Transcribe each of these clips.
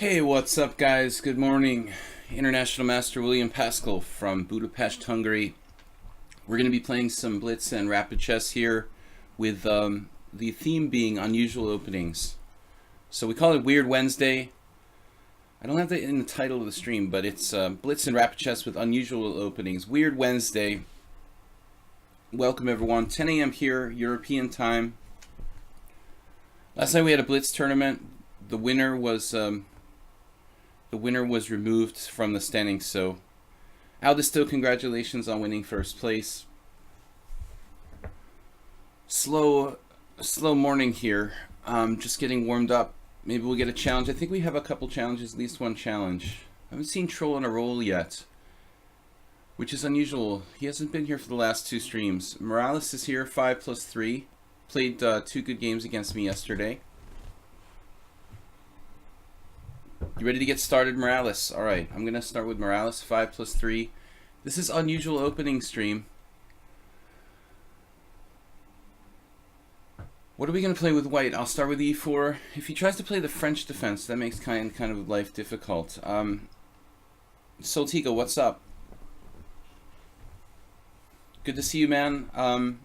Hey, what's up, guys? Good morning. International Master Will Paschall from Budapest, Hungary. We're going to be playing some blitz and rapid chess here with the theme being unusual openings. So we call it Weird Wednesday. I don't have that in the title of the stream, but it's blitz and rapid chess with unusual openings. Weird Wednesday. Welcome, everyone. 10 a.m. here, European time. Last night we had a blitz tournament. The winner was removed from the standings, so Aldisto, congratulations on winning first place. Slow morning here. Just getting warmed up. Maybe we'll get a challenge. I think we have a couple challenges, at least one challenge. I haven't seen Troll on a roll yet, which is unusual. He hasn't been here for the last two streams. Morales is here, 5+3. Played 2 good games against me yesterday. You ready to get started, Morales? All right, I'm gonna start with Morales, 5+3. This is unusual opening stream. What are we gonna play with white? I'll start with e4. If he tries to play the French defense, that makes kind of life difficult. Soltigo, what's up? Good to see you, man.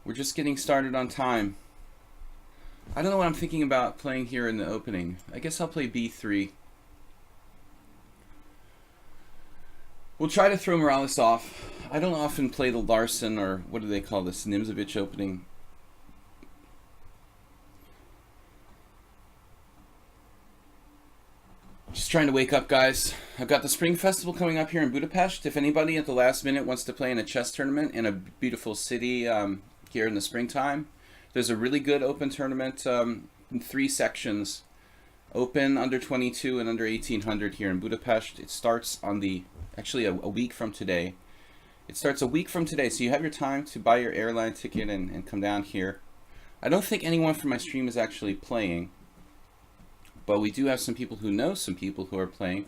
We're just getting started on time. I don't know what I'm thinking about playing here in the opening. I guess I'll play b3. We'll try to throw Morales off. I don't often play the Larson, or what do they call this, Nimzovich opening. Just trying to wake up, guys. I've got the Spring Festival coming up here in Budapest. If anybody at the last minute wants to play in a chess tournament in a beautiful city here in the springtime, there's a really good open tournament in 3 sections. Open, under 22, and under 1800 here in Budapest. It starts on actually a week from today. It starts a week from today, so you have your time to buy your airline ticket and come down here. I don't think anyone from my stream is actually playing, but we do have some people who know some people who are playing.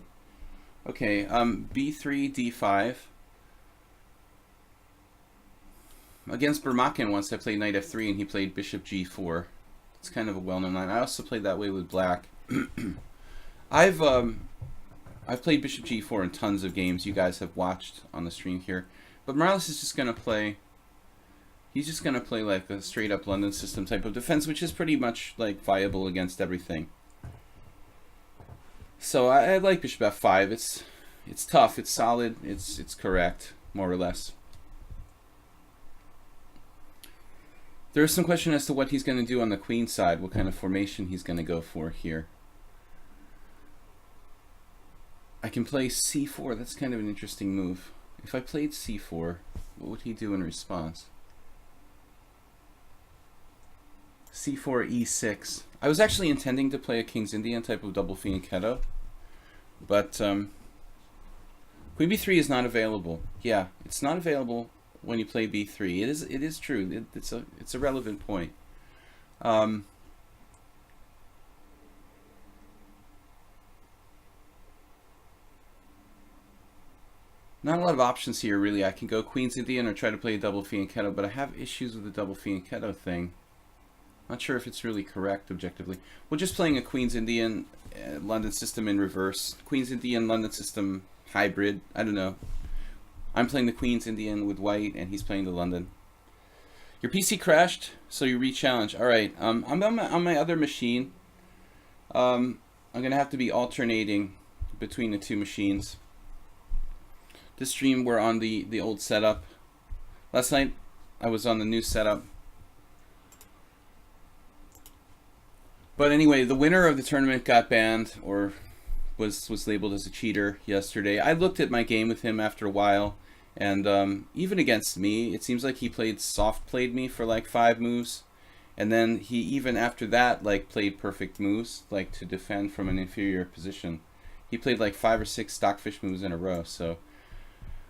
Okay, b3, d5. Against Burmakin once I played knight f3 and he played bishop g4. It's kind of a well-known line. I also played that way with black. I've played bishop g4 in tons of games you guys have watched on the stream here. But Morales is just gonna play, he's just gonna play like a straight up London system type of defense, which is pretty much like viable against everything. So I like bishop f5. It's tough, it's solid, it's correct, more or less. There is some question as to what he's going to do on the queen side, what kind of formation he's going to go for here. I can play c4. That's kind of an interesting move. If I played c4, what would he do in response? c4, e6. I was actually intending to play a King's Indian type of double fianchetto, but queen b3 is not available. Yeah, it's not available when you play b3. It is true. It's a relevant point. Not a lot of options here, really. I can go Queen's Indian or try to play a double fianchetto, but I have issues with the double fianchetto thing. Not sure if it's really correct objectively. We're just playing a Queen's Indian London system in reverse. Queen's Indian London system hybrid. I don't know. I'm playing the Queen's Indian with white, and he's playing the London. Your PC crashed, so you re-challenge. All right, I'm on my other machine. I'm gonna have to be alternating between the two machines. This stream we're on the old setup. Last night I was on the new setup. But anyway, the winner of the tournament got banned, or was labeled as a cheater yesterday. I looked at my game with him after a while, and even against me, it seems like he played me for like 5 moves, and then he even after that like played perfect moves, like to defend from an inferior position. He played like 5 or 6 stockfish moves in a row, so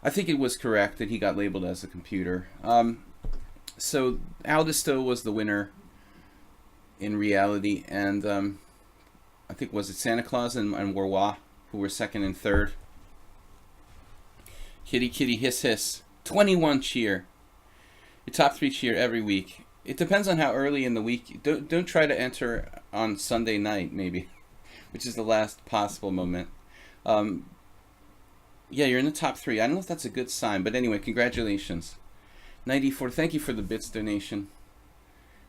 I think it was correct that he got labeled as a computer. So Aldisto was the winner in reality, and I think, was it Santa Claus and Warwa who were second and third? Kitty kitty hiss hiss. 21 cheer. Your top 3 cheer every week. It depends on how early in the week. Don't try to enter on Sunday night, maybe. which is the last possible moment. Yeah, you're in the top 3. I don't know if that's a good sign, but anyway, congratulations. 94, thank you for the bits donation.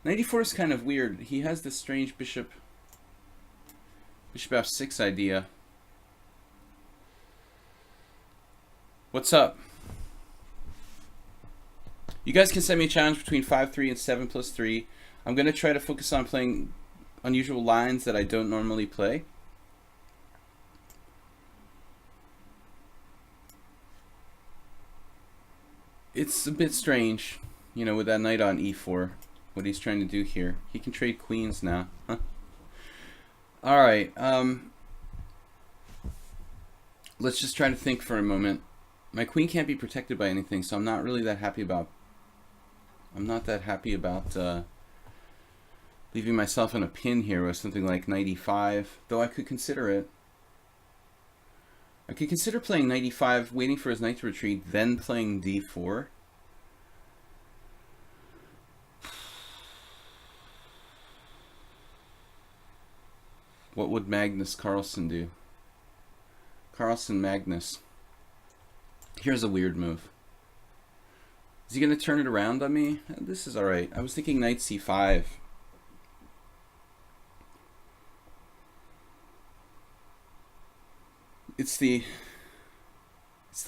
94 is kind of weird. He has this strange bishop f6 idea. What's up? You guys can send me a challenge between 5-3 and 7+3. I'm going to try to focus on playing unusual lines that I don't normally play. It's a bit strange, you know, with that knight on e4, what he's trying to do here. He can trade queens now. Huh. Alright, let's just try to think for a moment. My queen can't be protected by anything, so I'm not really that happy about... leaving myself in a pin here with something like knight e5, though I could consider it. I could consider playing knight e5, waiting for his knight to retreat, then playing d4. What would Magnus Carlsen do? Carlsen Magnus. Here's a weird move. Is he going to turn it around on me? This is alright. I was thinking knight c5. It's the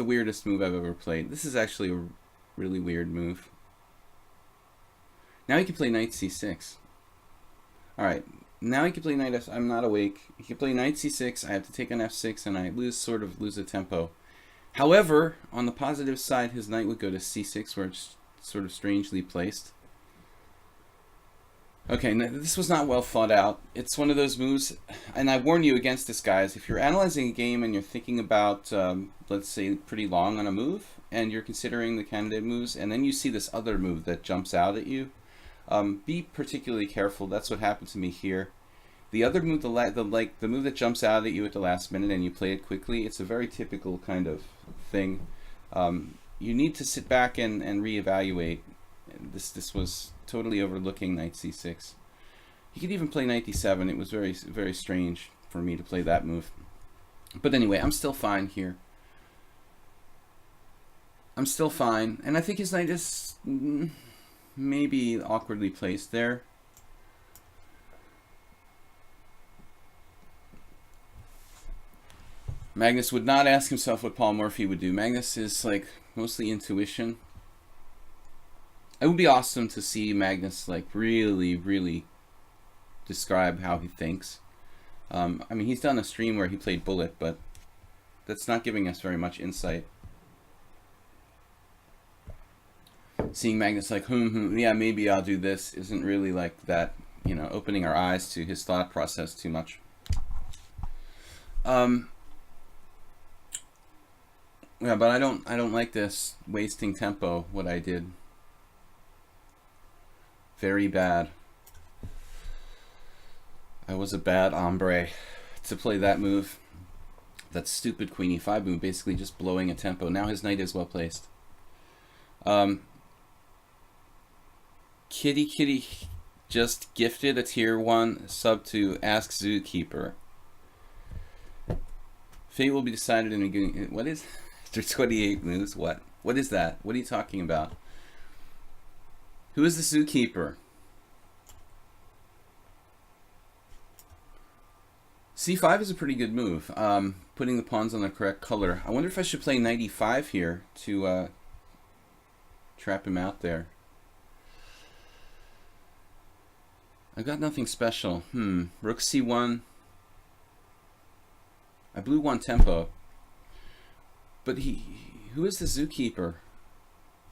weirdest move I've ever played. This is actually a really weird move. Now he can play knight c6. Alright, now he can play knight f... I'm not awake. He can play knight c6, I have to take on f6, and I sort of lose a tempo. However, on the positive side, his knight would go to c6, where it's sort of strangely placed. Okay, this was not well thought out. It's one of those moves, and I warn you against this, guys. If you're analyzing a game and you're thinking about, let's say, pretty long on a move, and you're considering the candidate moves, and then you see this other move that jumps out at you, be particularly careful. That's what happened to me here. The other move, the move that jumps out at you at the last minute and you play it quickly, it's a very typical kind of thing. You need to sit back and reevaluate. This was totally overlooking knight c6. He could even play knight d7. It was very, very strange for me to play that move. But anyway, I'm still fine here. I'm still fine. And I think his knight is maybe awkwardly placed there. Magnus would not ask himself what Paul Morphy would do. Magnus is like mostly intuition. It would be awesome to see Magnus like really describe how he thinks. I mean, he's done a stream where he played Bullet, but that's not giving us very much insight. Seeing Magnus like, yeah, maybe I'll do this, isn't really like that, you know, opening our eyes to his thought process too much. Yeah, but I don't like this wasting tempo, what I did. Very bad. I was a bad hombre to play that move. That stupid queen e5 move, basically just blowing a tempo. Now his knight is well placed. Kitty just gifted a tier 1 sub to Ask Zookeeper. Fate will be decided in the beginning. What is... After 28 moves? What? What is that? What are you talking about? Who is the Zookeeper? c5 is a pretty good move. Putting the pawns on the correct color. I wonder if I should play knight e5 here to trap him out there. I got nothing special. Rook c1. I blew 1 tempo. But who is the Zookeeper?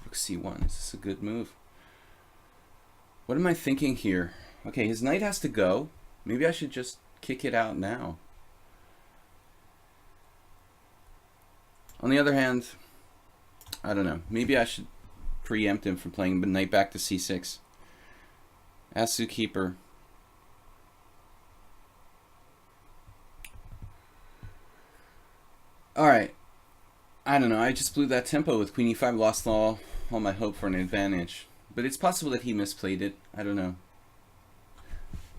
Rook c1. Is this a good move? What am I thinking here? Okay, his knight has to go. Maybe I should just kick it out now. On the other hand, I don't know. Maybe I should preempt him from playing the knight back to c6. Ask Zookeeper. Alright. I don't know. I just blew that tempo with queen e5. Lost all my hope for an advantage. But it's possible that he misplayed it. I don't know.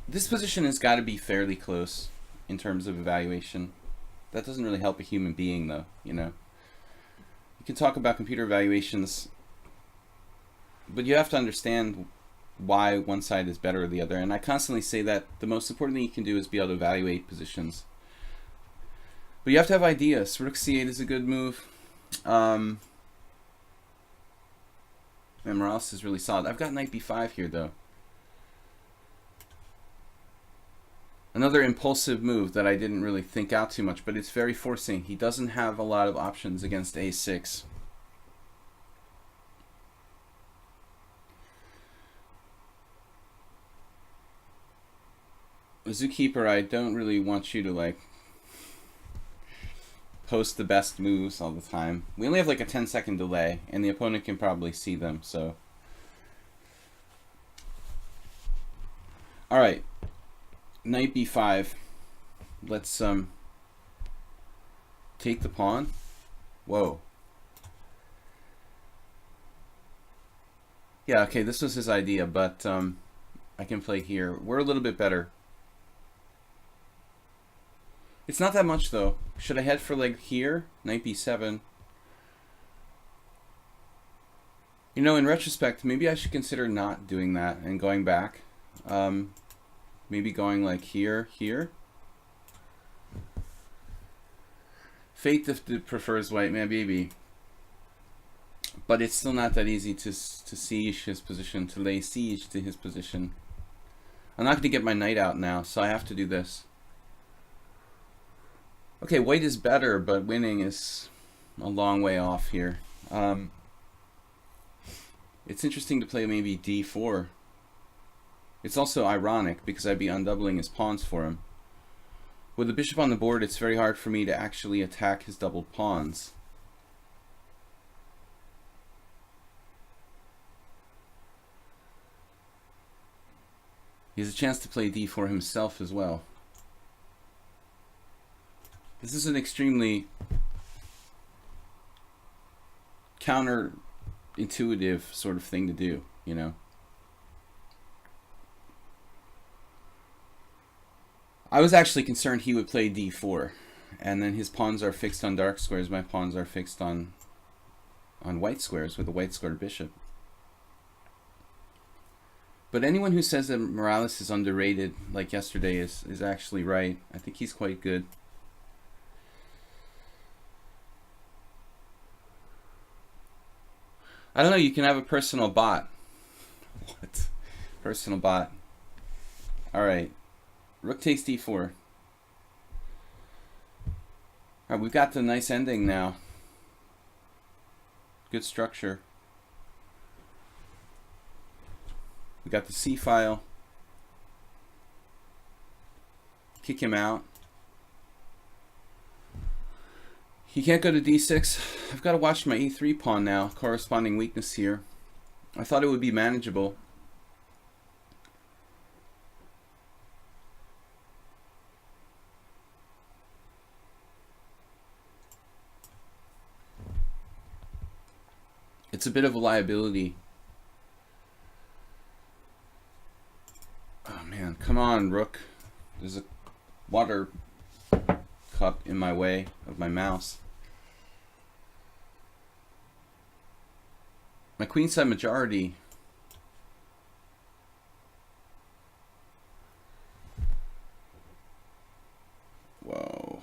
This position has got to be fairly close. in terms of evaluation. That doesn't really help a human being, though, you know. You can talk about computer evaluations, but you have to understand why one side is better or the other. And I constantly say that the most important thing you can do is be able to evaluate positions. But you have to have ideas. Rook c8 is a good move. And Morales is really solid. I've got knight b5 here, though. Another impulsive move that I didn't really think out too much, but it's very forcing. He doesn't have a lot of options against a6. Zookeeper, I don't really want you to like post the best moves all the time. We only have like a 10-second delay, and the opponent can probably see them, so. Alright. Knight b5. Let's take the pawn. Whoa. Yeah, okay, this was his idea, but I can play here. We're a little bit better. It's not that much, though. Should I head for, like, here? Knight b7. You know, in retrospect, maybe I should consider not doing that and going back. Maybe going, like, here. Fate prefers white, man, baby. But it's still not that easy to siege his position, to lay siege to his position. I'm not going to get my knight out now, so I have to do this. Okay, white is better, but winning is a long way off here. It's interesting to play maybe d4. It's also ironic because I'd be undoubling his pawns for him. With the bishop on the board, it's very hard for me to actually attack his doubled pawns. He has a chance to play d4 himself as well. This is an extremely counterintuitive sort of thing to do, you know. I was actually concerned he would play d4, and then his pawns are fixed on dark squares, my pawns are fixed on white squares with a white squared bishop. But anyone who says that Morales is underrated, like yesterday, is actually right. I think he's quite good. I don't know, you can have a personal bot. What? Personal bot. Alright. Rook takes d4. Alright, we've got the nice ending now. Good structure. We got the C file. Kick him out. He can't go to d6. I've got to watch my e3 pawn now. Corresponding weakness here. I thought it would be manageable. It's a bit of a liability. Oh man, come on, rook. There's a water cup in my way of my mouse. My queenside majority. Whoa.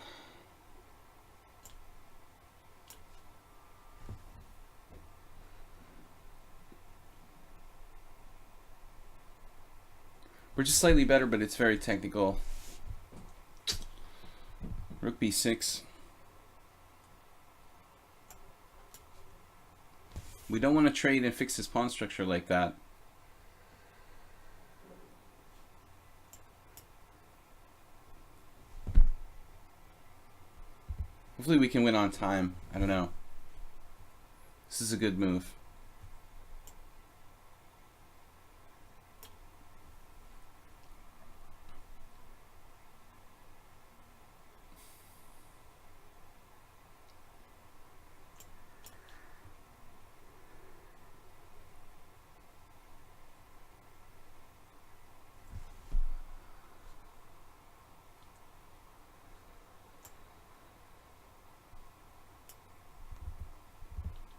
We're just slightly better, but it's very technical. Rook b6. We don't want to trade and fix his pawn structure like that. Hopefully we can win on time. I don't know. This is a good move.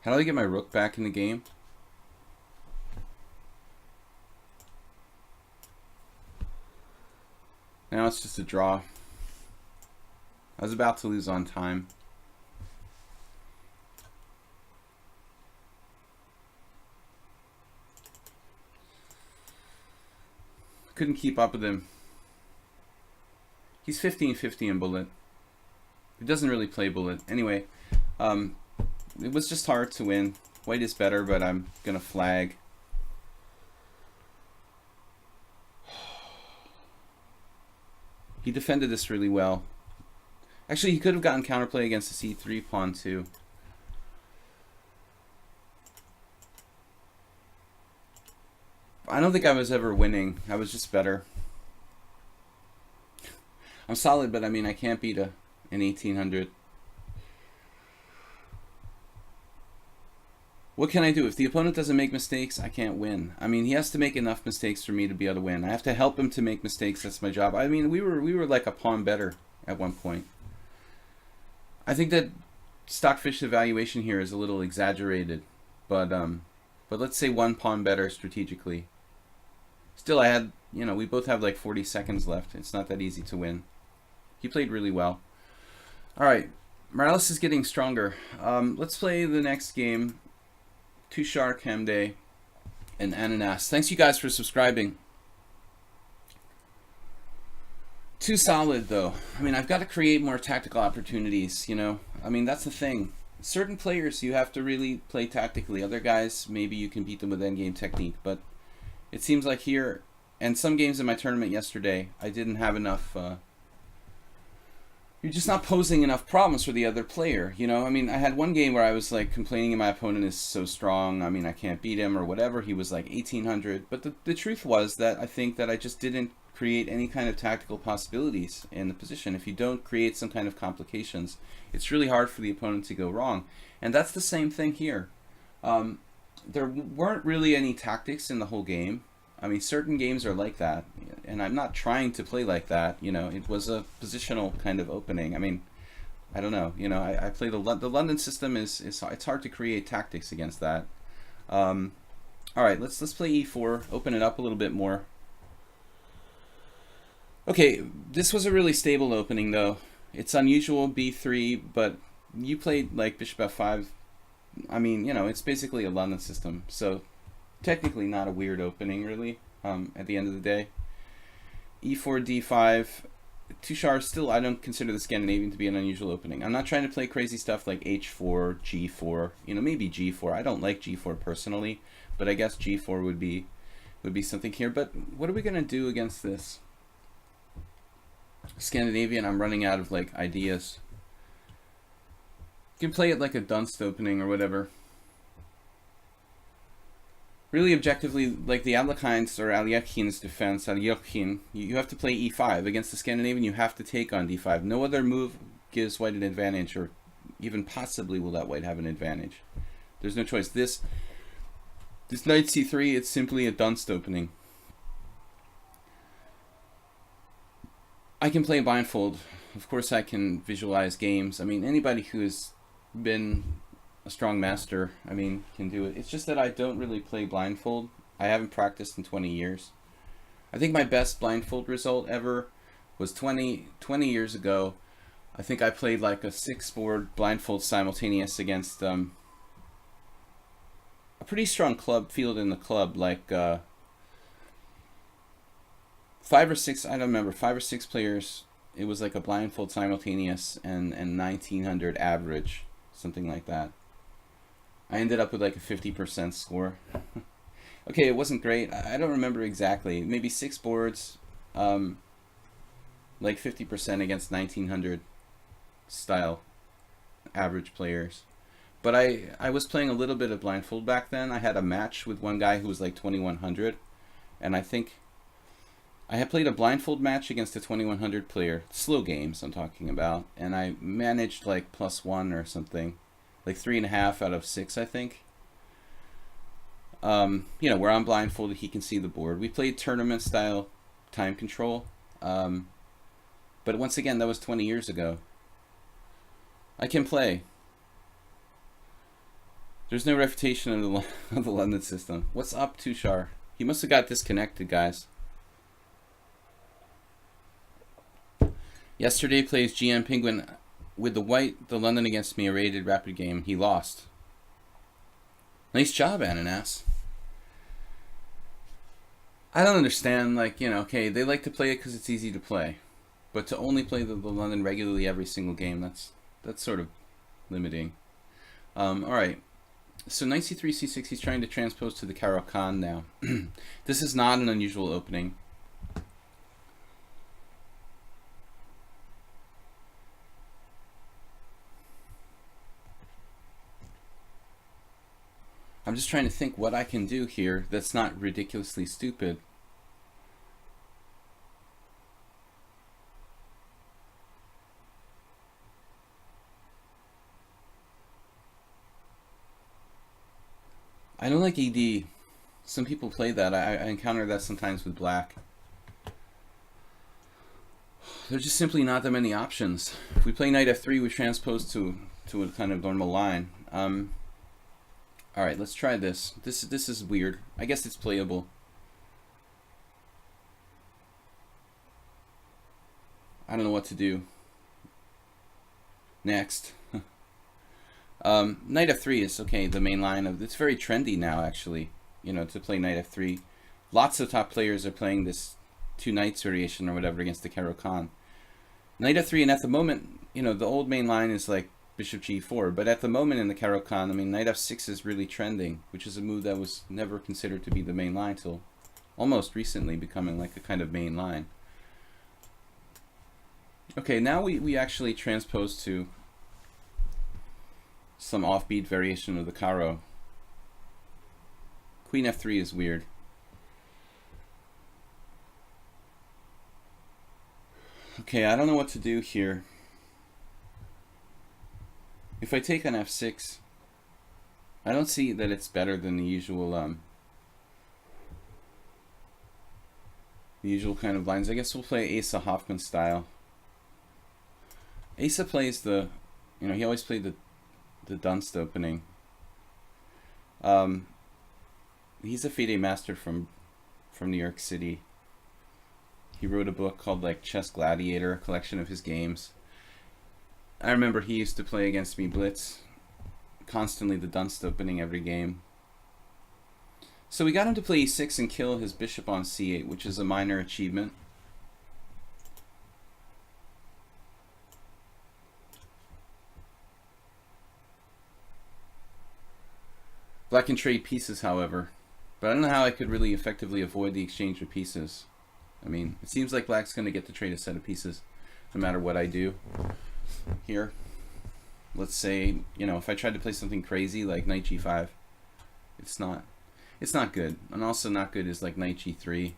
How do I get my rook back in the game? Now it's just a draw. I was about to lose on time. Couldn't keep up with him. He's 15-50 in bullet. He doesn't really play bullet. Anyway, it was just hard to win. White is better, but I'm going to flag. He defended this really well. Actually, he could have gotten counterplay against the c3 pawn too. I don't think I was ever winning. I was just better. I'm solid, but I mean, I can't beat an 1800. What can I do? If the opponent doesn't make mistakes, I can't win. I mean, he has to make enough mistakes for me to be able to win. I have to help him to make mistakes. That's my job. I mean, we were like a pawn better at one point. I think that Stockfish evaluation here is a little exaggerated, but let's say one pawn better strategically. Still, I had, you know, we both have like 40 seconds left. It's not that easy to win. He played really well. All right, Morales is getting stronger. Let's play the next game. Tushar Kemde and Ananas. Thanks you guys for subscribing. Too solid though. I mean, I've got to create more tactical opportunities, you know. I mean, that's the thing. Certain players you have to really play tactically. Other guys, maybe you can beat them with endgame technique, but it seems like here, and some games in my tournament yesterday, I didn't have enough, you're just not posing enough problems for the other player, you know? I mean, I had one game where I was like complaining my opponent is so strong, I mean, I can't beat him or whatever. He was like 1800, but the truth was that I think that I just didn't create any kind of tactical possibilities in the position. If you don't create some kind of complications, it's really hard for the opponent to go wrong. And that's the same thing here. There weren't really any tactics in the whole game. I mean, certain games are like that, and I'm not trying to play like that. You know, it was a positional kind of opening. I mean, I don't know. You know, I play the London system it's hard to create tactics against that. All right, let's play e4. Open it up a little bit more. Okay, this was a really stable opening though. It's unusual b3, but you played like bishop f5. I mean, you know, it's basically a London system, so technically not a weird opening really, at the end of the day. e4, d5. Tushar still, I don't consider the Scandinavian to be an unusual opening. I'm not trying to play crazy stuff like h4, g4, you know, maybe g4. I don't like g4 personally, but I guess g4 would be something here. But what are we going to do against this Scandinavian? I'm running out of like ideas. You can play it like a Dunst opening or whatever. Really objectively, like the Alekhines or Aliakhin's defense, Aliakhin, you have to play e5. Against the Scandinavian, you have to take on d5. No other move gives white an advantage, or even possibly will let white have an advantage. There's no choice. This knight c3, it's simply a Dunst opening. I can play blindfold. Of course I can visualize games. I mean, anybody who's been a strong master, I mean, can do it. It's just that I don't really play blindfold. I haven't practiced in 20 years. I think my best blindfold result ever was 20 years ago. I think I played like a 6-board blindfold simultaneous against a pretty strong club field in the club, like 5 or 6, I don't remember, 5 or 6 players. It was like a blindfold simultaneous and 1900 average, something like that. I ended up with like a 50% score. Okay, it wasn't great. I don't remember exactly. Maybe 6 boards, like 50% against 1900 style average players. But I was playing a little bit of blindfold back then. I had a match with one guy who was like 2100, and I think I had played a blindfold match against a 2100 player. Slow games I'm talking about, and I managed like +1 or something. Like 3.5 out of 6, I think. You know, where I'm blindfolded, he can see the board. We played tournament style time control. But once again, that was 20 years ago. I can play. There's no refutation of of the London system. What's up, Tushar? He must have got disconnected, guys. Yesterday plays GM Penguin with the white, the London against me, a rated rapid game. He lost. Nice job, Ananas. I don't understand, like, you know, okay, they like to play it because it's easy to play. But to only play the London regularly every single game, that's sort of limiting. Alright. So knight c3, c6, he's trying to transpose to the Caro-Kann now. This is not an unusual opening. I'm just trying to think what I can do here that's not ridiculously stupid. I don't like ED. Some people play that. I encounter that sometimes with black. There's just simply not that many options. If we play knight f3, we transpose to a kind of normal line. Alright, let's try this. This is weird. I guess it's playable. I don't know what to do. Next. Knight f3 is okay, the main line of it's very trendy now, actually, you know, to play knight f3. Lots of top players are playing this two knights variation or whatever against the Caro-Kann. Knight f3, and at the moment, you know, the old main line is like bishop g4, but at the moment in the Caro-Kann, I mean, knight f6 is really trending, which is a move that was never considered to be the main line till almost recently becoming like a kind of main line. Okay, now we actually transpose to some offbeat variation of the Caro. Queen f3 is weird. Okay, I don't know what to do here. If I take on f6, I don't see that it's better than the usual kind of lines. I guess we'll play Asa Hoffman style. Asa plays the, you know, he always played the Dunst opening. He's a FIDE master from New York City. He wrote a book called like Chess Gladiator, a collection of his games. I remember he used to play against me blitz, constantly the Dunst opening every game. So we got him to play e6 and kill his bishop on c8, which is a minor achievement. Black can trade pieces, however, but I don't know how I could really effectively avoid the exchange of pieces. I mean, it seems like black's going to get to trade a set of pieces no matter what I do here. Let's say, you know, if I tried to play something crazy like knight g5, it's not good. And also not good is like knight g3.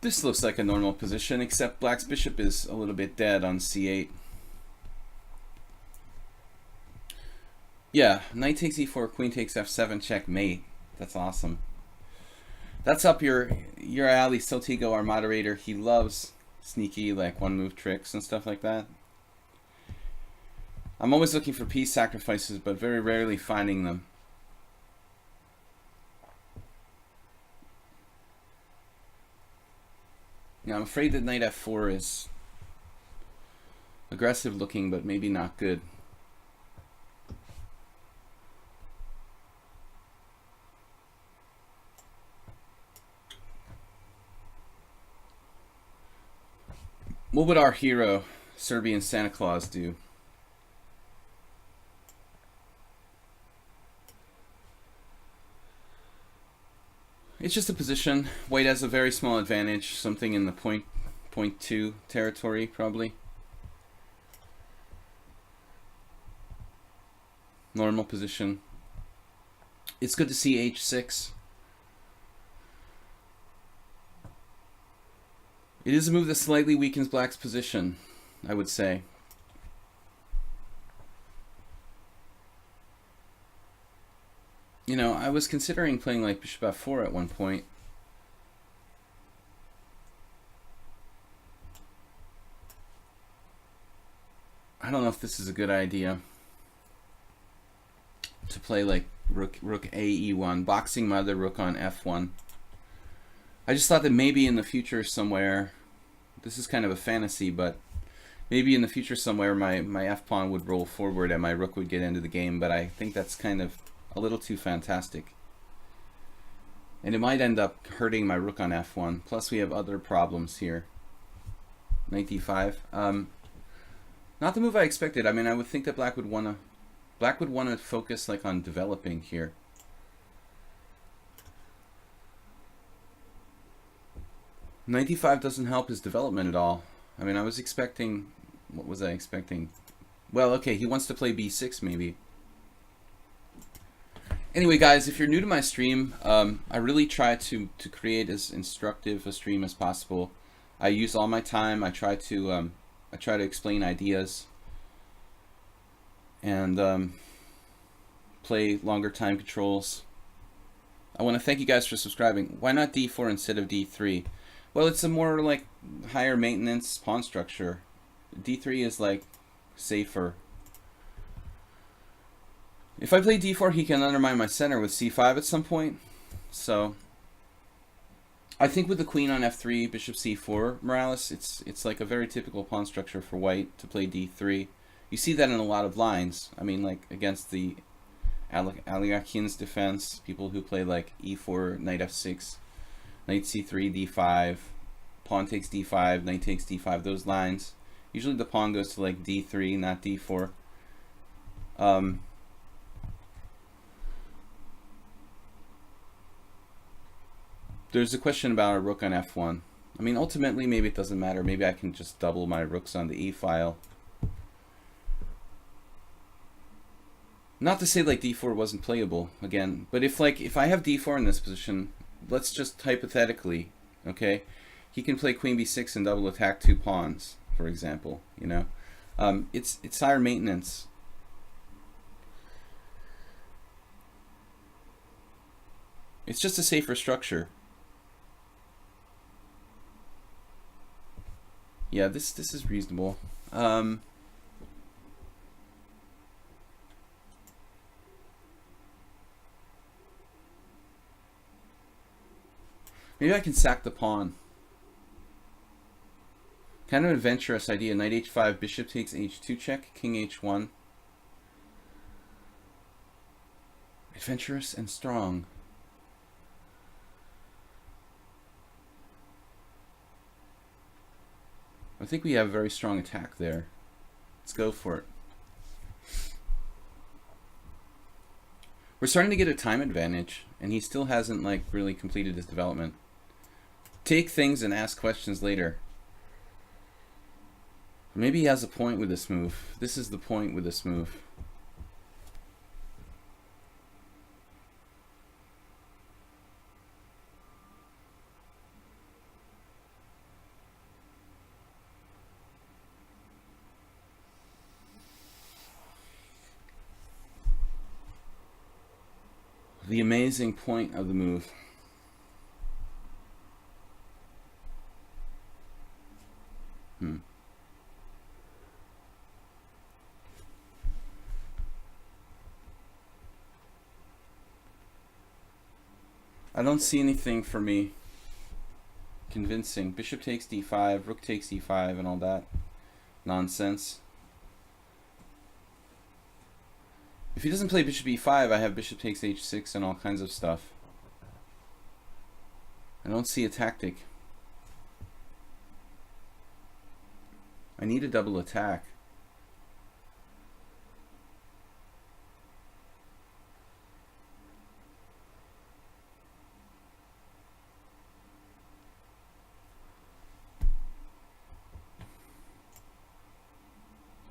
This looks like a normal position, except black's bishop is a little bit dead on c8. Yeah, knight takes e4, queen takes f7, checkmate. That's awesome. That's up your alley, Sotigo, our moderator. He loves sneaky, like, one-move tricks and stuff like that. I'm always looking for piece sacrifices, but very rarely finding them. Now, I'm afraid that knight f4 is aggressive looking, but maybe not good. What would our hero, Serbian Santa Claus, do? It's just a position. White has a very small advantage, something in the point 2 territory, probably. Normal position. It's good to see h6. It is a move that slightly weakens black's position, I would say. You know, I was considering playing like bishop f4 at one point. I don't know if this is a good idea to play like rook a e1, boxing my other rook on f1. I just thought that maybe in the future somewhere, this is kind of a fantasy, but maybe in the future somewhere my f-pawn would roll forward and my rook would get into the game, but I think that's kind of a little too fantastic. And it might end up hurting my rook on f1. Plus we have other problems here. Knight d5. Not the move I expected. I mean, I would think that black would wanna focus like on developing here. Knight d5 doesn't help his development at all. I mean, I was expecting, what was I expecting? Well, okay, he wants to play b6 maybe. Anyway, guys, if you're new to my stream, I really try to create as instructive a stream as possible. I use all my time. I try to explain ideas and play longer time controls. I want to thank you guys for subscribing. Why not d4 instead of d3? Well, it's a more like higher maintenance pawn structure. d3 is like safer. If I play d4, he can undermine my center with c5 at some point. So I think with the queen on f3, bishop c4, Morales, it's like a very typical pawn structure for white to play d3. You see that in a lot of lines. I mean, like against the Aliakin's defense, people who play like e4, knight f6, knight c3, d5, pawn takes d5, knight takes d5, those lines. Usually the pawn goes to like d3, not d4. There's a question about a rook on f1. I mean, ultimately, maybe it doesn't matter. Maybe I can just double my rooks on the e file. Not to say like d4 wasn't playable again, but if I have d4 in this position, let's just hypothetically, okay, he can play queen b6 and double attack 2 pawns, for example. You know, it's higher maintenance. It's just a safer structure. Yeah, this is reasonable. Maybe I can sack the pawn. Kind of an adventurous idea. Knight h5, bishop takes h2 check, king h1. Adventurous and strong. I think we have a very strong attack there. Let's go for it. We're starting to get a time advantage, and he still hasn't like really completed his development. Take things and ask questions later. Maybe he has a point with this move. This is the point with this move. The amazing point of the move. I don't see anything for me convincing. Bishop takes d5, rook takes e5, and all that nonsense. If he doesn't play bishop e5, I have bishop takes h6 and all kinds of stuff. I don't see a tactic. I need a double attack.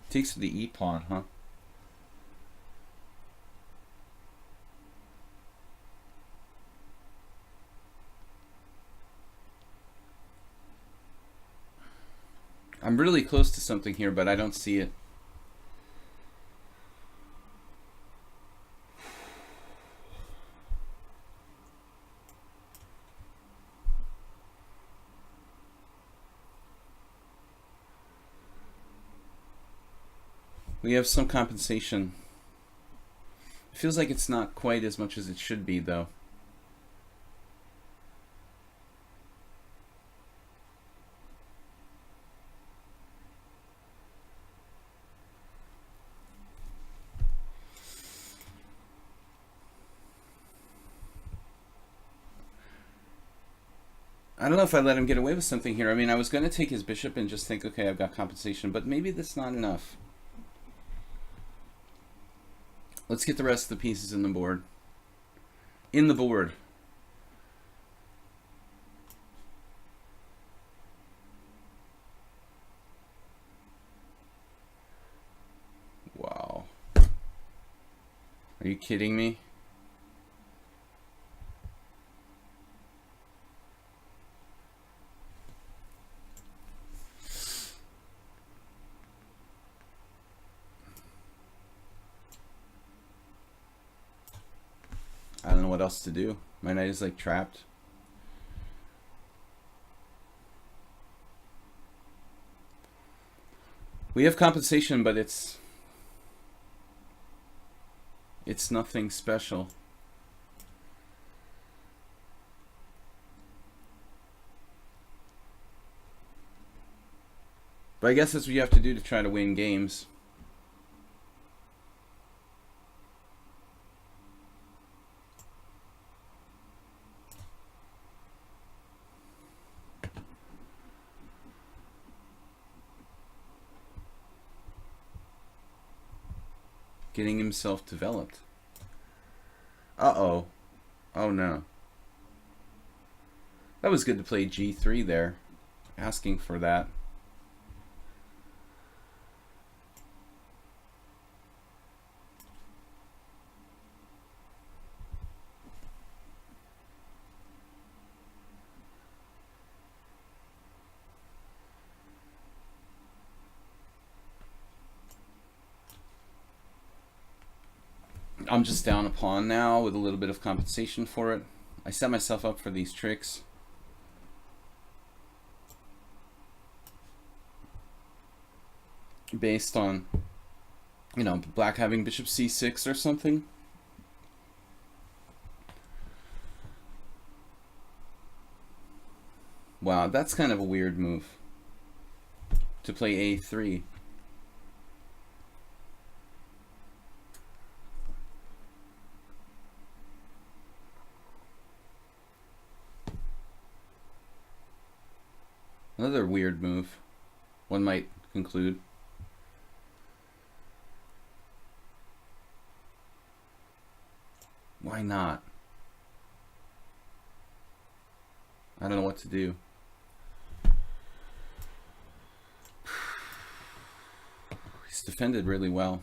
Takes the e pawn, huh? I'm really close to something here, but I don't see it. We have some compensation. It feels like it's not quite as much as it should be, though. I don't know if I let him get away with something here. I mean, I was going to take his bishop and just think, okay, I've got compensation, but maybe that's not enough. Let's get the rest of the pieces in the board. In the board. Wow. Are you kidding me? I don't know what else to do. My knight is like trapped. We have compensation, but it's nothing special. But I guess that's what you have to do to try to win games. Getting himself developed. Uh-oh. Oh no. That was good to play G3 there. Asking for that. I'm just down a pawn now with a little bit of compensation for it. I set myself up for these tricks. Based on, you know, black having bishop c6 or something. Wow, that's kind of a weird move. To play a3. Another weird move, one might conclude. Why not? I don't know what to do. He's defended really well.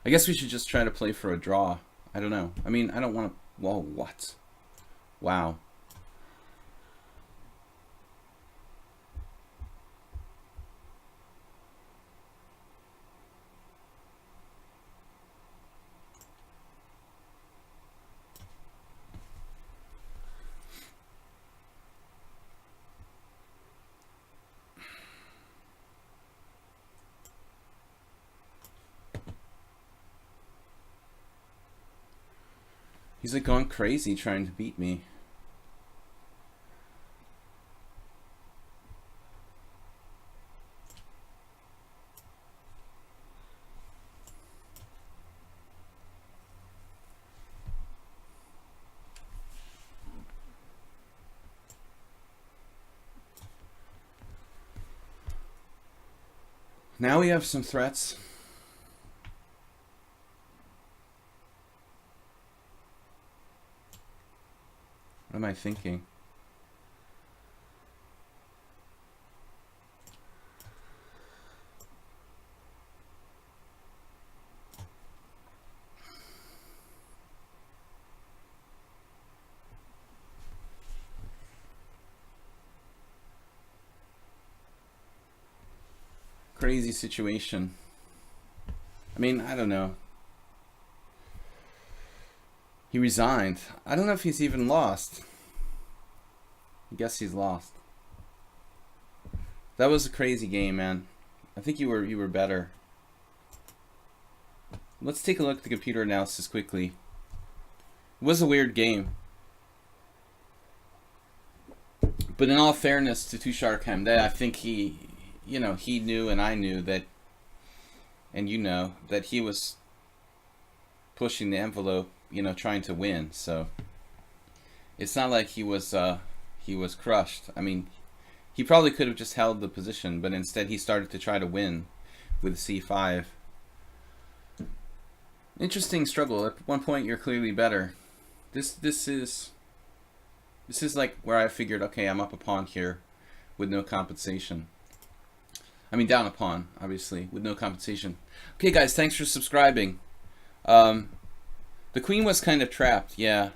I guess we should just try to play for a draw. I don't know. I mean, I don't want to... Whoa, what? Wow. He's like going crazy trying to beat me. Now we have some threats. What am I thinking? Crazy situation. I mean, I don't know. He resigned. I don't know if he's even lost. I guess he's lost. That was a crazy game, man. I think you were better. Let's take a look at the computer analysis quickly. It was a weird game. But in all fairness to Tusharkheim, that I think he knew and I knew that, and you know, that he was pushing the envelope, trying to win. So it's not like he was crushed. I mean, he probably could have just held the position, but instead he started to try to win with c5. Interesting struggle. At one point you're clearly better. This is like where I figured, okay, I'm up a pawn here with no compensation. I mean, down a pawn, obviously, with no compensation. Okay, guys, thanks for subscribing. The queen was kind of trapped, yeah.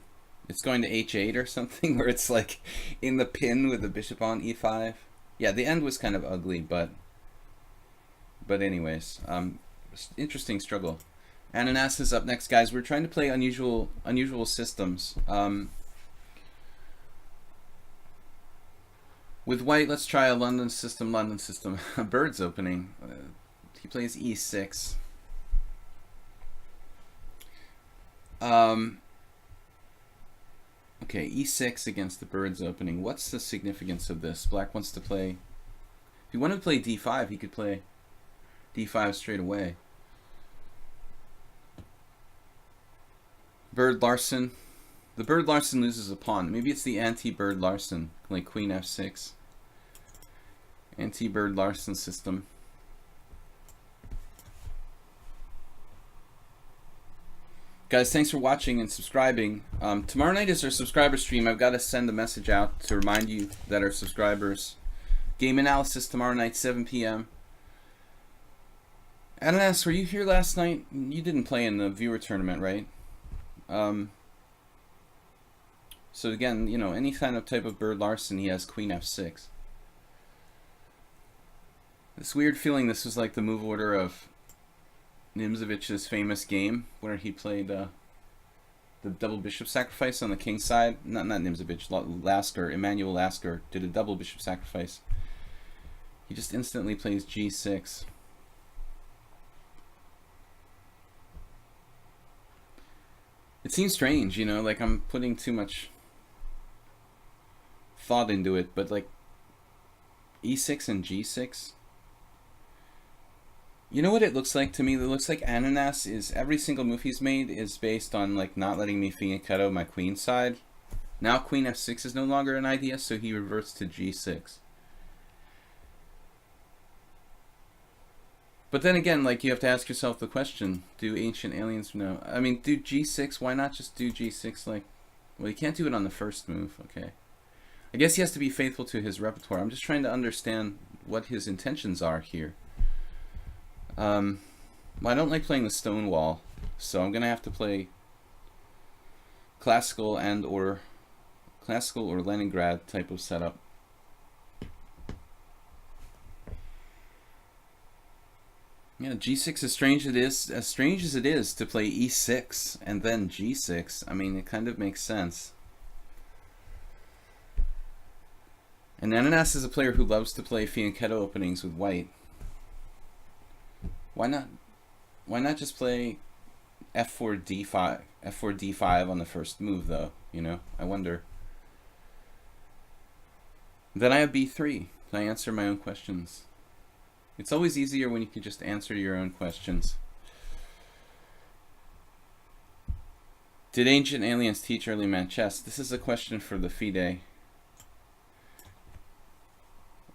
It's going to h8 or something, where it's like in the pin with the bishop on e5. Yeah, the end was kind of ugly, but anyways, interesting struggle. Ananas is up next, guys. We're trying to play unusual systems. With white, let's try a London system. Bird's opening. He plays e6. Okay, e6 against the bird's opening. What's the significance of this? Black wants to play... If he wanted to play d5, he could play d5 straight away. Bird Larsen. The Bird Larsen loses a pawn. Maybe it's the anti-Bird Larsen, like queen f6. Anti-Bird Larsen system. Guys, thanks for watching and subscribing. Tomorrow night is our subscriber stream. I've got to send a message out to remind you that our subscribers. Game analysis tomorrow night, 7 p.m. Ananas, were you here last night? You didn't play in the viewer tournament, right? So again, any kind of type of Bird Larsen, he has queen f6. This weird feeling this was like the move order of Nimzovich's famous game where he played the double bishop sacrifice on the king side. Not Nimzovich, Lasker, Emmanuel Lasker did a double bishop sacrifice. He just instantly plays g6. It seems strange, like I'm putting too much thought into it, but like e6 and g6. You know what it looks like to me? It looks like Ananas is, every single move he's made is based on like not letting me fianchetto my queen side. Now queen f6 is no longer an idea, so he reverts to g6. But then again, like, you have to ask yourself the question, do ancient aliens know? I mean, do g6, why not just do g6 like, well, you can't do it on the first move, okay. I guess he has to be faithful to his repertoire. I'm just trying to understand what his intentions are here. Well, I don't like playing the stone wall, so I'm gonna have to play classical or Leningrad type of setup. Yeah, g6 as strange as it is to play e6 and then g6. I mean, it kind of makes sense. And Ananas is a player who loves to play fianchetto openings with white. Why not just play f4 d5 on the first move though, I wonder. Then I have b3. Can I answer my own questions? It's always easier when you can just answer your own questions. Did ancient aliens teach early man chess? This is a question for the FIDE.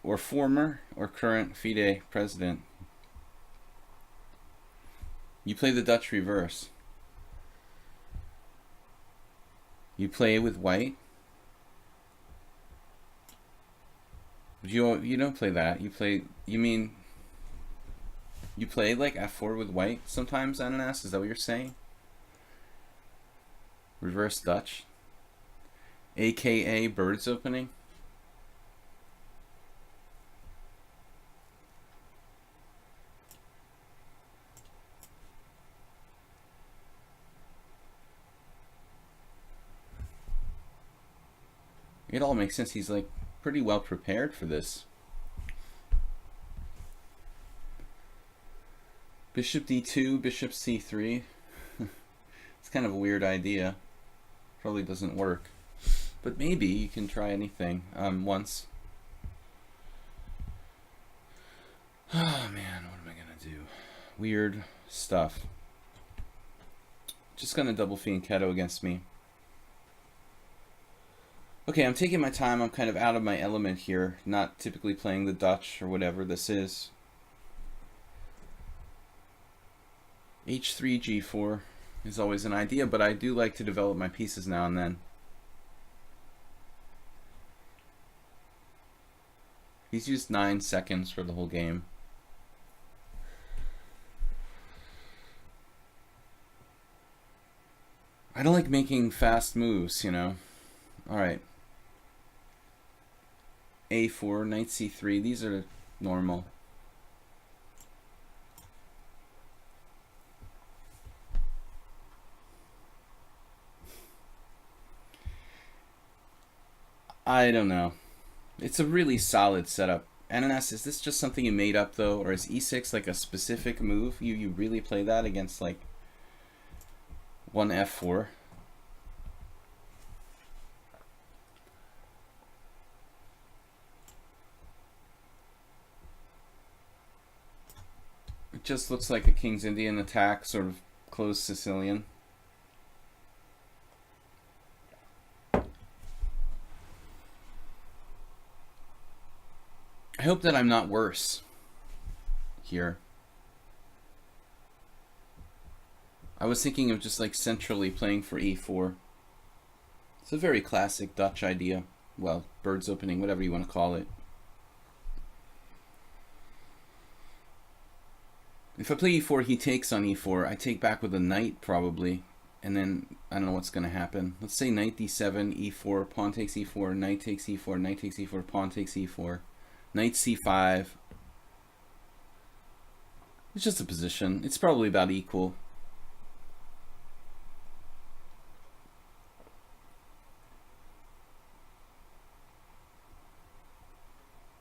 Or former or current FIDE president. You play the Dutch reverse. You play with white. You don't play that. You play like f4 with white sometimes, Ananas? Is that what you're saying? Reverse Dutch. AKA birds opening. It all makes sense. He's like pretty well prepared for this. Bishop d2, bishop c3. It's kind of a weird idea. Probably doesn't work. But maybe you can try anything once. Oh man, what am I gonna do? Weird stuff. Just gonna double fianchetto against me. Okay, I'm taking my time. I'm kind of out of my element here. Not typically playing the Dutch or whatever this is. h3, g4 is always an idea, but I do like to develop my pieces now and then. He's used 9 seconds for the whole game. I don't like making fast moves, you know. Alright. a4, knight c3, these are normal. I don't know. It's a really solid setup. Ananas, is this just something you made up though, or is e6 like a specific move? You really play that against like one f4? It just looks like a King's Indian attack, sort of closed Sicilian. I hope that I'm not worse here. I was thinking of just like centrally playing for e4. It's a very classic Dutch idea. Well, bird's opening, whatever you want to call it. If I play e4, he takes on e4. I take back with a knight probably, and then I don't know what's going to happen. Let's say knight d7, e4, pawn takes e4, knight takes e4, knight takes e4, pawn takes e4. Knight c5. It's just a position. It's probably about equal.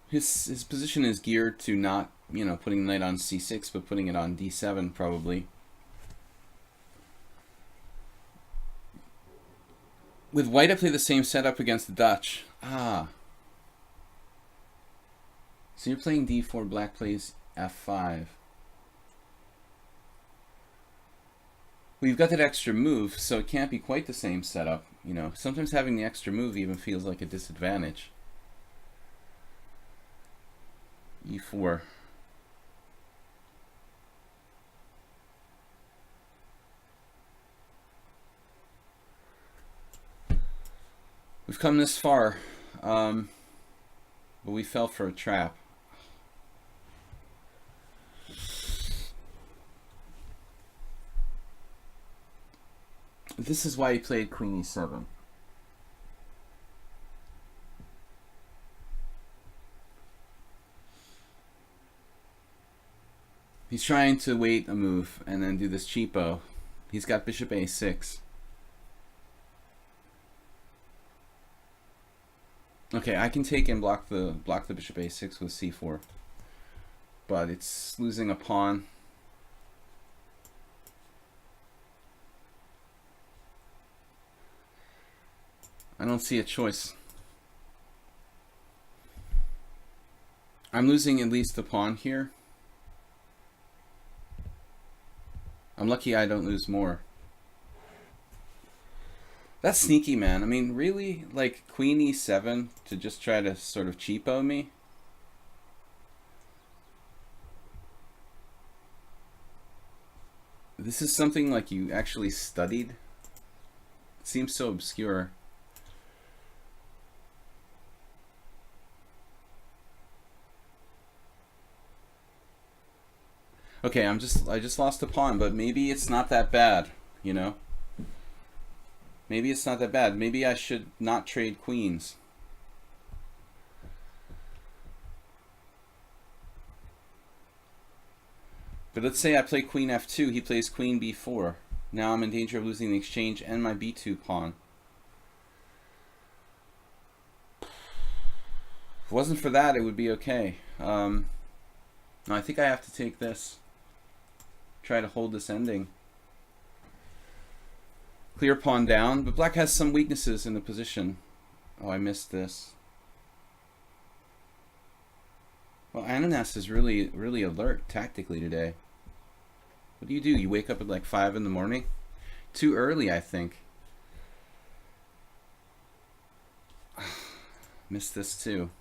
His position is geared to not, you know, putting the knight on c6, but putting it on d7 probably. With white, I play the same setup against the Dutch. Ah. So you're playing d4, black plays f5. Well, you've got that extra move, so it can't be quite the same setup. You know, sometimes having the extra move even feels like a disadvantage. e4. We've come this far, but we fell for a trap. This is why he played queen e7. He's trying to wait a move and then do this cheapo. He's got bishop a6. Okay, I can take and block the bishop a6 with c4, but it's losing a pawn. I don't see a choice. I'm losing at least the pawn here. I'm lucky I don't lose more. That's sneaky, man. I mean, really? Like, queen e7 to just try to sort of cheapo me? This is something like you actually studied? It seems so obscure. Okay, I just lost a pawn, but maybe it's not that bad, you know? Maybe it's not that bad. Maybe I should not trade queens. But let's say I play queen f2, he plays queen b4. Now I'm in danger of losing the exchange and my b2 pawn. it wasn't for that, it would be okay. No, I think I have to take this. Try to hold this ending. Clear pawn down, but black has some weaknesses in the position. Oh, I missed this. Well, Ananas is really, really alert tactically today. What do? You wake up at like 5 in the morning? Too early, I think. Missed this too.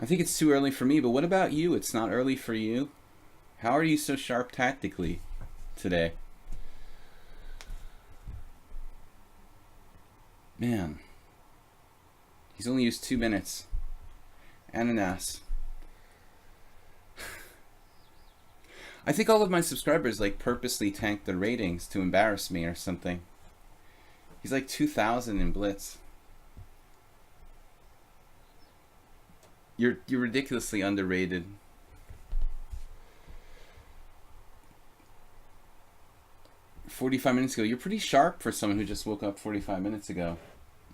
I think it's too early for me, but what about you? It's not early for you? How are you so sharp tactically today? Man. He's only used 2 minutes. Ananas. I think all of my subscribers like purposely tank their ratings to embarrass me or something. He's like 2,000 in blitz. You're ridiculously underrated. "45 minutes ago." You're pretty sharp for someone who just woke up 45 minutes ago.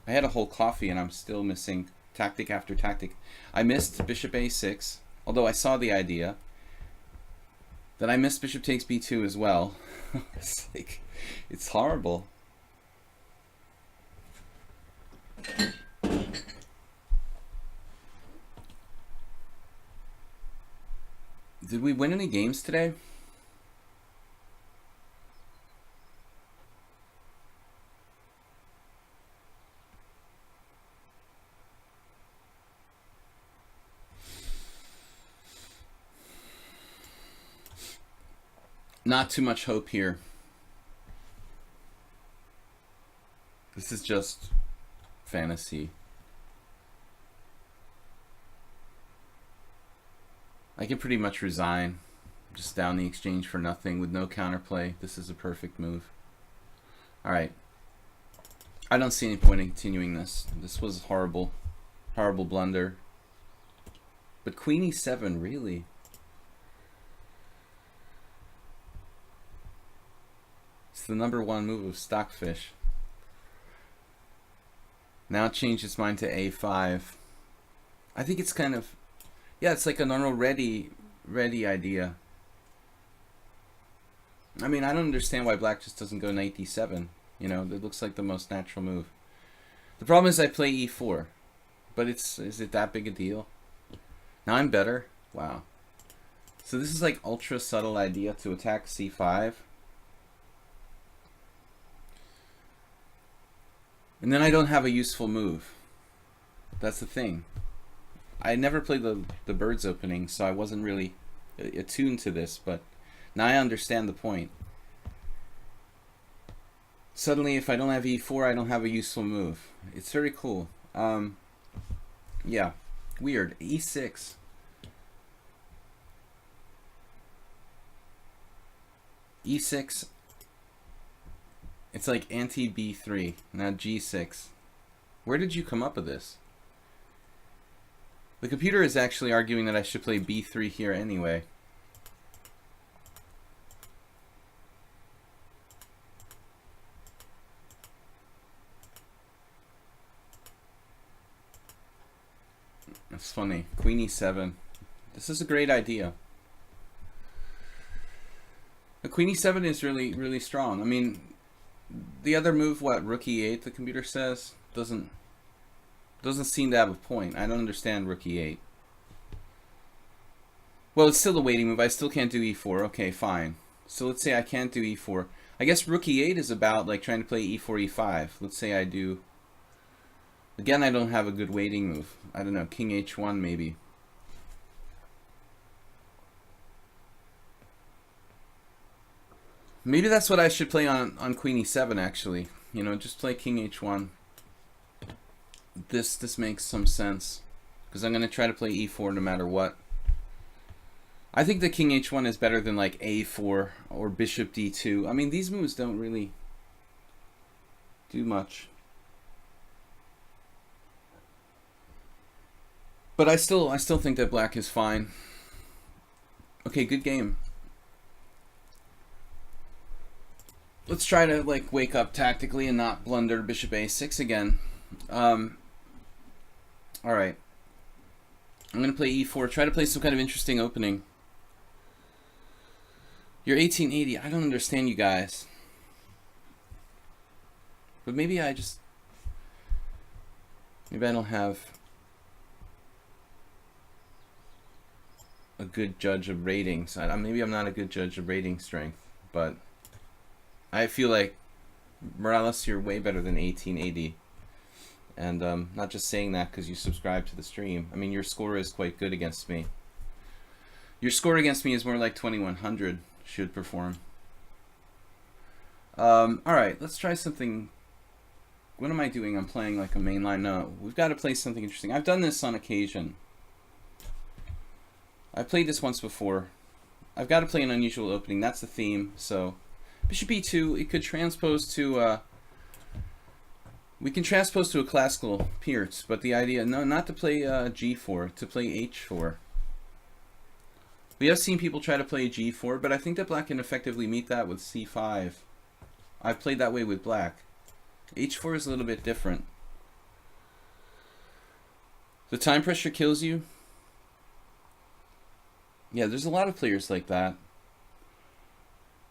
I had a whole coffee and I'm still missing tactic after tactic. I missed bishop a6, although I saw the idea. Then I missed bishop takes b2 as well. It's like, it's horrible. Did we win any games today? Not too much hope here. This is just fantasy. I can pretty much resign. Just down the exchange for nothing with no counterplay. This is a perfect move. Alright. I don't see any point in continuing this. This was horrible. Horrible blunder. But queen e7, really? It's the #1 move of Stockfish. Now change its mind to a5. I think it's kind of... Yeah, it's like an already ready idea. I mean, I don't understand why black just doesn't go knight d7. You know, it looks like the most natural move. The problem is I play e4. But is it that big a deal? Now I'm better. Wow. So this is like ultra subtle idea to attack c5. And then I don't have a useful move. That's the thing. I never played the birds opening, so I wasn't really attuned to this, but now I understand the point. Suddenly, if I don't have e4, I don't have a useful move. It's very cool. Yeah, weird. e6. e6. It's like anti-b3. Now g6. Where did you come up with this? The computer is actually arguing that I should play b3 here anyway. That's funny. Queen e7. This is a great idea. The queen e7 is really, really strong. I mean, the other move, what, rook e8, the computer says, doesn't seem to have a point. I don't understand rook e8. Well, it's still a waiting move. I still can't do e4. Okay, fine. So let's say I can't do e4. I guess rook e8 is about like trying to play e4, e5. Let's say I do. Again, I don't have a good waiting move. I don't know, king h1 maybe. Maybe that's what I should play on queen e7 actually. You know, just play king h1. This makes some sense. Because I'm going to try to play e4 no matter what. I think the king h1 is better than like a4 or bishop d2. I mean, these moves don't really do much. But I still think that black is fine. Okay, good game. Let's try to like wake up tactically and not blunder bishop a6 again. All right. I'm gonna play e4. Try to play some kind of interesting opening. You're 1880. I don't understand you guys. But maybe I don't have a good judge of ratings. Maybe I'm not a good judge of rating strength, but I feel like Morales, you're way better than 1880. And not just saying that because you subscribe to the stream. I mean, your score is quite good against me. Your score against me is more like 2100 should perform. Alright, let's try something. What am I doing? I'm playing like a mainline. No, we've got to play something interesting. I've done this on occasion. I played this once before. I've got to play an unusual opening. That's the theme. So, bishop e2, it could transpose to... we can transpose to a classical Pierce, but the idea, no, not to play g4, to play h4. We have seen people try to play g4, but I think that black can effectively meet that with c5. I've played that way with black. h4 is a little bit different. The time pressure kills you. Yeah, there's a lot of players like that.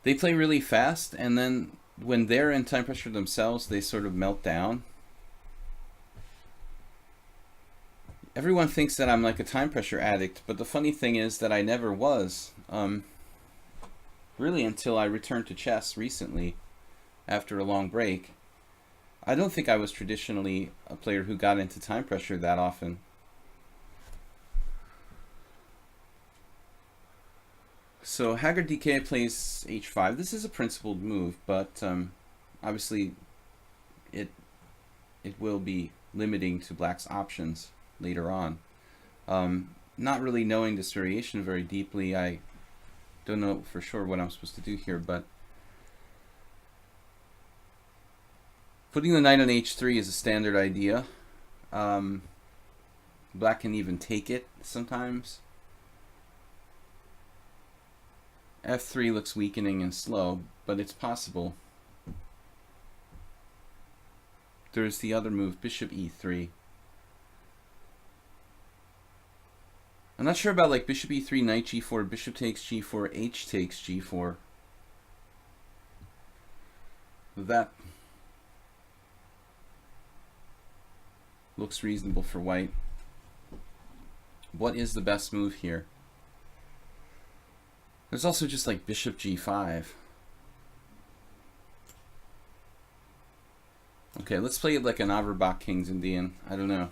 They play really fast, and then when they're in time pressure themselves, they sort of melt down. Everyone thinks that I'm like a time pressure addict, but the funny thing is that I never was. Really until I returned to chess recently, after a long break. I don't think I was traditionally a player who got into time pressure that often. So Haggard DK plays h5. This is a principled move, but obviously it will be limiting to black's options later on. Not really knowing this variation very deeply, I don't know for sure what I'm supposed to do here, but putting the knight on h3 is a standard idea. Black can even take it sometimes. f3 looks weakening and slow, but it's possible. There's the other move, bishop e3. I'm not sure about like bishop e3, knight g4, bishop takes g4, h takes g4. That looks reasonable for white. What is the best move here? There's also just like bishop g5. Okay, let's play it like an Averbach King's Indian. I don't know.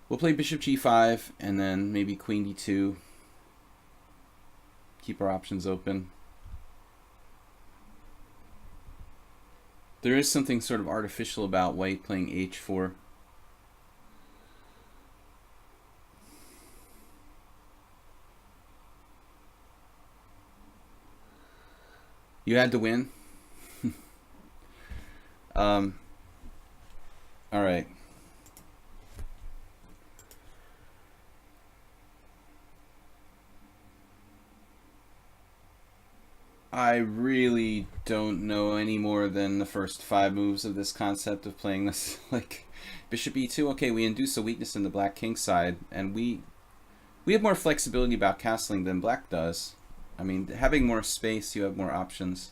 We'll play bishop g5 and then maybe queen d2. Keep our options open. There is something sort of artificial about white playing h4. You had to win. All right. I really don't know any more than the first 5 moves of this concept of playing this. Like bishop e2. Okay, we induce a weakness in the black king side, and we have more flexibility about castling than black does. I mean, having more space, you have more options.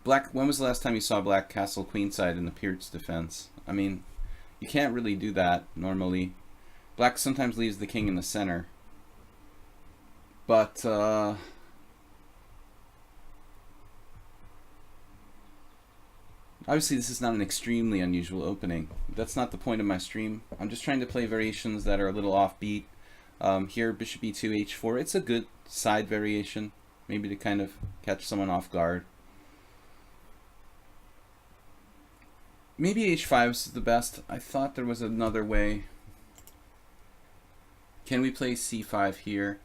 Black, when was the last time you saw black castle queenside in the Pierce defense? I mean, you can't really do that normally. Black sometimes leaves the king in the center. But, obviously this is not an extremely unusual opening. That's not the point of my stream. I'm just trying to play variations that are a little offbeat. Here, bishop e2, h4. It's a good side variation, maybe to kind of catch someone off guard. Maybe h5 is the best. I thought there was another way. Can we play c5 here?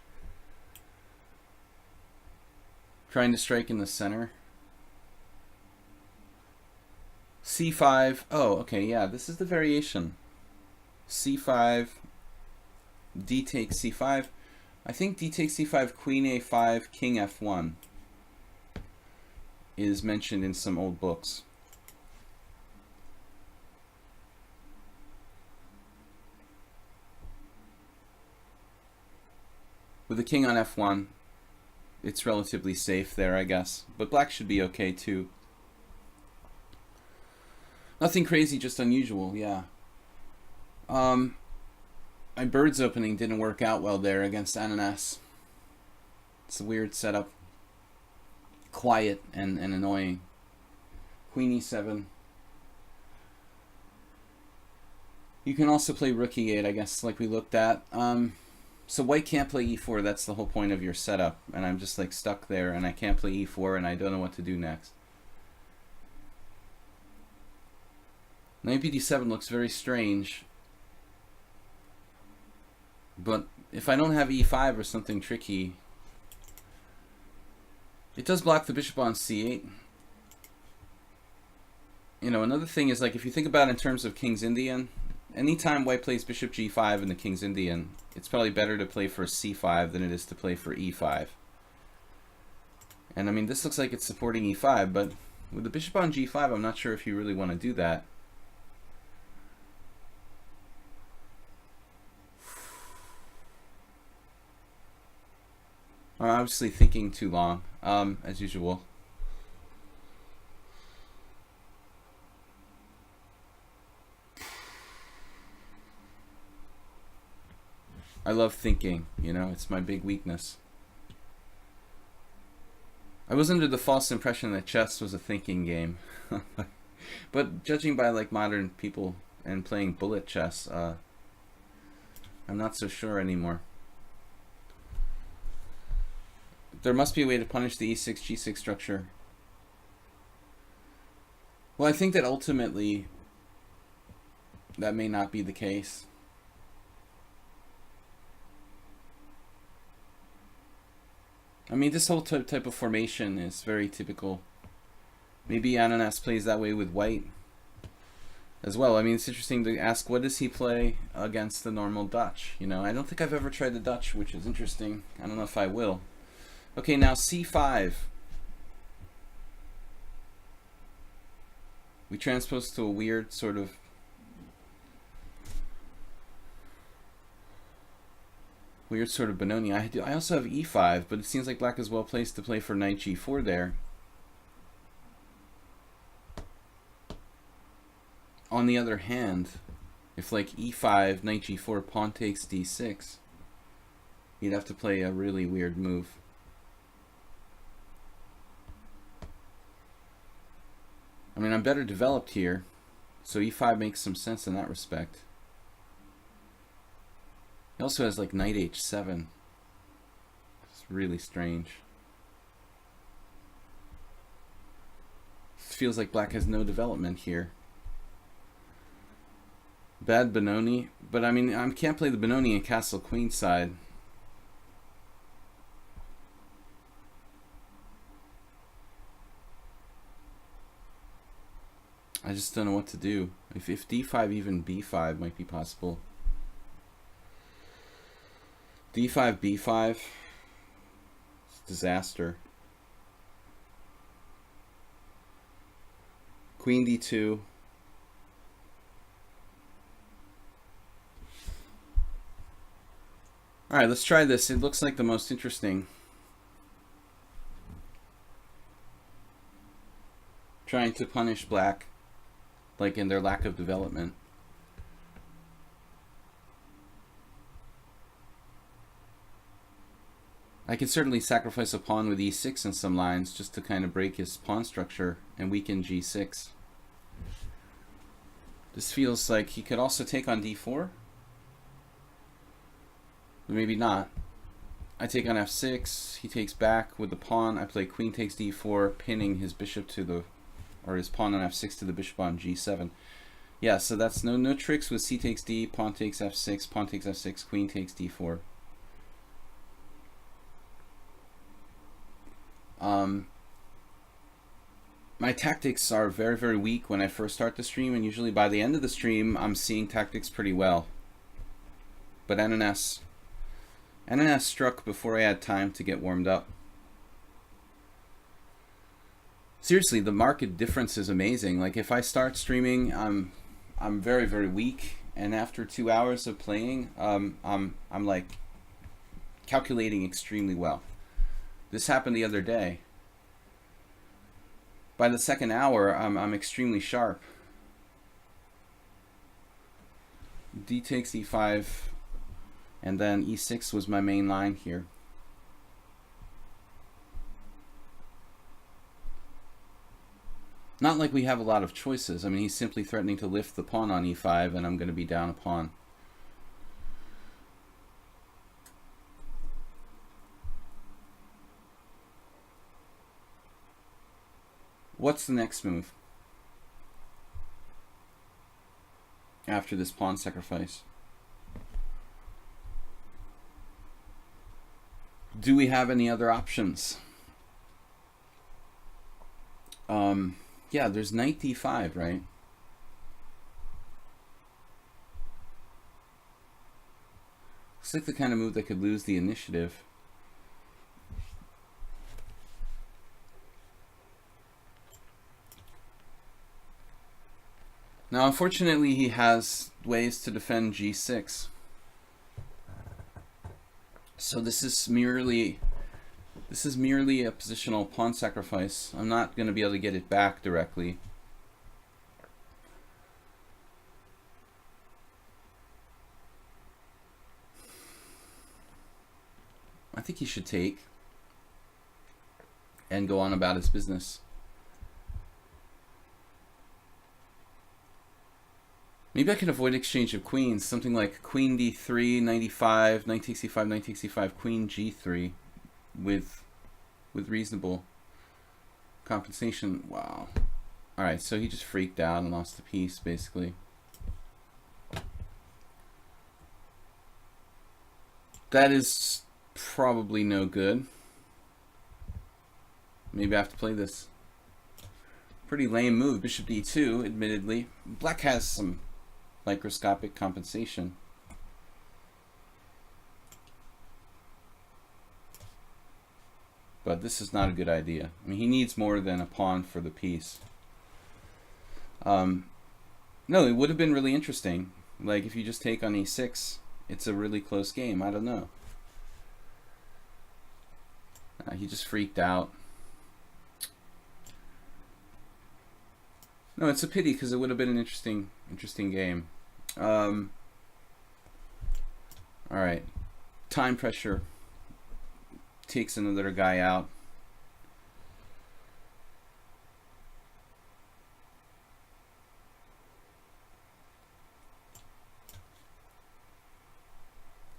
Trying to strike in the center. c5. Oh, okay, yeah, this is the variation. c5, d takes c5. I think d takes c5, queen a5, king f1 is mentioned in some old books. With the king on f1, it's relatively safe there, I guess. But black should be okay too. Nothing crazy, just unusual, yeah. My bird's opening didn't work out well there against Ananas. It's a weird setup. Quiet and annoying. Queen e7. You can also play rook e8, I guess, like we looked at. So white can't play e4, that's the whole point of your setup. And I'm just like stuck there and I can't play e4 and I don't know what to do next. Knight bd7 looks very strange. But if I don't have e5 or something tricky, it does block the bishop on c8. You know, another thing is, like, if you think about it in terms of King's Indian, anytime white plays bishop g5 in the King's Indian, it's probably better to play for c5 than it is to play for e5. And I mean, this looks like it's supporting e5, but with the bishop on g5, I'm not sure if you really want to do that. I'm obviously thinking too long, as usual. I love thinking, you know, it's my big weakness. I was under the false impression that chess was a thinking game. But judging by like modern people and playing bullet chess, I'm not so sure anymore. There must be a way to punish the e6, g6 structure. Well, I think that ultimately that may not be the case. I mean, this whole type of formation is very typical. Maybe Ananas plays that way with white as well. I mean, it's interesting to ask, what does he play against the normal Dutch? You know, I don't think I've ever tried the Dutch, which is interesting. I don't know if I will. Okay, now c5. We transpose to a weird sort of Benoni. I also have e5, but it seems like black is well placed to play for knight g4 there. On the other hand, if like e5, knight g4, pawn takes d6, you'd have to play a really weird move. I mean, I'm better developed here, so e5 makes some sense in that respect. He also has like knight h7. It's really strange. It feels like black has no development here. Bad Benoni, but I mean, I can't play the Benoni in castle queen side. I just don't know what to do. If d5, even b5 might be possible. d5, b5. It's a disaster. Queen d2. Alright, let's try this. It looks like the most interesting. Trying to punish black, like in their lack of development. I can certainly sacrifice a pawn with e6 in some lines just to kind of break his pawn structure and weaken g6. This feels like he could also take on d4. But maybe not. I take on f6, he takes back with the pawn, I play queen takes d4, pinning his bishop to the, or his pawn on f6 to the bishop on g7. Yeah, so that's no tricks with c takes d, pawn takes f6, pawn takes f6, queen takes d4. My tactics are very, very weak when I first start the stream, and usually by the end of the stream, I'm seeing tactics pretty well. But NNS struck before I had time to get warmed up. Seriously, the market difference is amazing. Like if I start streaming, I'm very, very weak, and after 2 hours of playing, I'm like calculating extremely well. This happened the other day. By the second hour, I'm extremely sharp. D takes E5, and then E6 was my main line here. Not like we have a lot of choices. I mean, he's simply threatening to lift the pawn on E5, and I'm going to be down a pawn. What's the next move after this pawn sacrifice? Do we have any other options? Yeah, there's knight d5, right? Looks like the kind of move that could lose the initiative. Now, unfortunately, he has ways to defend g6. So this is merely a positional pawn sacrifice. I'm not going to be able to get it back directly. I think he should take and go on about his business. Maybe I can avoid exchange of queens, something like queen d3, knight e5, knight takes e5, knight takes e5, queen g3 with reasonable compensation. Wow. Alright, so he just freaked out and lost the piece, basically. That is probably no good. Maybe I have to play this. Pretty lame move, bishop d2, admittedly. Black has some microscopic compensation. But this is not a good idea. I mean, he needs more than a pawn for the piece. No, it would have been really interesting. Like, if you just take on e6, it's a really close game. I don't know. He just freaked out. No, it's a pity because it would have been an interesting game. All right, time pressure takes another guy out.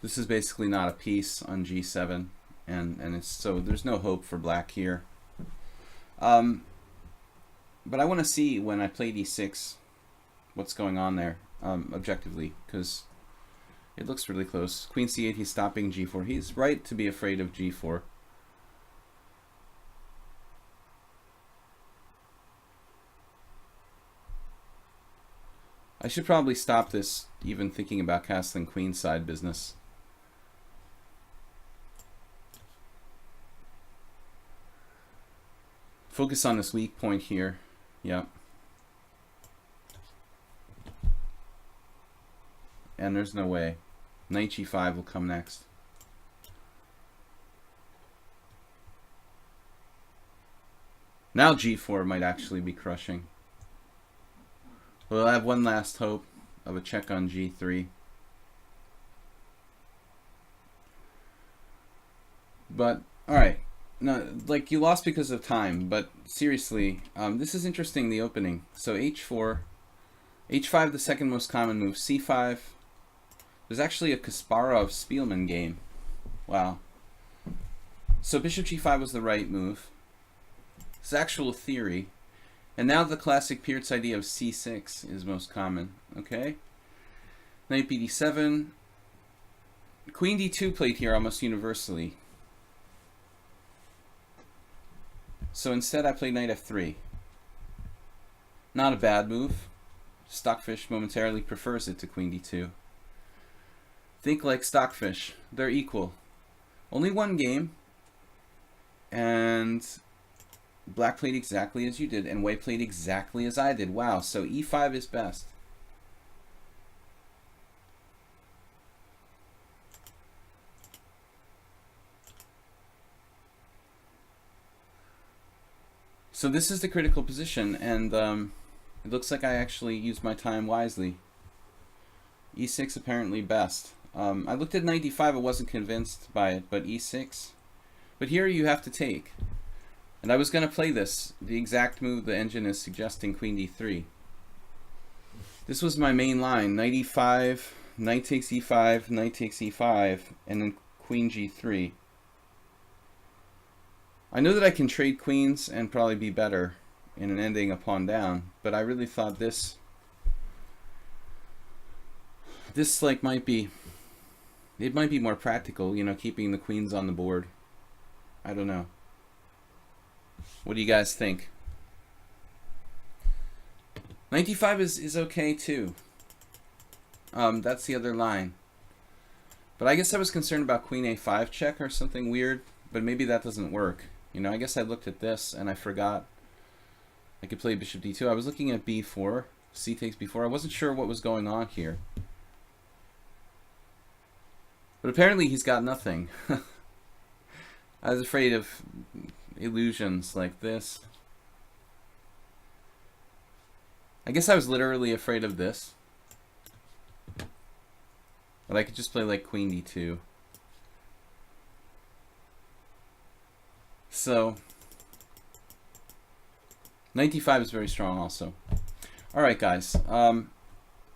This is basically not a piece on g7, and it's so there's no hope for black here. But I want to see when I play d6 what's going on there objectively, because it looks really close. Queen c8, he's stopping g4. He's right to be afraid of g4. I should probably stop this even thinking about castling queenside business. Focus on this weak point here. Yep. And there's no way. Knight g5 will come next. Now g4 might actually be crushing. We'll have one last hope of a check on g3. But, alright. No, like, you lost because of time, but seriously, this is interesting, the opening. So h4, h5, the second most common move, c5. There's actually a Kasparov-Spielman game. Wow. So bishop g5 was the right move. It's actual theory. And now the classic Peart's idea of c6 is most common. Okay? Knight bd7. Queen d2 played here almost universally. So instead I played knight f3. Not a bad move. Stockfish momentarily prefers it to queen d2. Think like stockfish. They're equal. Only one game. And black played exactly as you did, and white played exactly as I did. Wow, so e5 is best. So this is the critical position, and it looks like I actually used my time wisely. e6 apparently best. I looked at knight d5, I wasn't convinced by it, but e6. But here you have to take. And I was going to play this, the exact move the engine is suggesting, queen d3. This was my main line, knight e5, knight takes e5, knight takes e5, and then queen g3. I know that I can trade queens and probably be better in an ending a pawn down, but I really thought this like might be more practical, you know, keeping the queens on the board. I don't know. What do you guys think? Knight d5 is okay too. That's the other line. But I guess I was concerned about queen a5 check or something weird, but maybe that doesn't work. You know, I guess I looked at this and I forgot I could play bishop d2. I was looking at b4, c takes b4. I wasn't sure what was going on here. But apparently he's got nothing. I was afraid of illusions like this. I guess I was literally afraid of this. But I could just play like queen d2. So, knight d5 is very strong also. Alright guys, I'm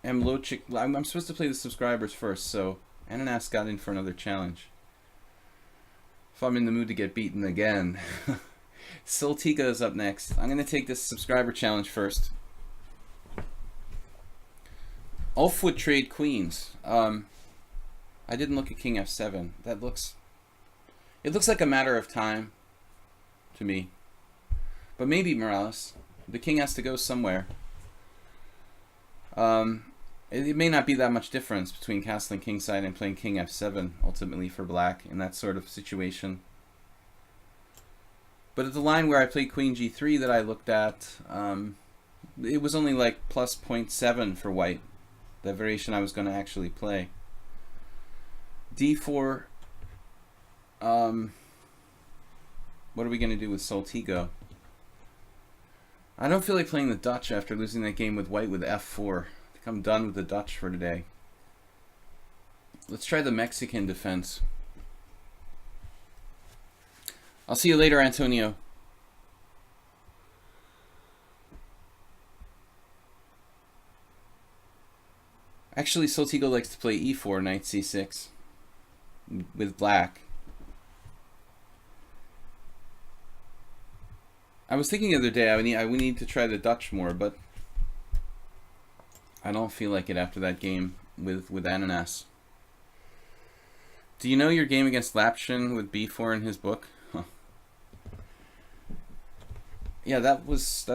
supposed to play the subscribers first, so Ananas got in for another challenge. If I'm in the mood to get beaten again. Soltiga is up next. I'm going to take this subscriber challenge first. Ulf would trade queens. I didn't look at king f7. It looks like a matter of time to me. But maybe Morales. The king has to go somewhere. It may not be that much difference between castling kingside and playing king f7 ultimately for black in that sort of situation. But at the line where I played queen g3 that I looked at, it was only like plus 0.7 for white, the variation I was going to actually play. d4, what are we going to do with Soltigo? I don't feel like playing the Dutch after losing that game with white with f4. I think I'm done with the Dutch for today. Let's try the Mexican defense. I'll see you later, Antonio. Actually, Soltigo likes to play e4, knight c6 with black. I was thinking the other day we need to try the Dutch more, but I don't feel like it after that game with Ananas. Do you know your game against Lapshin with b4 in his book? Huh. Yeah, that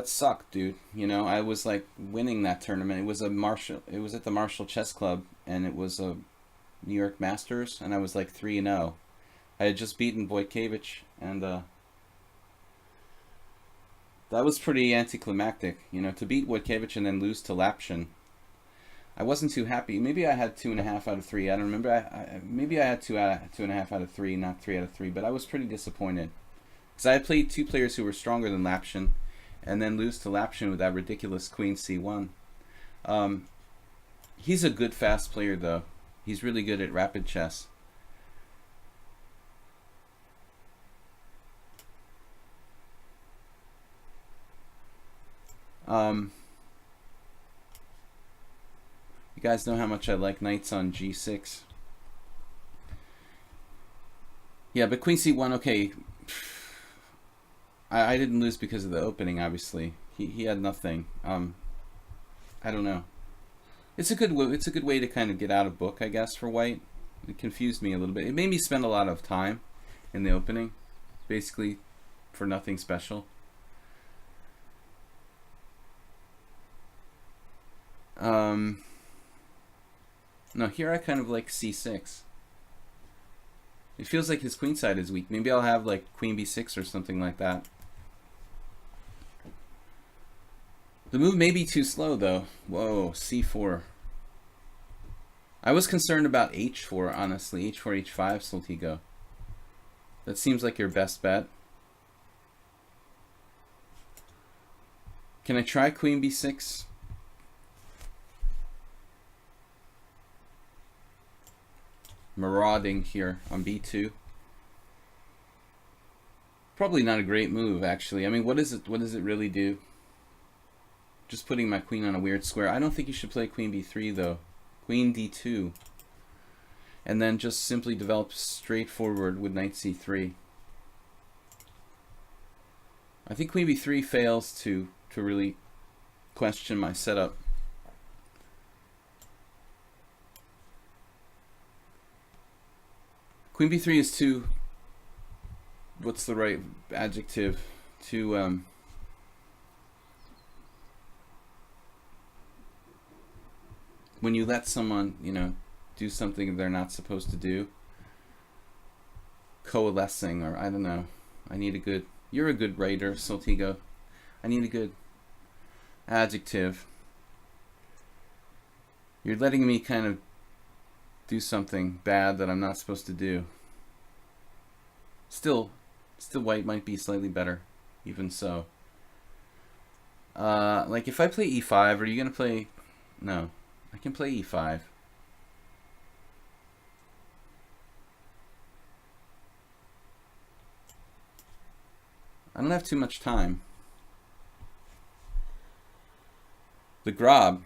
sucked, dude. You know, I was like winning that tournament. It was at the Marshall Chess Club, and it was a New York Masters, and I was like 3-0. I had just beaten Wojtkiewicz, and that was pretty anticlimactic, you know, to beat Wojtkiewicz and then lose to Lapshin. I wasn't too happy. Maybe I had 2.5 out of 3. I don't remember. Maybe I had 2.5 out of 3, not 3 out of 3. But I was pretty disappointed because I had played two players who were stronger than Lapshin, and then lose to Lapshin with that ridiculous queen c1. He's a good fast player though. He's really good at rapid chess. You guys know how much I like knights on g6. Yeah, but queen c1, okay. I didn't lose because of the opening, obviously. He had nothing. I don't know. It's a good way to kind of get out of book, I guess, for white. It confused me a little bit. It made me spend a lot of time in the opening, basically for nothing special. No, here I kind of like c6. It feels like his queen side is weak. Maybe I'll have like queen b6 or something like that. The move may be too slow though. Whoa, c4. I was concerned about h4, honestly. h4, h5, Soltigo. That seems like your best bet. Can I try queen b6? Marauding here on b2. Probably not a great move, actually. I mean, what does it really do? Just putting my queen on a weird square. I don't think you should play queen b3 though. Queen d2. And then just simply develop straightforward with knight c3. I think queen b3 fails to really question my setup. Queen b3 is too, what's the right adjective? Too when you let someone, you know, do something they're not supposed to do. Coalescing, or I don't know. I need a good, you're a good writer, Soltigo. I need a good adjective. You're letting me kind of do something bad that I'm not supposed to do. Still white might be slightly better, even so. Like if I play e5, are you gonna play? No, I can play e5. I don't have too much time. The Grob.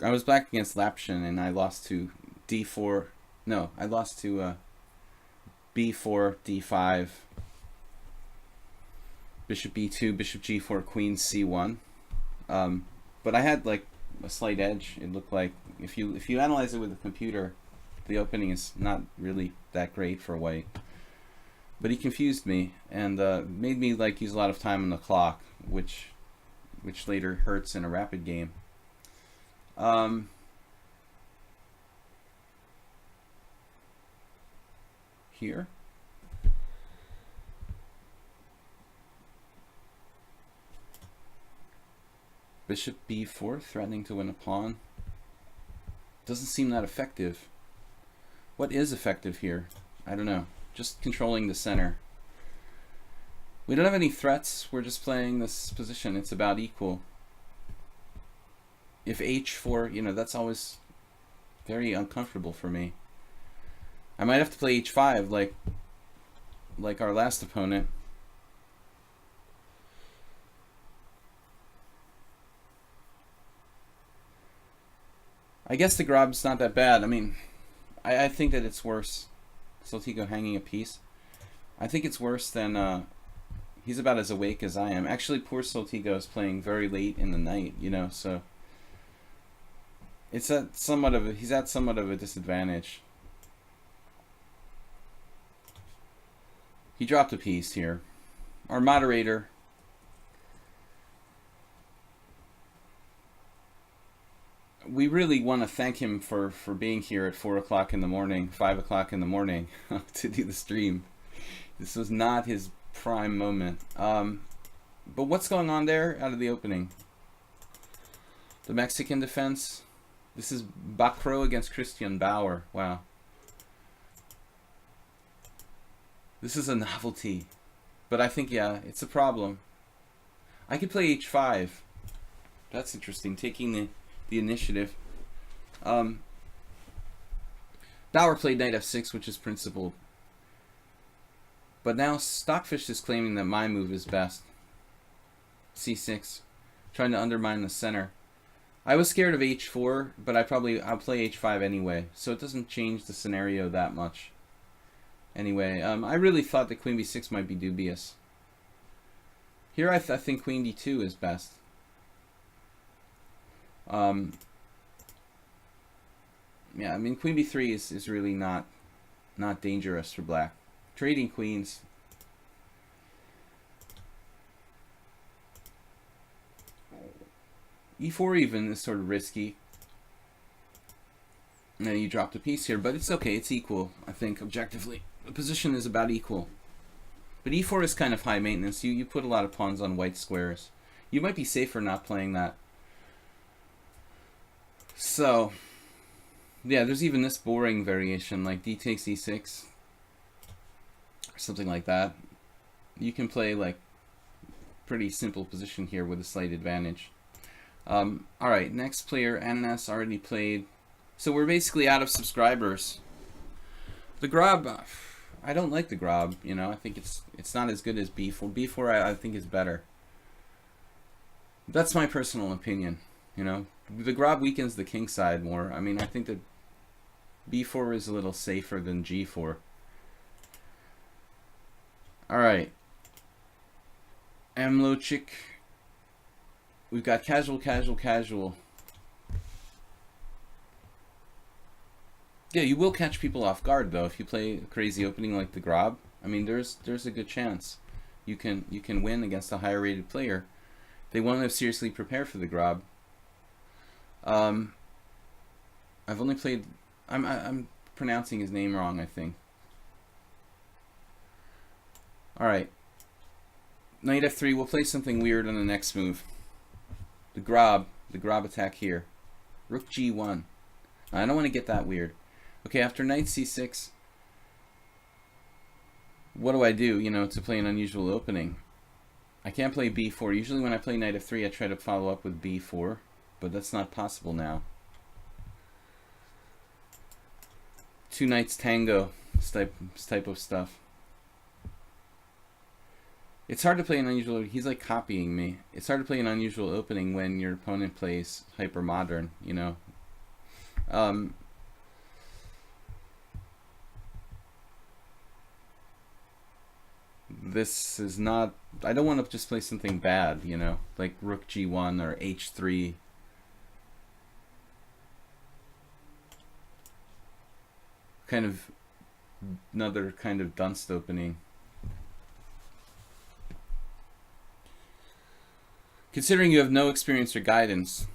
I was black against Lapshin and I lost to d4. No, I lost to b4, d5, bishop b2, bishop g4, queen c1. But I had like a slight edge. It looked like if you analyze it with a computer, the opening is not really that great for white. But he confused me and made me like use a lot of time on the clock, which later hurts in a rapid game. Here. Bishop b4, threatening to win a pawn. Doesn't seem that effective. What is effective here? I don't know. Just controlling the center. We don't have any threats. We're just playing this position. It's about equal. If h4, you know, that's always very uncomfortable for me. I might have to play h5 like our last opponent. I guess the Grob's not that bad. I mean, I think that it's worse. Soltigo hanging a piece. I think it's worse than he's about as awake as I am. Actually, poor Soltigo is playing very late in the night, you know, so it's he's at somewhat of a disadvantage. He dropped a piece here. Our moderator, we really want to thank him for being here at 4 o'clock in the morning, 5 o'clock in the morning to do the stream. This was not his prime moment. But what's going on there out of the opening? The Mexican defense. This is Bacro against Christian Bauer. Wow. This is a novelty. But I think, yeah, it's a problem. I could play h5. That's interesting, taking the initiative. Bauer played knight f6, which is principled. But now Stockfish is claiming that my move is best. c6, trying to undermine the center. I was scared of h4, but I'll play h5 anyway, so it doesn't change the scenario that much. Anyway, I really thought that queen b6 might be dubious. Here I think queen d2 is best. Yeah, I mean queen b3 is really not dangerous for black. Trading queens. E4 even is sort of risky. And then you dropped a piece here, but it's okay. It's equal, I think, objectively. The position is about equal. But E4 is kind of high maintenance. You put a lot of pawns on white squares. You might be safer not playing that. So, yeah, there's even this boring variation, like D takes E6. Or something like that. You can play, like, pretty simple position here with a slight advantage. Alright, next player, Ananas, already played. So we're basically out of subscribers. The Grob, I don't like the Grob, you know. I think it's not as good as B4. B4 I think is better. That's my personal opinion, you know. The Grob weakens the king side more. I mean, I think that B4 is a little safer than G4. Alright. Amlochik. We've got casual, casual, casual. Yeah, you will catch people off guard though if you play a crazy opening like the Grob. I mean, there's a good chance you can win against a higher rated player. They won't have seriously prepared for the Grob. I've only played. I'm pronouncing his name wrong, I think. All right. Knight f3. We'll play something weird on the next move. The Grob attack here. Rook g1. I don't want to get that weird. Okay, after knight c6, what do I do, you know, to play an unusual opening? I can't play b4. Usually when I play knight f3, I try to follow up with b4, but that's not possible now. Two knights tango, this type of stuff. It's hard to play an unusual. He's like copying me. It's hard to play an unusual opening when your opponent plays hyper modern, you know. This is not. I don't want to just play something bad, you know, like rook g1 or h3. Kind of another kind of dunce opening. Considering you have no experience or guidance.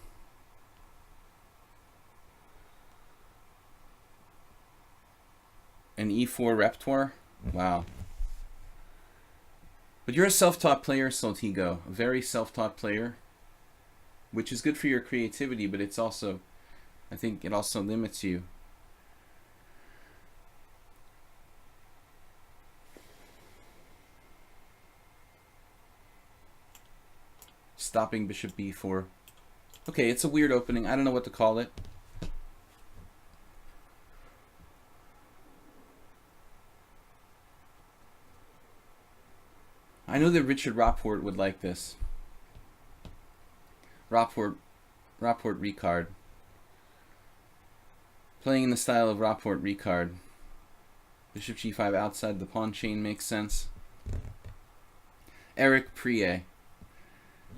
An e4 repertoire? Wow. But you're a self-taught player, Saltigo. A very self-taught player. Which is good for your creativity, but it's also, I think it also limits you. Stopping bishop b4. Okay, it's a weird opening. I don't know what to call it. I know that Richard Rapport would like this. Rapport Ricard. Playing in the style of Rapport Ricard. Bishop g5 outside the pawn chain makes sense. Eric Prier.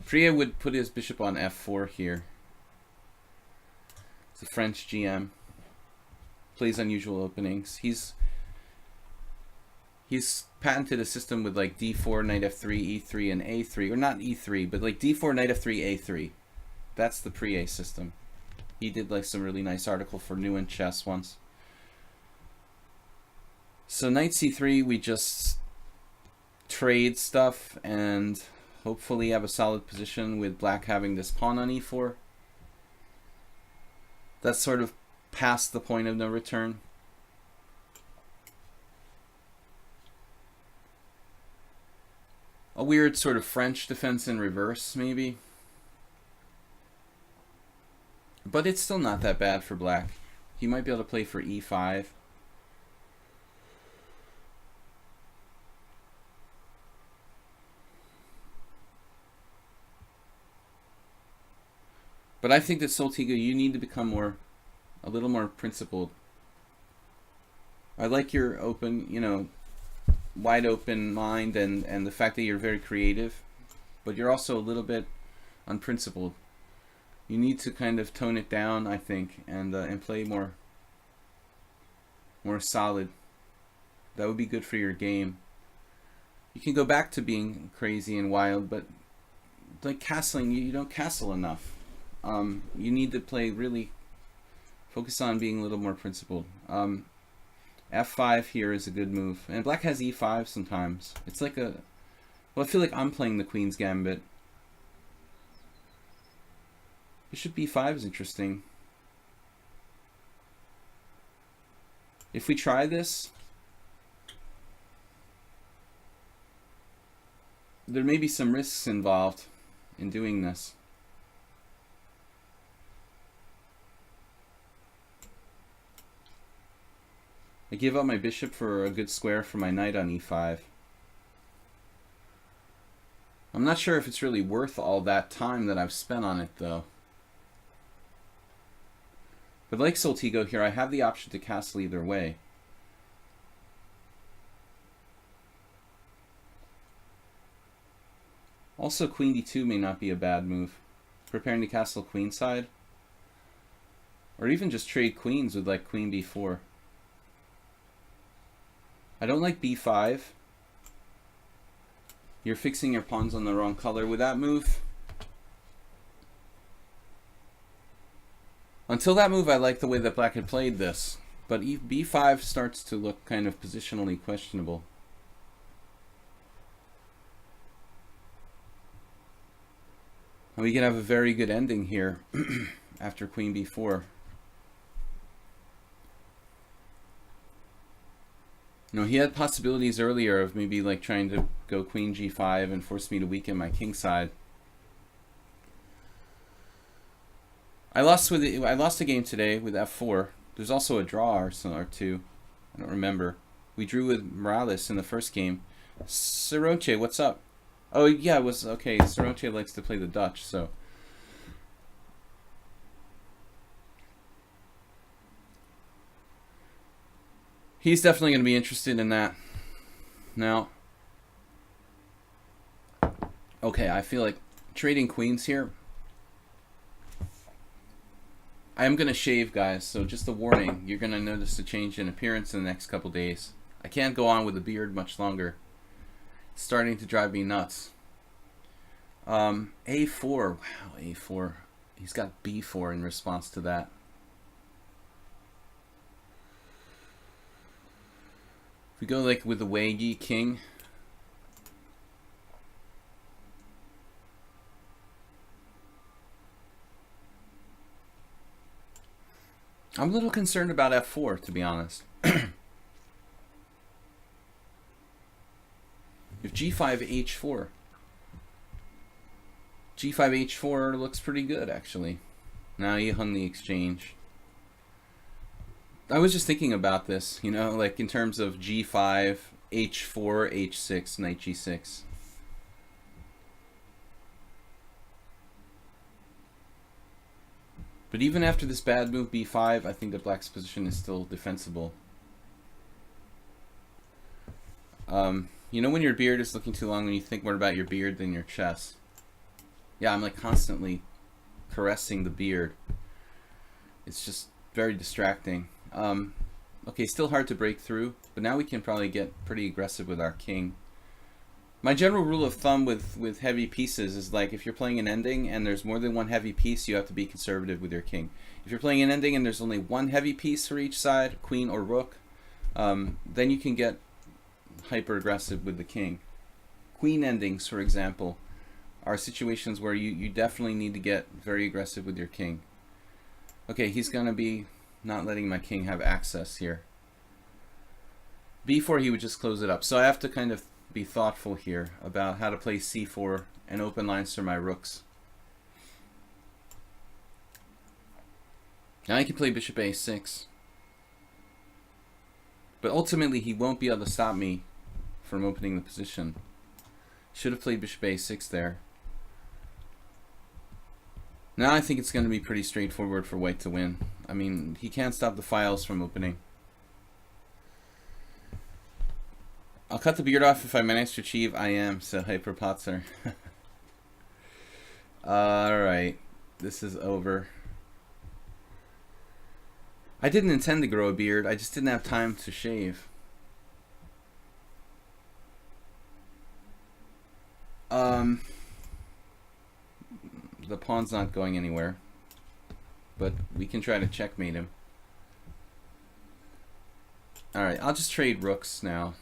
Prier would put his bishop on f4 here. It's a French GM. Plays unusual openings. He's patented a system with like d4, knight f3, e3, and a3. Or not e3, but like d4, knight f3, a3. That's the Prier system. He did like some really nice article for New in Chess once. So knight c3, we just trade stuff and hopefully have a solid position with black having this pawn on e4. That's sort of past the point of no return. A weird sort of French defense in reverse, maybe. But it's still not that bad for black. He might be able to play for e5. But I think that Saltigo, you need to become a little more principled. I like your open, you know, wide open mind and the fact that you're very creative, but you're also a little bit unprincipled. You need to kind of tone it down, I think, and play more solid. That would be good for your game. You can go back to being crazy and wild, but like castling, you don't castle enough. You need to play really focus on being a little more principled. F5 here is a good move, and black has E5 sometimes. It's like a, well, I feel like I'm playing the Queen's Gambit. Bishop B5 is interesting. If we try this, there may be some risks involved in doing this. I give up my bishop for a good square for my knight on E5. I'm not sure if it's really worth all that time that I've spent on it, though. But like Soltigo here, I have the option to castle either way. Also, Queen D2 may not be a bad move. Preparing to castle queenside. Or even just trade queens with like Queen B4. I don't like B5. You're fixing your pawns on the wrong color with that move. Until that move, I like the way that black had played this. But B5 starts to look kind of positionally questionable. And we can have a very good ending here after Queen B4. You know, he had possibilities earlier of maybe like trying to go Queen G5 and force me to weaken my king side. I lost a game today with F4. There's also a draw or two. I don't remember. We drew with Morales in the first game. Soroche, what's up? Oh yeah, it was okay. Soroche likes to play the Dutch, so. He's definitely going to be interested in that. Now, okay, I feel like trading queens here. I am going to shave, guys, so just a warning. You're going to notice a change in appearance in the next couple days. I can't go on with the beard much longer. It's starting to drive me nuts. A4. Wow, A4. He's got B4 in response to that. If we go like with the Wei Yi king. I'm a little concerned about F4, to be honest. If G5 H4. G5 H4 looks pretty good, actually. Now he hung the exchange. I was just thinking about this, you know, like in terms of G5, H4, H6, Knight G6. But even after this bad move B5, I think that black's position is still defensible. You know when your beard is looking too long and you think more about your beard than your chess? Yeah, I'm like constantly caressing the beard. It's just very distracting. Okay, still hard to break through, but now we can probably get pretty aggressive with our king. My general rule of thumb with heavy pieces is like if you're playing an ending and there's more than one heavy piece, you have to be conservative with your king. If you're playing an ending and there's only one heavy piece for each side, queen or rook, then you can get hyper aggressive with the king. Queen endings, for example, are situations where you definitely need to get very aggressive with your king. Okay, he's going to be not letting my king have access here. B4, he would just close it up. So I have to kind of be thoughtful here about how to play C4 and open lines for my rooks. Now I can play bishop A6. But ultimately he won't be able to stop me from opening the position. Should have played bishop A6 there. Now I think it's going to be pretty straightforward for white to win. I mean, he can't stop the files from opening. I'll cut the beard off if I manage to achieve I am, said Hyperpotzer. Alright, this is over. I didn't intend to grow a beard, I just didn't have time to shave. The pawn's not going anywhere. but we can try to checkmate him. Alright, I'll just trade rooks now.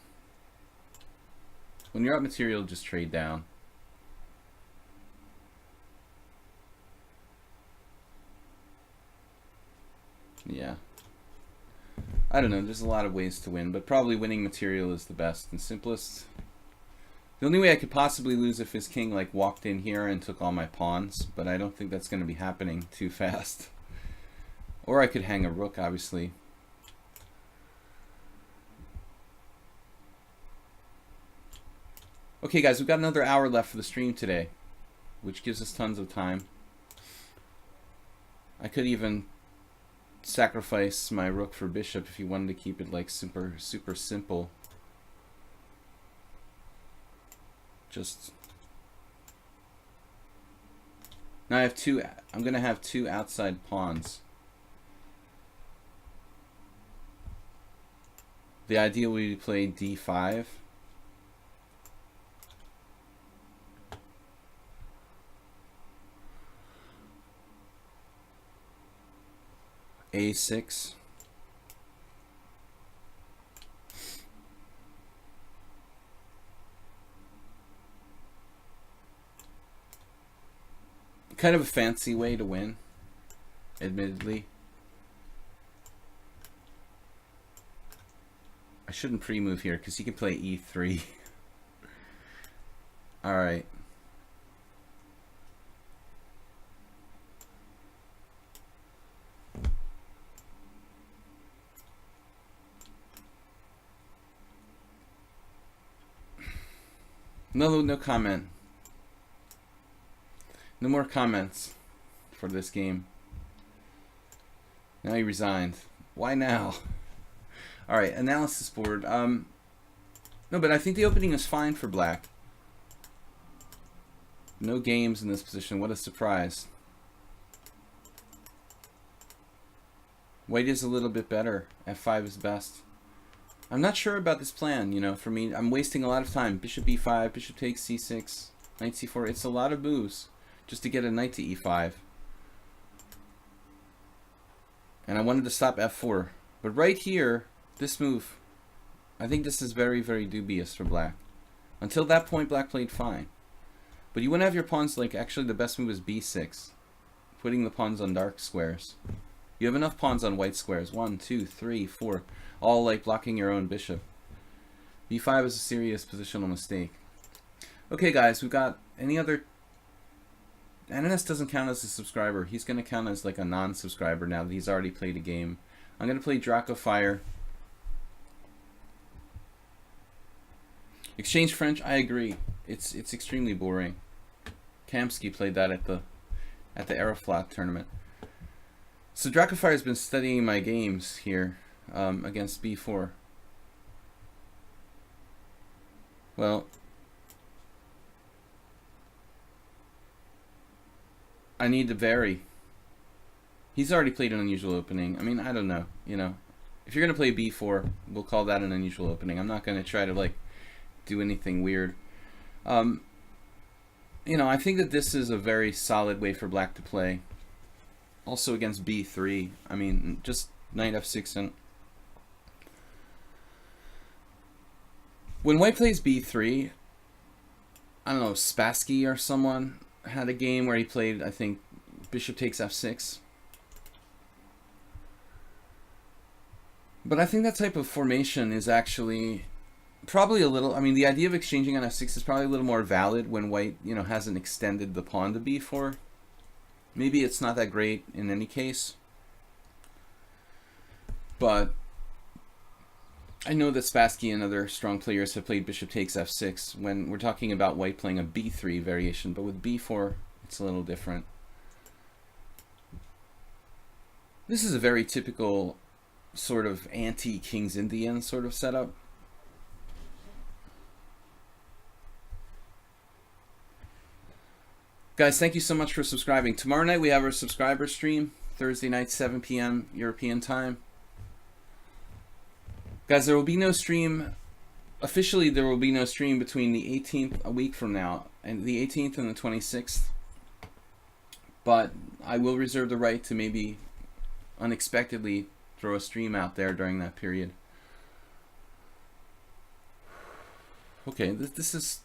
When you're up material, just trade down. Yeah. I don't know, there's a lot of ways to win, but probably winning material is the best and simplest. The only way I could possibly lose if his king like walked in here and took all my pawns, but I don't think that's going to be happening too fast. Or I could hang a rook, obviously. Okay guys, we've got another hour left for the stream today, which gives us tons of time. I could even sacrifice my rook for bishop if you wanted to keep it like super simple. Just now I have two. I'm gonna have two outside pawns. The idea would be to play d5. a6. Kind of a fancy way to win, admittedly. I shouldn't pre-move here because he can play e3. All right. No comment. No more comments for this game. Now he resigned. Why now? Alright, analysis board. No, but I think the opening is fine for black. No games in this position. What a surprise. White is a little bit better. F5 is best. I'm not sure about this plan, you know. For me, I'm wasting a lot of time. Bishop e5, bishop takes c6, knight c4. It's a lot of moves just to get a knight to e5. And I wanted to stop f4. But right here, this move, I think this is very, very dubious for black. Until that point, black played fine. But you want to have your pawns, like, actually the best move is b6. Putting the pawns on dark squares. You have enough pawns on white squares. 1, 2, 3, 4. All like blocking your own bishop. b5 is a serious positional mistake. Okay guys, we've got any other... NNS doesn't count as a subscriber. He's going to count as like a non-subscriber now that he's already played a game. I'm going to play Draco Fire. Exchange French, I agree. It's extremely boring. Kamsky played that at the Aeroflot tournament. So Draco Fire has been studying my games here against b4. Well, I need to vary. He's already played an unusual opening. I mean, I don't know, you know. If you're going to play b4, we'll call that an unusual opening. I'm not going to try to, like, do anything weird. You know, I think that this is a very solid way for black to play. Also against b3. I mean, just knight f6 and... When white plays b3, I don't know, Spassky or someone had a game where he played, I think, bishop takes f6. But I think that type of formation is actually probably a little... I mean, the idea of exchanging on f6 is probably a little more valid when white, you know, hasn't extended the pawn to b4. Maybe it's not that great in any case. But I know that Spassky and other strong players have played bishop takes f6 when we're talking about white playing a b3 variation, but with b4 it's a little different. This is a very typical sort of anti-King's Indian sort of setup. Guys, thank you so much for subscribing. Tomorrow night we have our subscriber stream, Thursday night, 7 p.m. European time. Guys, there will be no stream, officially there will be no stream between the 18th, a week from now, and the 18th and the 26th. But I will reserve the right to maybe unexpectedly throw a stream out there during that period. Okay, this is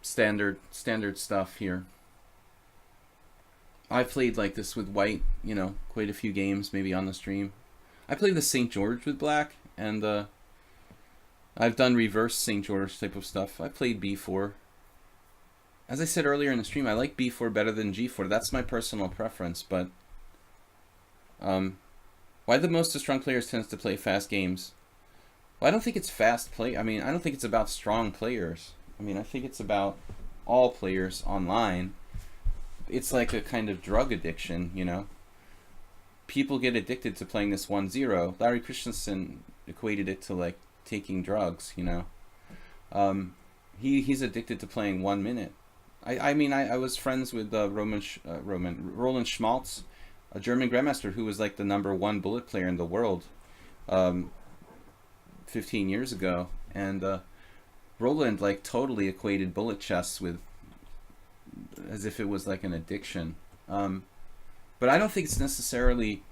standard stuff here. I've played like this with white, you know, quite a few games, maybe on the stream. I played the St. George with black, and I've done reverse St. George type of stuff. I played b4. As I said earlier in the stream, I like b4 better than g4. That's my personal preference, but why the most strong players tends to play fast games? Well, I don't think it's fast play. I mean, I don't think it's about strong players. I mean, I think it's about all players online. It's like a kind of drug addiction, you know. People get addicted to playing this 1-0. Larry Christensen equated it to like taking drugs, you know. He's addicted to playing 1 minute. I mean, I was friends with Roland Schmaltz, a German grandmaster who was like the #1 bullet player in the world 15 years ago, and Roland like totally equated bullet chess with as if it was like an addiction. But I don't think it's necessarily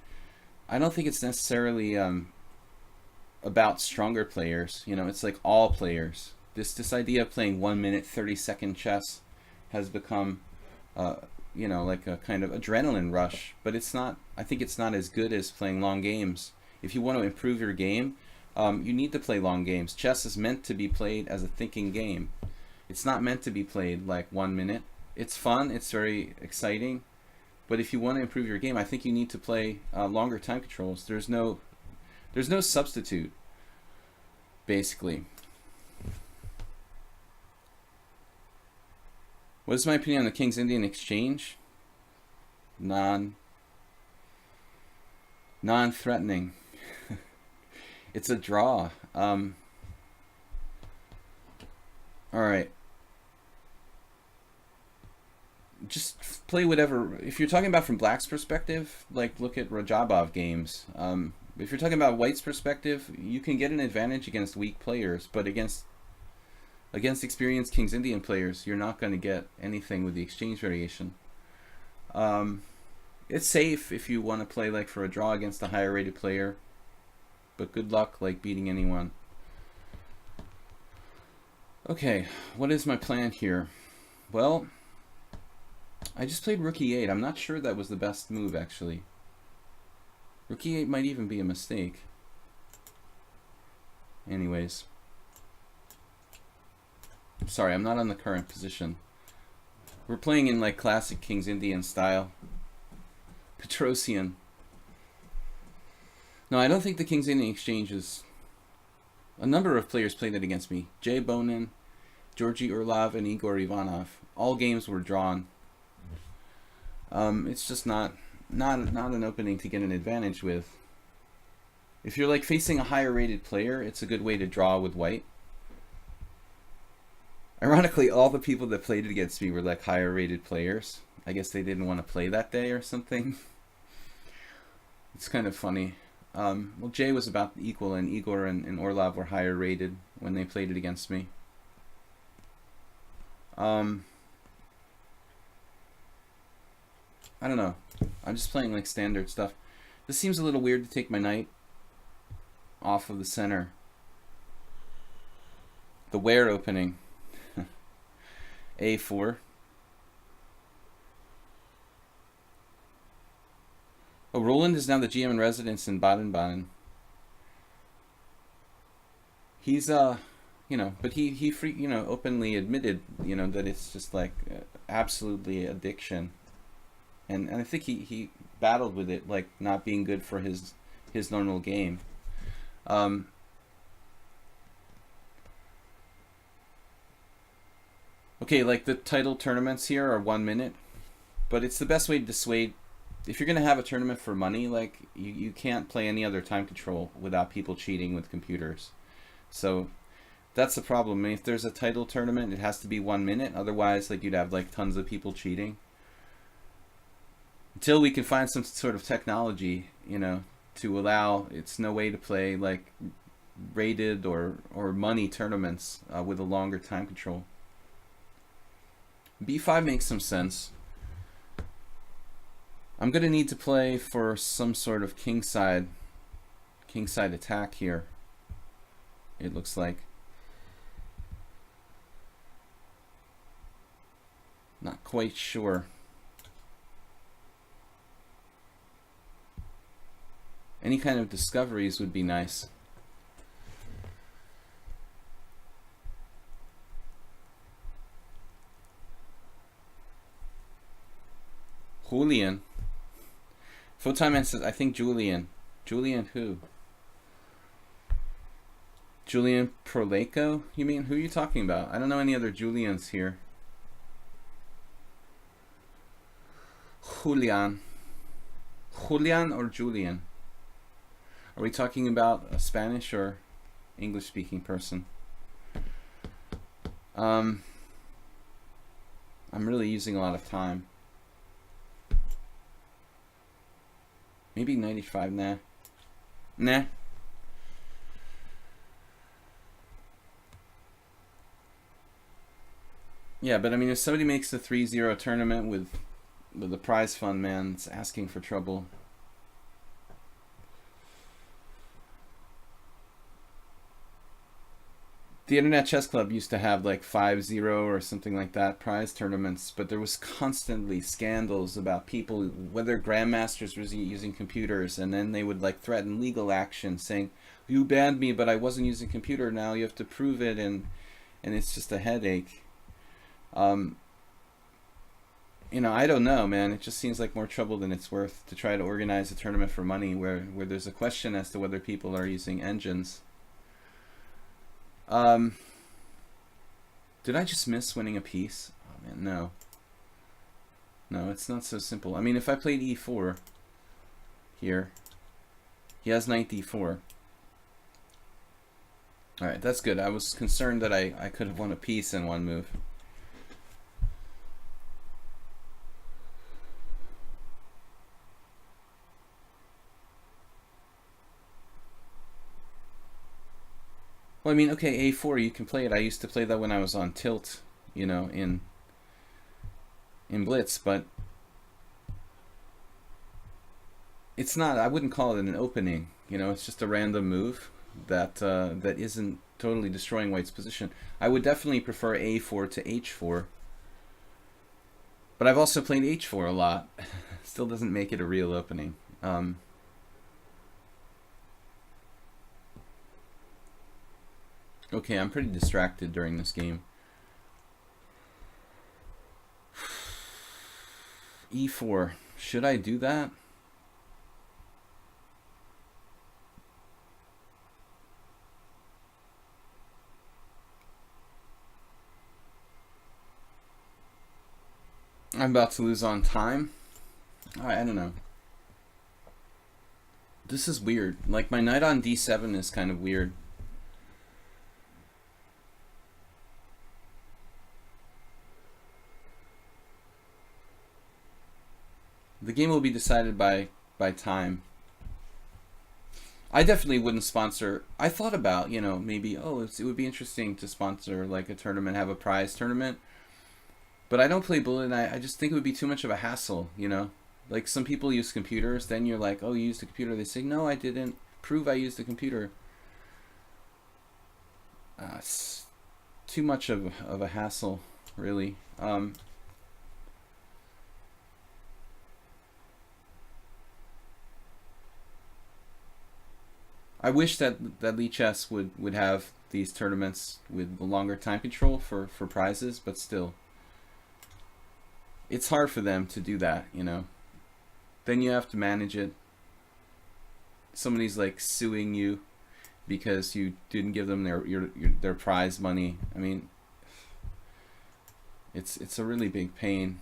about stronger players. You know, it's like all players. This idea of playing 1 minute 30-second chess has become you know, like a kind of adrenaline rush, but it's not. I think it's not as good as playing long games. If you want to improve your game, you need to play long games. Chess is meant to be played as a thinking game. It's not meant to be played like 1 minute. It's fun, it's very exciting, but if you want to improve your game, I think you need to play longer time controls. There's no substitute, basically. What is my opinion on the King's Indian exchange? Non-threatening. It's a draw. All right. Just play whatever. If you're talking about from Black's perspective, like look at Rajabov games. If you're talking about White's perspective, you can get an advantage against weak players, but against experienced King's Indian players, you're not going to get anything with the exchange variation. It's safe if you want to play like for a draw against a higher rated player, but good luck like beating anyone. Okay, what is my plan here? Well, I just played Rook E8. I'm not sure that was the best move, actually. Rook E8 might even be a mistake. Anyways. Sorry, I'm not on the current position. We're playing in like classic King's Indian style. Petrosian. No, I don't think the King's Indian exchange is... A number of players played it against me. Jay Bonin, Georgy Urlav, and Igor Ivanov. All games were drawn. It's just not an opening to get an advantage with. If you're like facing a higher rated player, it's a good way to draw with white. Ironically, all the people that played it against me were like higher rated players. I guess they didn't want to play that day or something. It's kind of funny. Well, Jay was about equal, and Igor and Orlov were higher rated when they played it against me. I don't know. I'm just playing like standard stuff. This seems a little weird to take my knight off of the center. The where opening. A4. Oh, Roland is now the GM in residence in Baden-Baden. He's you know, but he openly admitted, you know, that it's just like absolutely addiction. And I think he battled with it, like not being good for his normal game. Okay, like the title tournaments here are 1 minute, but it's the best way to dissuade. If you're gonna have a tournament for money, like you can't play any other time control without people cheating with computers. So that's the problem. I mean, if there's a title tournament, it has to be 1 minute. Otherwise, like you'd have like tons of people cheating. Until we can find some sort of technology, you know, to allow, it's no way to play like rated or money tournaments with a longer time control. B5 makes some sense. I'm gonna need to play for some sort of kingside attack here. It looks like. Not quite sure. Any kind of discoveries would be nice. Julian. Photon says, I think Julian. Julian who? Julian Proleco? You mean? Who are you talking about? I don't know any other Julians here. Julian. Julian or Julian? Are we talking about a Spanish or English speaking person? I'm really using a lot of time. Maybe 95, nah. Nah. Yeah, but I mean, if somebody makes the 3-0 tournament with a prize fund, man, it's asking for trouble. The Internet Chess Club used to have like 5-0 or something like that prize tournaments, but there was constantly scandals about people, whether grandmasters was using computers, and then they would like threaten legal action saying, you banned me, but I wasn't using a computer, now you have to prove it, and it's just a headache. You know, I don't know, man. It just seems like more trouble than it's worth to try to organize a tournament for money where there's a question as to whether people are using engines. Did I just miss winning a piece? Oh man, no. No, it's not so simple. I mean, if I played e4 here, he has knight d4. Alright, that's good. I was concerned that I could have won a piece in one move. Well, I mean, okay, a4, you can play it. I used to play that when I was on tilt, you know, in blitz, but it's not, I wouldn't call it an opening, you know, it's just a random move that that isn't totally destroying white's position. I would definitely prefer a4 to h4, but I've also played h4 a lot. Still doesn't make it a real opening. Okay, I'm pretty distracted during this game. e4. Should I do that? I'm about to lose on time. I don't know. This is weird. Like, my knight on d7 is kind of weird. The game will be decided by time. I definitely wouldn't sponsor. I thought about, you know, maybe, oh, it would be interesting to sponsor like a tournament, have a prize tournament. But I don't play bullet, and I just think it would be too much of a hassle, you know? Like, some people use computers, then you're like, oh, you used a computer. They say, no, I didn't. Prove I used a computer. It's too much of a hassle, really. I wish that lichess would have these tournaments with longer time control for prizes, but still. It's hard for them to do that, you know. Then you have to manage it. Somebody's like suing you because you didn't give them their prize money. I mean, it's a really big pain.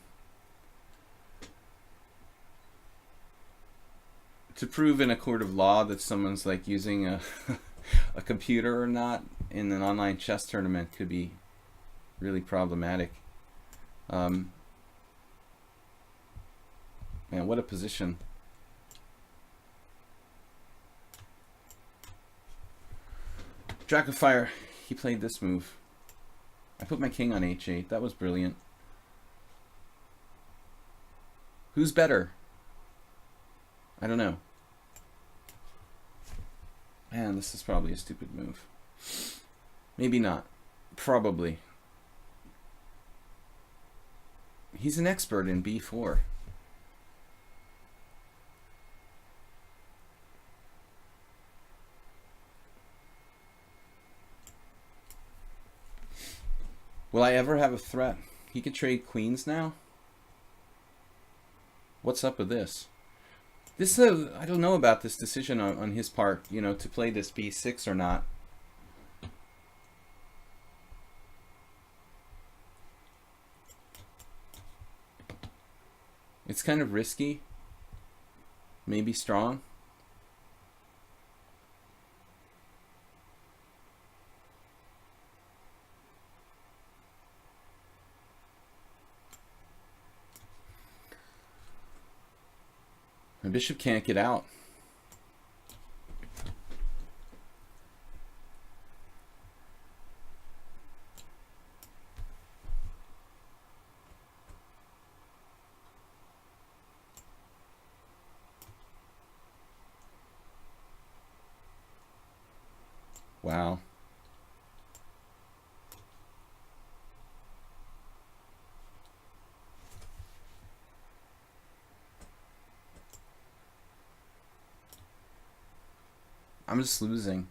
To prove in a court of law that someone's like using a a computer or not in an online chess tournament could be really problematic. Man, what a position. Dracofire, he played this move. I put my king on h8. That was brilliant. Who's better? I don't know. Man, this is probably a stupid move. Maybe not. Probably. He's an expert in b4. Will I ever have a threat? He could trade queens now? What's up with this? This I don't know about this decision on his part, you know, to play this b6 or not. It's kind of risky. Maybe strong. My bishop can't get out. Wow. I'm just losing.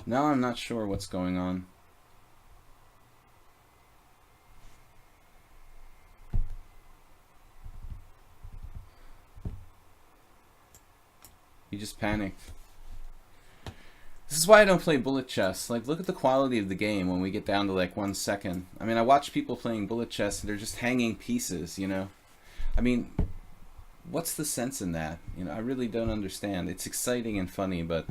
Now I'm not sure what's going on. He just panicked. This is why I don't play bullet chess. Like, look at the quality of the game when we get down to like 1 second. I mean, I watch people playing bullet chess and they're just hanging pieces, you know? I mean, what's the sense in that? You know, I really don't understand. It's exciting and funny, but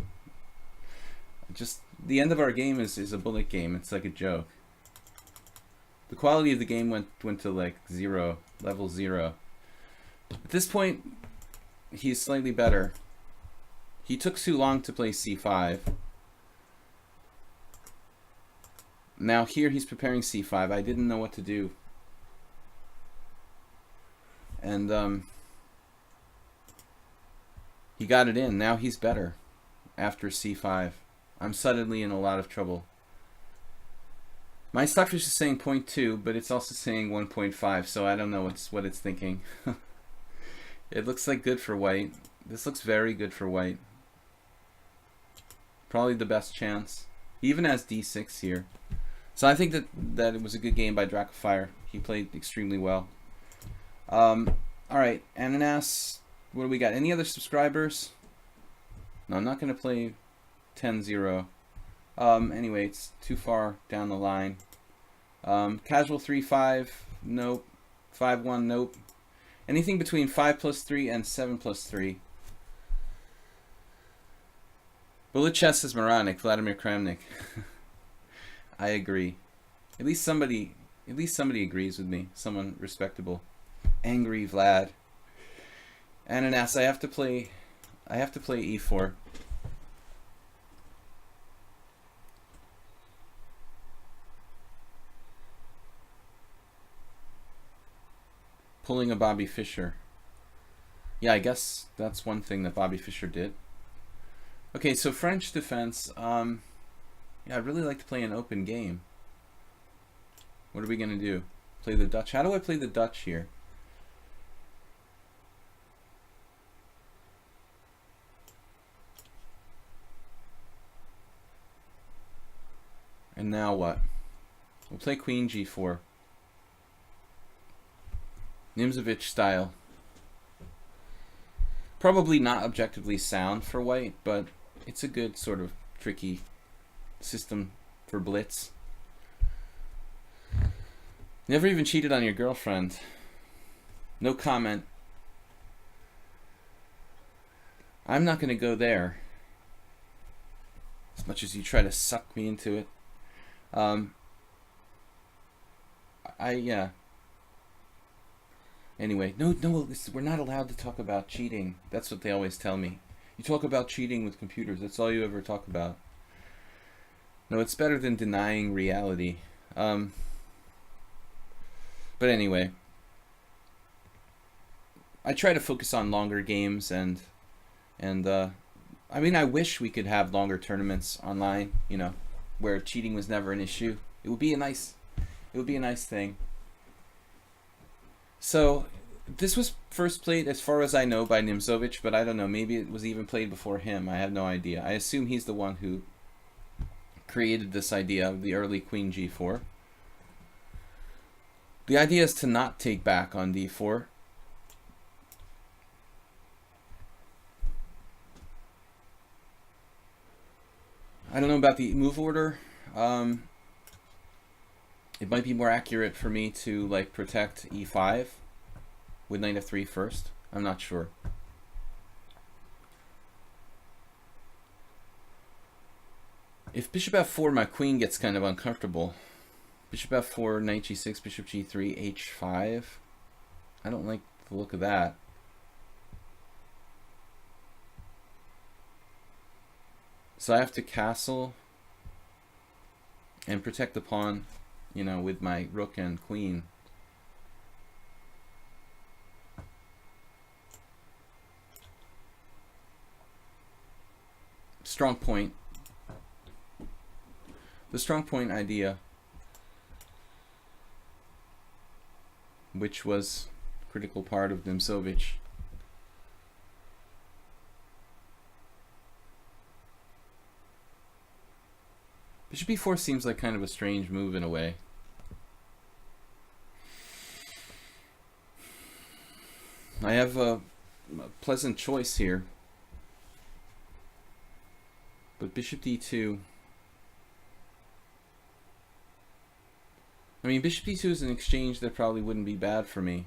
just the end of our game is a bullet game. It's like a joke. The quality of the game went to like 0, level 0. At this point, he's slightly better. He took too long to play c5. Now here he's preparing c5. I didn't know what to do. And he got it in. Now he's better after c5. I'm suddenly in a lot of trouble. My stockfish is saying 0.2, but it's also saying 1.5, so I don't know what it's thinking. It looks like good for white. This looks very good for white. Probably the best chance. He even has d6 here. So I think that it was a good game by Dracofire. He played extremely well. Alright, Ananas, what do we got? Any other subscribers? No, I'm not going to play 10-0. Anyway, it's too far down the line. Casual 3-5, nope. 5-1, nope. Anything between 5+3 and 7+3. Bullet chess is moronic, Vladimir Kramnik. I agree. At least somebody agrees with me. Someone respectable. Angry Vlad. Ananas, I have to play e4. Pulling a Bobby Fischer. Yeah, I guess that's one thing that Bobby Fischer did. Okay, so French defense. Yeah, I'd really like to play an open game. What are we gonna do? Play the Dutch? How do I play the Dutch here? And now what? We'll play Queen G4. Nimzovich style. Probably not objectively sound for white, but it's a good sort of tricky system for blitz. Never even cheated on your girlfriend. No comment. I'm not going to go there. As much as you try to suck me into it. Yeah. Anyway, no, we're not allowed to talk about cheating. That's what they always tell me. You talk about cheating with computers. That's all you ever talk about. No, it's better than denying reality. But anyway, I try to focus on longer games and I mean, I wish we could have longer tournaments online, you know, where cheating was never an issue. It would be a nice thing. So, this was first played, as far as I know, by Nimzovich, but I don't know. Maybe it was even played before him. I have no idea. I assume he's the one who created this idea of the early queen g4. The idea is to not take back on d4. I don't know about the move order. It might be more accurate for me to like protect e5 with knight f3 first. I'm not sure. If bishop f4, my queen gets kind of uncomfortable. Bishop f4, knight g6, bishop g3, h5. I don't like the look of that. So I have to castle and protect the pawn, you know, with my rook and queen. Strong point. The strong point idea, which was a critical part of Nimzovich. Bishop e4 seems like kind of a strange move in a way. I have a pleasant choice here. But bishop d2. I mean, bishop d2 is an exchange that probably wouldn't be bad for me.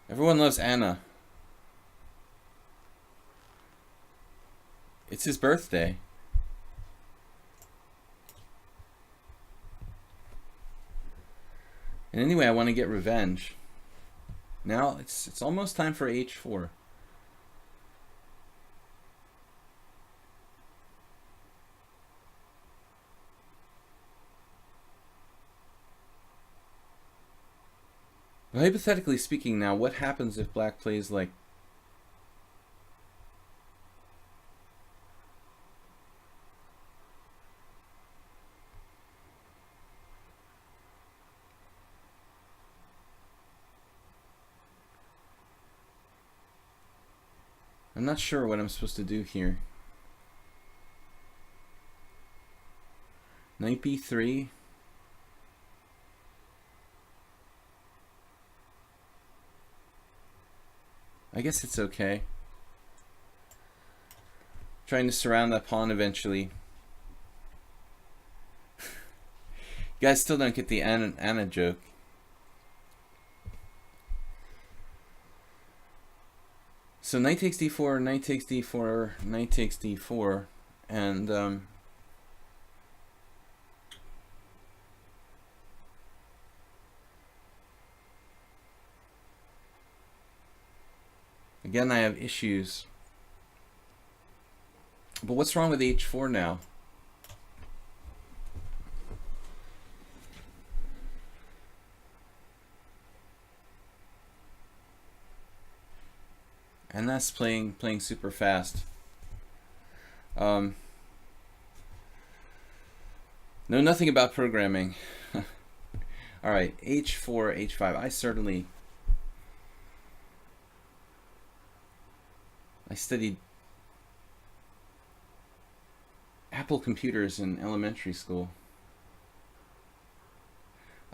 Everyone loves Anna. It's his birthday. And anyway, I want to get revenge. Now it's almost time for h4. But hypothetically speaking now, what happens if black plays like I'm not sure what I'm supposed to do here. Knight b3. I guess it's okay. Trying to surround that pawn eventually. You guys still don't get the Anna joke. So knight takes d4, knight takes d4, knight takes d4, and again I have issues. But what's wrong with h4 now? And that's playing super fast. Know nothing about programming. All right, h4, h5. I studied Apple computers in elementary school.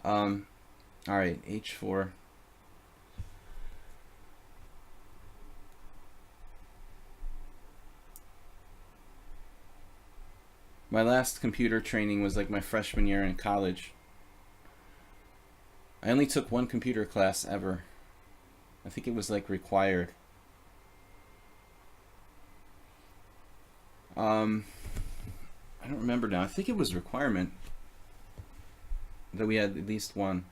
All right, h4. My last computer training was like my freshman year in college. I only took one computer class ever. I think it was like required. I don't remember now. I think it was requirement that we had at least one.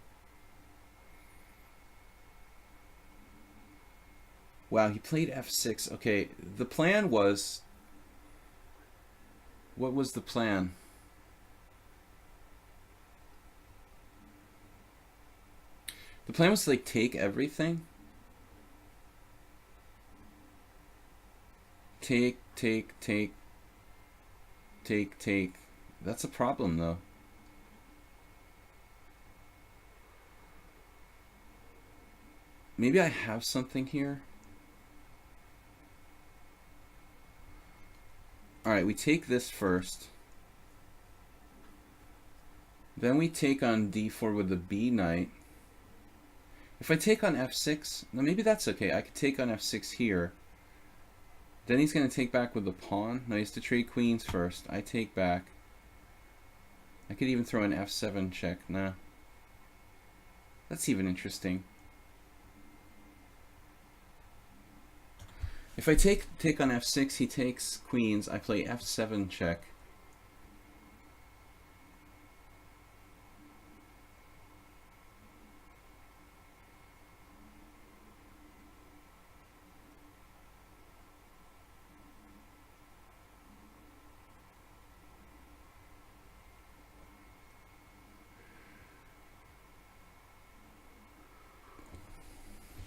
Wow, he played f6. Okay, the plan was... What was the plan? The plan was to like take everything. Take. That's a problem though. Maybe I have something here. Alright, we take this first. Then we take on d4 with the b knight. If I take on f6, now maybe that's okay. I could take on f6 here. Then he's going to take back with the pawn. No, he has to trade queens first. I take back. I could even throw an f7 check. Nah. That's even interesting. If I take on f6, he takes queens. I play f7 check.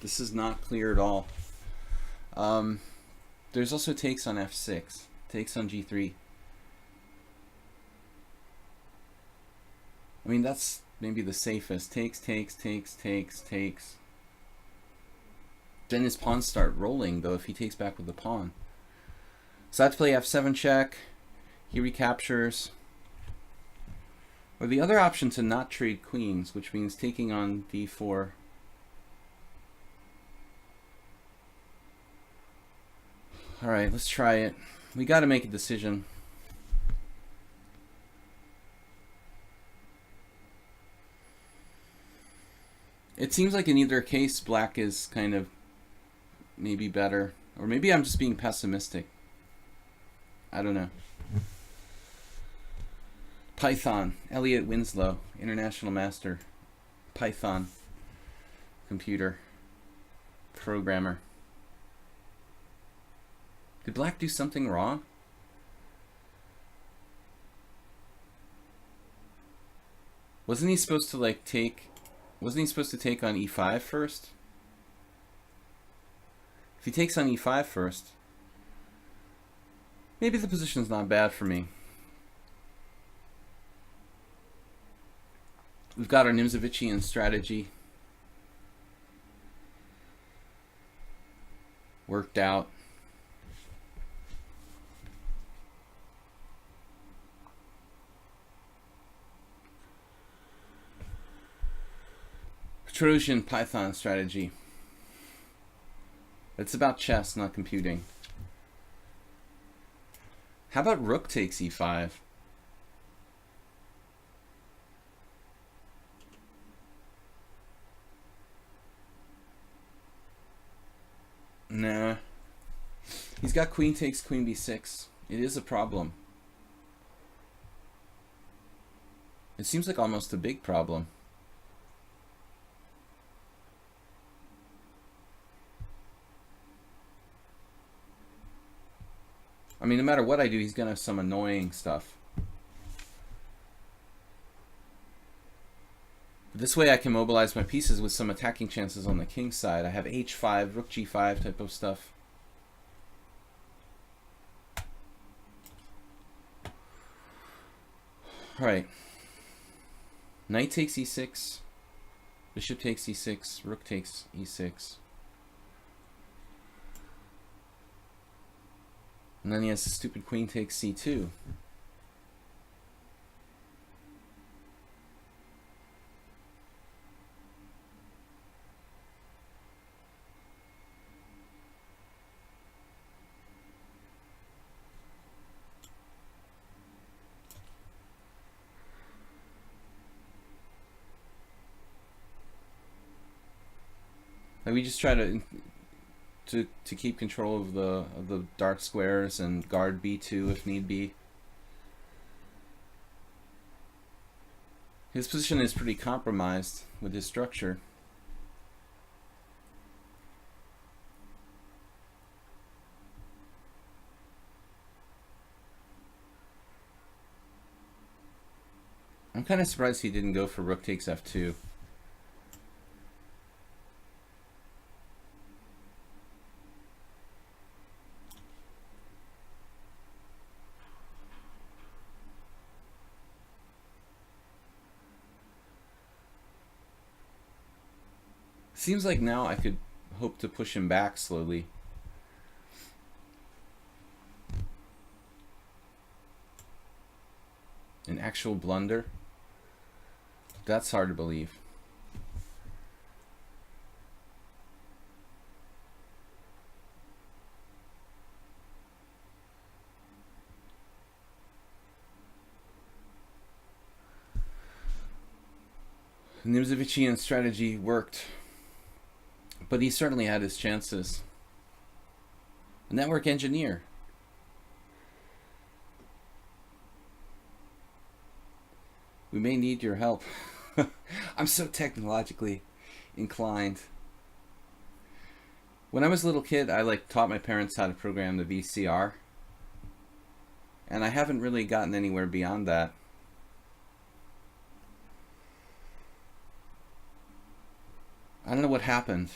This is not clear at all. There's also takes on f6, takes on g3. I mean, that's maybe the safest. Takes. Then his pawns start rolling, though, if he takes back with the pawn. So I have to play f7 check. He recaptures. Or the other option to not trade queens, which means taking on d4. Alright, let's try it. We got to make a decision. It seems like in either case, black is kind of maybe better. Or maybe I'm just being pessimistic. I don't know. Python. Elliot Winslow, international master. Python. Computer. Programmer. Did black do something wrong? Wasn't he supposed to like take... Wasn't he supposed to take on e5 first? If he takes on e5 first, maybe the position's not bad for me. We've got our Nimzovician strategy worked out. Trojan Python strategy. It's about chess, not computing. How about rook takes e5? Nah. He's got queen takes queen b6. It is a problem. It seems like almost a big problem. I mean, no matter what I do, he's going to have some annoying stuff. This way I can mobilize my pieces with some attacking chances on the king side. I have h5, rook g5 type of stuff. Alright. Knight takes e6. Bishop takes e6. Rook takes e6. And then he has the stupid queen takes c2. Like we just try to keep control of the dark squares and guard b2 if need be. His position is pretty compromised with his structure. I'm kind of surprised he didn't go for rook takes f2. Seems like now I could hope to push him back slowly. An actual blunder? That's hard to believe. Nimzovician strategy worked, but he certainly had his chances. A network engineer. We may need your help. I'm so technologically inclined. When I was a little kid, I taught my parents how to program the VCR. And I haven't really gotten anywhere beyond that. I don't know what happened.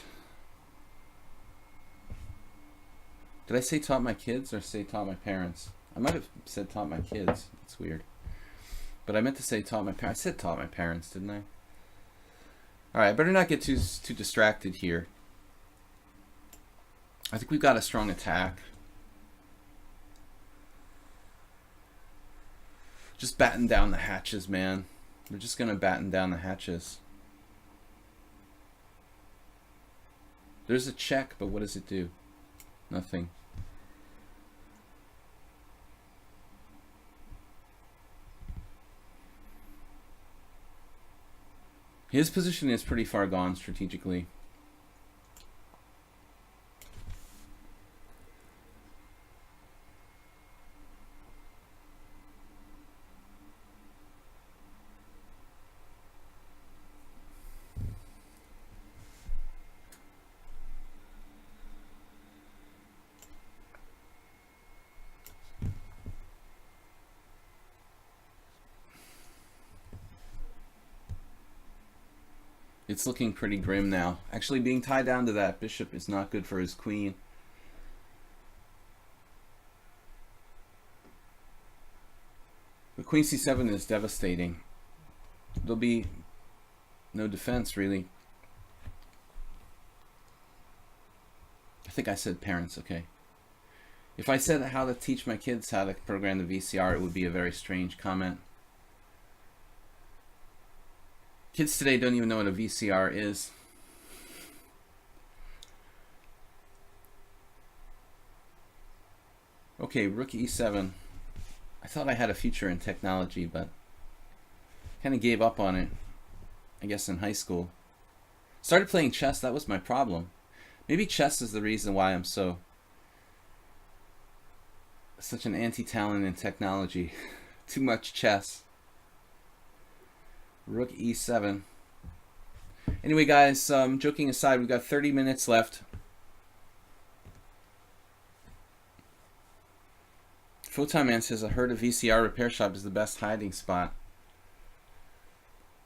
Did I say taught my kids or say taught my parents? I might have said taught my kids. That's weird. But I meant to say taught my parents. I said taught my parents, didn't I? Alright, I better not get too distracted here. I think we've got a strong attack. Just batten down the hatches, man. We're just going to batten down the hatches. There's a check, but what does it do? Nothing. His position is pretty far gone strategically. It's looking pretty grim now. Actually, being tied down to that bishop is not good for his queen. The queen c7 is devastating. There'll be no defense, really. I think I said parents, okay. If I said how to teach my kids how to program the VCR, it would be a very strange comment. Kids today don't even know what a VCR is. Okay, rook e7. I thought I had a future in technology, but kind of gave up on it, I guess, in high school. Started playing chess, that was my problem. Maybe chess is the reason why I'm such an anti-talent in technology. Too much chess. Rook e7. Anyway, guys, joking aside, we've got 30 minutes left. Photon Man says, I heard a VCR repair shop is the best hiding spot.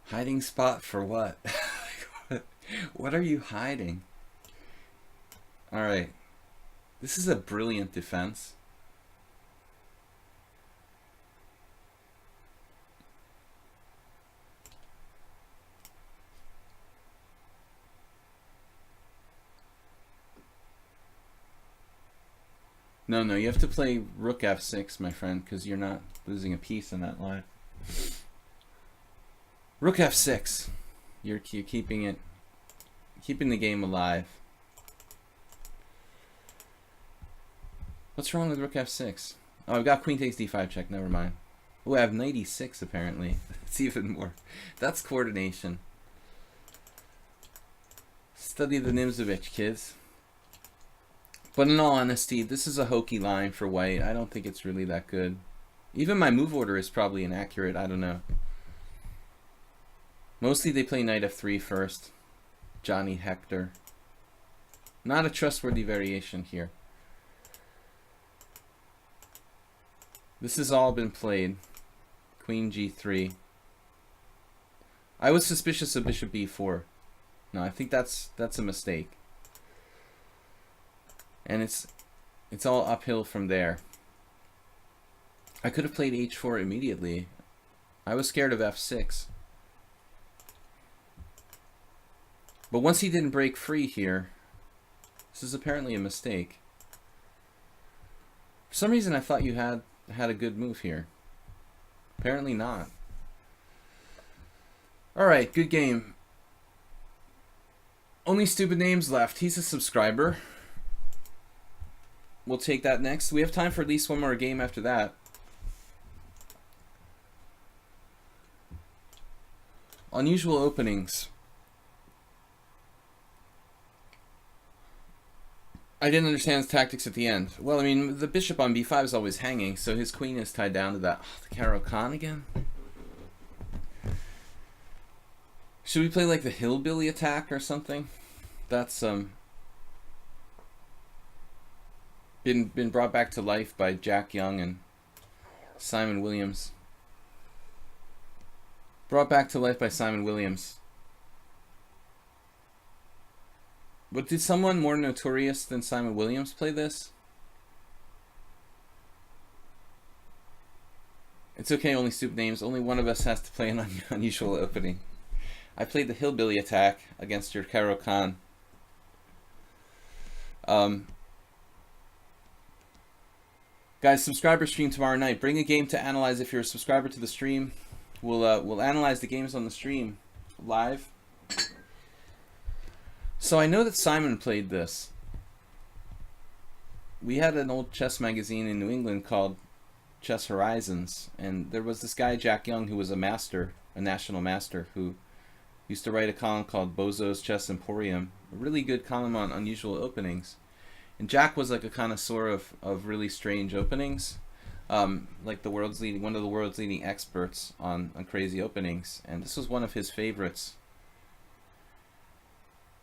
Hiding spot for what? What are you hiding? Alright. This is a brilliant defense. No, you have to play rook f6, my friend, because you're not losing a piece in that line. Rook f6. You're keeping the game alive. What's wrong with rook f6? Oh, I've got queen takes d5 check. Never mind. Oh, I have knight e6 apparently. It's even more. That's coordination. Study the Nimzovich, kids. But in all honesty, this is a hokey line for white. I don't think it's really that good. Even my move order is probably inaccurate. I don't know. Mostly they play knight f3 first. Johnny Hector. Not a trustworthy variation here. This has all been played. Queen g3. I was suspicious of bishop b4. No, I think that's a mistake. And it's all uphill from there. I could have played h4 immediately. I was scared of f6. But once he didn't break free here, this is apparently a mistake. For some reason I thought you had a good move here. Apparently not. Alright, good game. Only stupid names left. He's a subscriber. We'll take that next. We have time for at least one more game after that. Unusual openings. I didn't understand his tactics at the end. Well, I mean, the bishop on b5 is always hanging, so his queen is tied down to that. Oh, the Caro-Kann again? Should we play like the hillbilly attack or something? That's been brought back to life by Jack Young and Simon Williams. Brought back to life by Simon Williams. But did someone more notorious than Simon Williams play this? It's okay, only stupid names. Only one of us has to play an unusual opening. I played the hillbilly attack against your Caro-Kann. Guys, subscriber stream tomorrow night. Bring a game to analyze if you're a subscriber to the stream. We'll analyze the games on the stream live. So I know that Simon played this. We had an old chess magazine in New England called Chess Horizons, and there was this guy Jack Young who was a master, a national master, who used to write a column called Bozo's Chess Emporium, a really good column on unusual openings. And Jack was like a connoisseur of really strange openings, like one of the world's leading experts on crazy openings, and this was one of his favorites.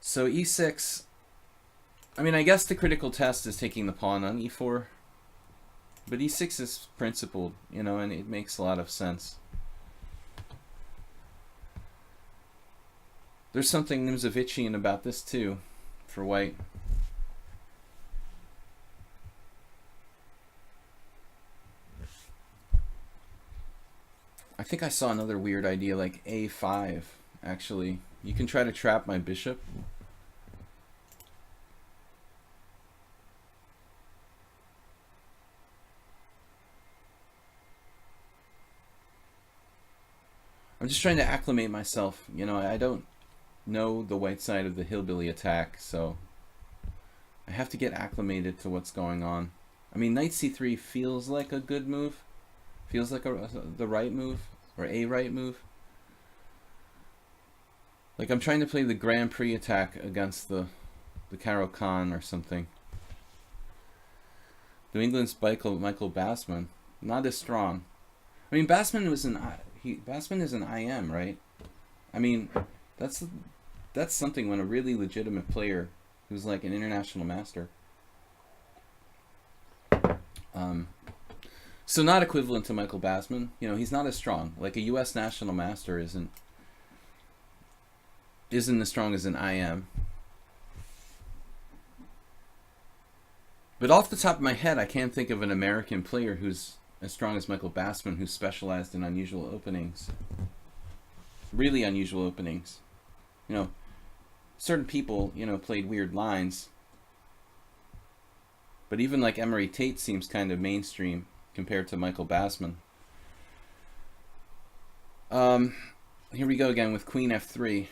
So e6, I mean, I guess the critical test is taking the pawn on e4, but e6 is principled, you know, and it makes a lot of sense. There's something Nimzovician about this too, for white. I think I saw another weird idea like a5, actually. You can try to trap my bishop. I'm just trying to acclimate myself. You know, I don't know the white side of the hillbilly attack, so I have to get acclimated to what's going on. I mean, knight c3 feels like a good move. Feels like the right move, or a right move. Like I'm trying to play the Grand Prix attack against the Caro-Kann or something. New England's Michael Bassman, not as strong. I mean, Bassman is an IM, right? I mean, that's something when a really legitimate player who's like an international master. So not equivalent to Michael Bassman. You know, he's not as strong. Like a U.S. national master isn't as strong as an IM. But off the top of my head, I can't think of an American player who's as strong as Michael Bassman, who's specialized in unusual openings. Really unusual openings. You know, certain people, you know, played weird lines. But even like Emery Tate seems kind of mainstream compared to Michael Bassman. Here we go again with Queen f3.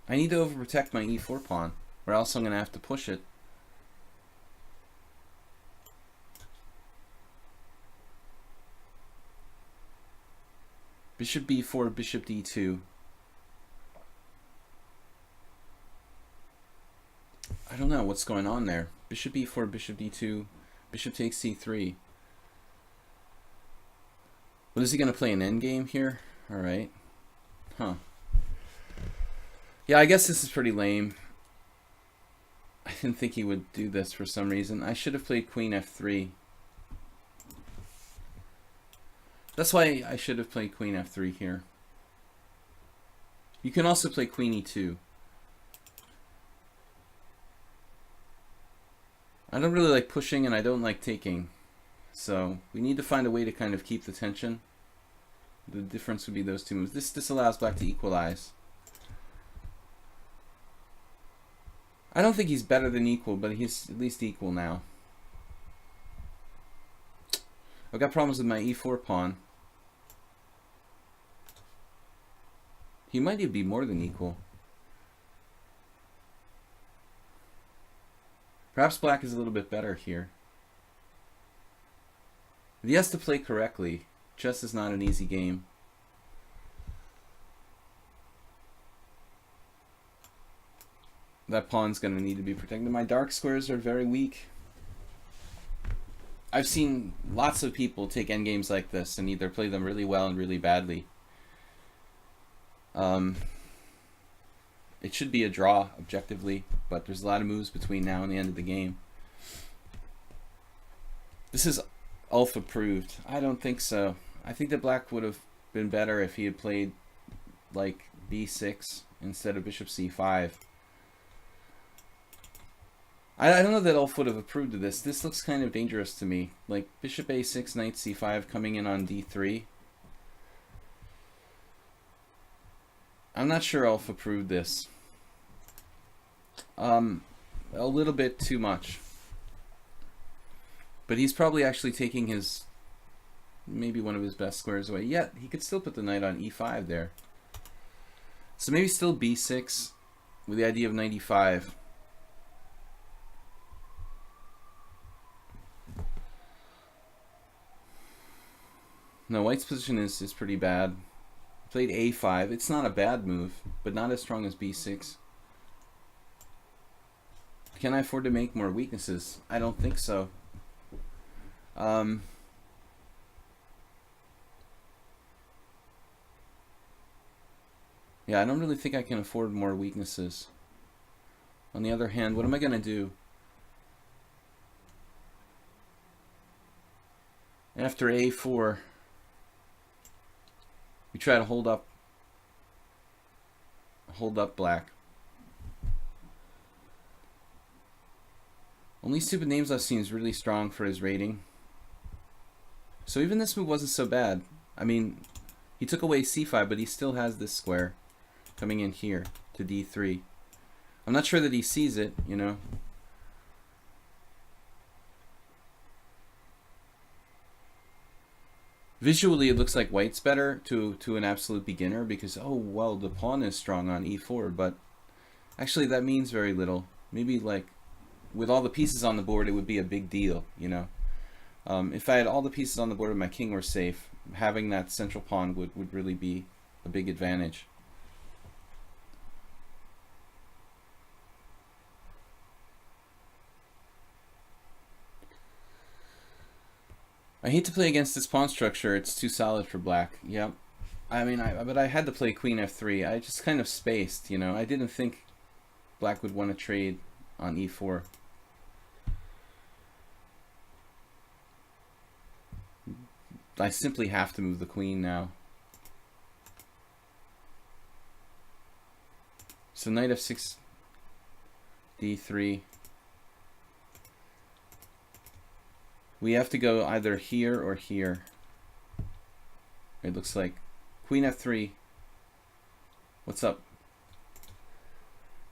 I need to overprotect my e4 pawn, or else I'm going to have to push it. Bishop b4, bishop d2. I don't know what's going on there. Bishop b4, bishop d2, bishop takes c3. What is he going to play an endgame here? Alright. Huh. Yeah, I guess this is pretty lame. I didn't think he would do this for some reason. I should have played queen f3. That's why I should have played queen f3 here. You can also play queen e2. I don't really like pushing and I don't like taking. So we need to find a way to kind of keep the tension. The difference would be those two moves. This allows black to equalize. I don't think he's better than equal, but he's at least equal now. I've got problems with my e4 pawn. He might even be more than equal. Perhaps black is a little bit better here. But he has to play correctly. Chess is not an easy game. That pawn's going to need to be protected. My dark squares are very weak. I've seen lots of people take endgames like this and either play them really well and really badly. It should be a draw, objectively, but there's a lot of moves between now and the end of the game. This is Ulf approved. I don't think so. I think that black would have been better if he had played like b6 instead of bishop c5. I don't know that Ulf would have approved of this. This looks kind of dangerous to me. Like bishop a6, knight c5 coming in on d3. I'm not sure Ulf approved this. A little bit too much. But he's probably actually taking his, maybe one of his best squares away. Yet he could still put the knight on e5 there. So maybe still b6 with the idea of knight e5. No, white's position is pretty bad. Played a5. It's not a bad move, but not as strong as b6. Can I afford to make more weaknesses? I don't think so. Yeah, I don't really think I can afford more weaknesses. On the other hand, what am I going to do? After a4, we try to hold up black. Only Stupid Names I've seen is really strong for his rating. So even this move wasn't so bad. I mean, he took away c5, but he still has this square coming in here to d3. I'm not sure that he sees it, you know. Visually, it looks like white's better to an absolute beginner because, oh, well, the pawn is strong on e4, but actually that means very little. Maybe, like, with all the pieces on the board, it would be a big deal, you know. If I had all the pieces on the board and my king were safe, having that central pawn would really be a big advantage. I hate to play against this pawn structure. It's too solid for black. Yep. I mean, but I had to play queen f3. I just kind of spaced, you know. I didn't think black would want to trade on e4. I simply have to move the queen now. So knight f6, d3. We have to go either here or here. It looks like queen f3. What's up?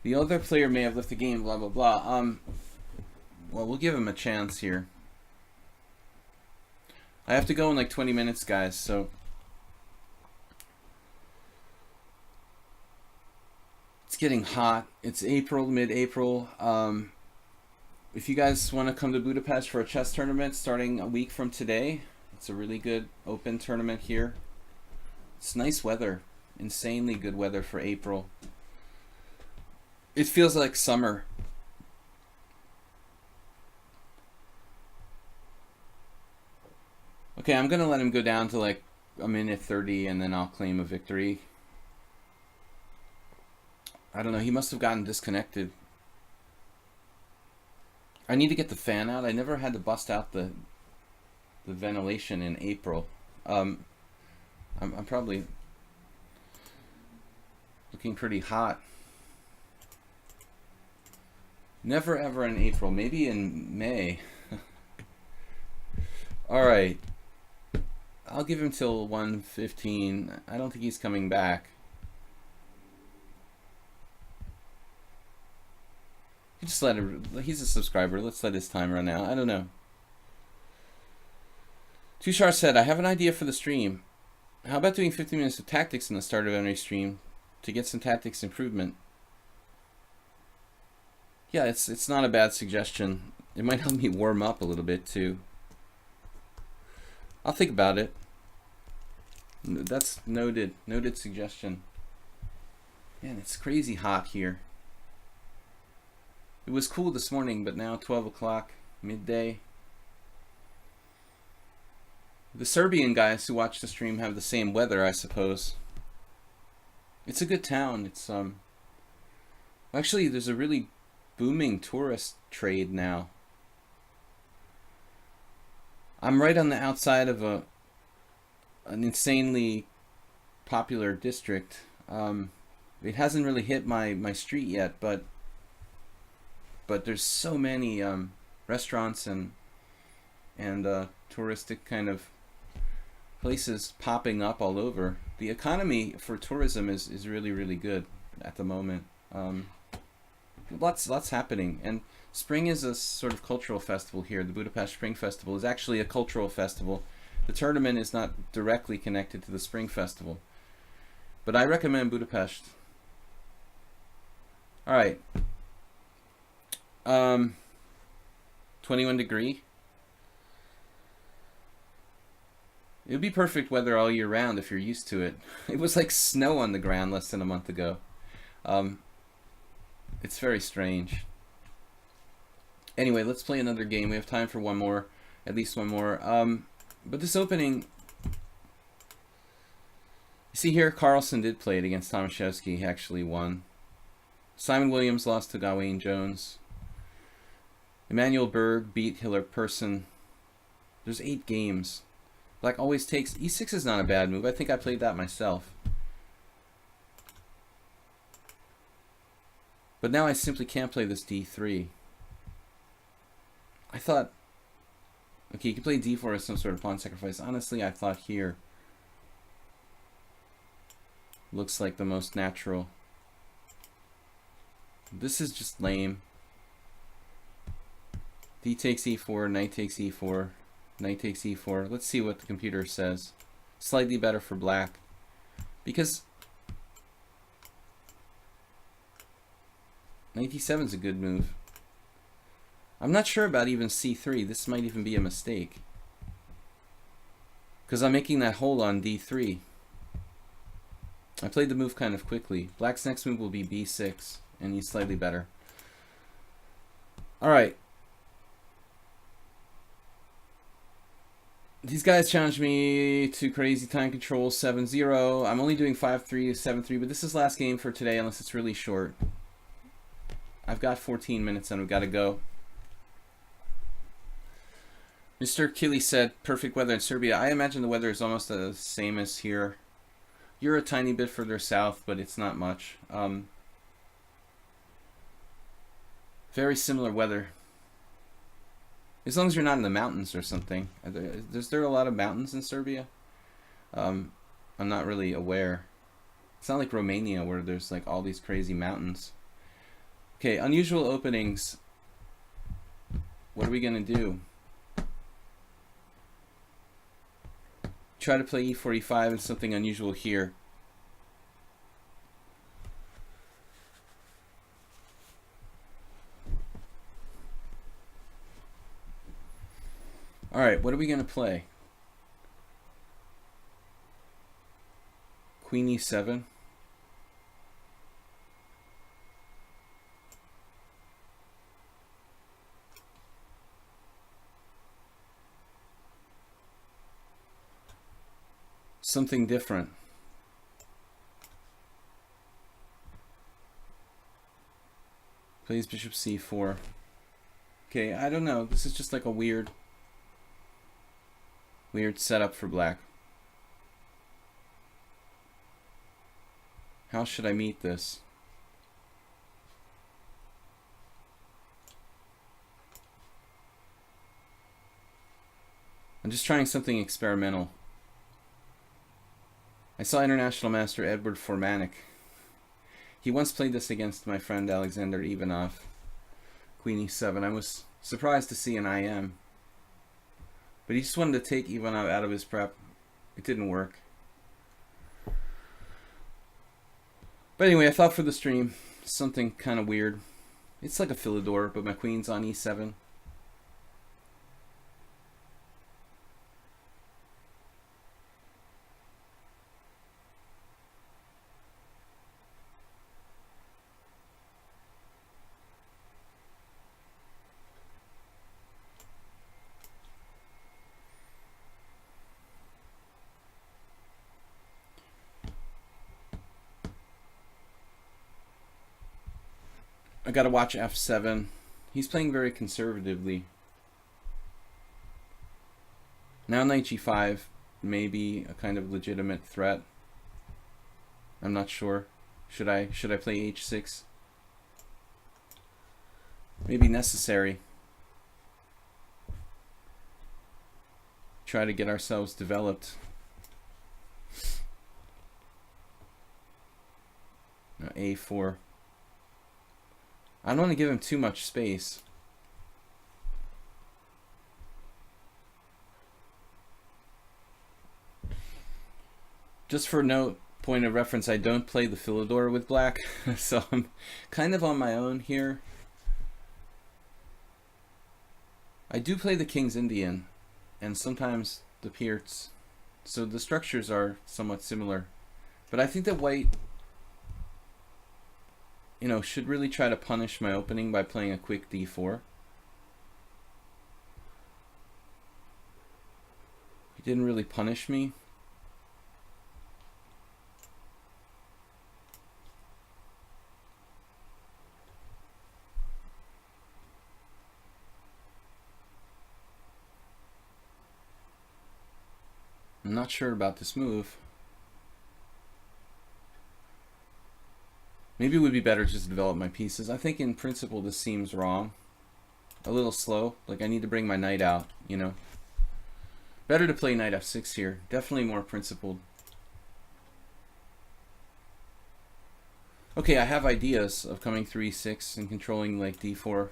The other player may have left the game, blah, blah, blah. Well, we'll give him a chance here. I have to go in like 20 minutes, guys, so it's getting hot. It's April, mid-April. If you guys want to come to Budapest for a chess tournament starting a week from today, it's a really good open tournament here. It's nice weather, insanely good weather for April. It feels like summer. Okay, I'm gonna let him go down to like a minute 30 and then I'll claim a victory. I don't know, he must have gotten disconnected. I need to get the fan out. I never had to bust out the ventilation in April. I'm probably... looking pretty hot. Never ever in April, maybe in May. Alright. I'll give him till 1:15. I don't think he's coming back. Just let it, he's a subscriber. Let's let his time run out. I don't know. Tushar said, I have an idea for the stream. How about doing 50 minutes of tactics in the start of every stream to get some tactics improvement? Yeah, it's not a bad suggestion. It might help me warm up a little bit too. I'll think about it. That's noted suggestion. Man, it's crazy hot here. It was cool this morning, but now 12 o'clock, midday. The Serbian guys who watch the stream have the same weather, I suppose. It's a good town. It's actually, there's a really booming tourist trade now. I'm right on the outside of an insanely popular district. It hasn't really hit my street yet, but there's so many restaurants and touristic kind of places popping up all over. The economy for tourism is really, really good at the moment. Lots happening, and spring is a sort of cultural festival here. The Budapest Spring Festival is actually a cultural festival. The tournament is not directly connected to the Spring Festival, but I recommend Budapest. All right. 21 degree. It would be perfect weather all year round if you're used to it. It was like snow on the ground less than a month ago. It's very strange. Anyway, let's play another game. We have time for one more, at least one more. But this opening, you see here, Carlsen did play it against Tomaszewski. He actually won. Simon Williams lost to Gawain Jones. Emmanuel Berg beat Hiller Persson. There's 8 games. Black always takes... E6 is not a bad move. I think I played that myself. But now I simply can't play this D3. I thought... Okay, you can play D4 as some sort of pawn sacrifice. Honestly, I thought here looks like the most natural. This is just lame. D takes E4, knight takes E4, knight takes E4. Let's see what the computer says. Slightly better for black. Because knight E7 is a good move. I'm not sure about even C3. This might even be a mistake. Because I'm making that hold on D3. I played the move kind of quickly. Black's next move will be B6, and he's slightly better. Alright. These guys challenged me to crazy time control 7-0. I'm only doing 5-3, 7-3, but this is last game for today unless it's really short. I've got 14 minutes and we've got to go. Mr. Kili said, perfect weather in Serbia. I imagine the weather is almost the same as here. You're a tiny bit further south, but it's not much. Very similar weather. As long as you're not in the mountains or something. Is there a lot of mountains in Serbia? I'm not really aware. It's not like Romania where there's like all these crazy mountains. Okay, unusual openings. What are we gonna do? Try to play E4, E5 and something unusual here. Alright, what are we going to play? Queen E7. Something different. Plays bishop C4. Okay, I don't know. This is just like a weird setup for black. How should I meet this? I'm just trying something experimental. I saw International Master Edward Formanek. He once played this against my friend Alexander Ivanov. Queen e7. I was surprised to see an IM. But he just wanted to take Ivanov out of his prep. It didn't work. But anyway, I thought for the stream, something kind of weird. It's like a Philidor, but my queen's on e7. I gotta watch f7. He's playing very conservatively. Now knight g5 may be a kind of legitimate threat. I'm not sure. Should I play h6? Maybe necessary. Try to get ourselves developed. Now a4. I don't want to give him too much space. Just for note, point of reference, I don't play the Philidor with black, so I'm kind of on my own here. I do play the King's Indian, and sometimes the Pierts, so the structures are somewhat similar. But I think that white, you know, should really try to punish my opening by playing a quick d4. He didn't really punish me. I'm not sure about this move. Maybe it would be better just to develop my pieces. I think in principle this seems wrong. A little slow. Like I need to bring my knight out, you know. Better to play knight f6 here. Definitely more principled. Okay, I have ideas of coming through e6 and controlling like d4.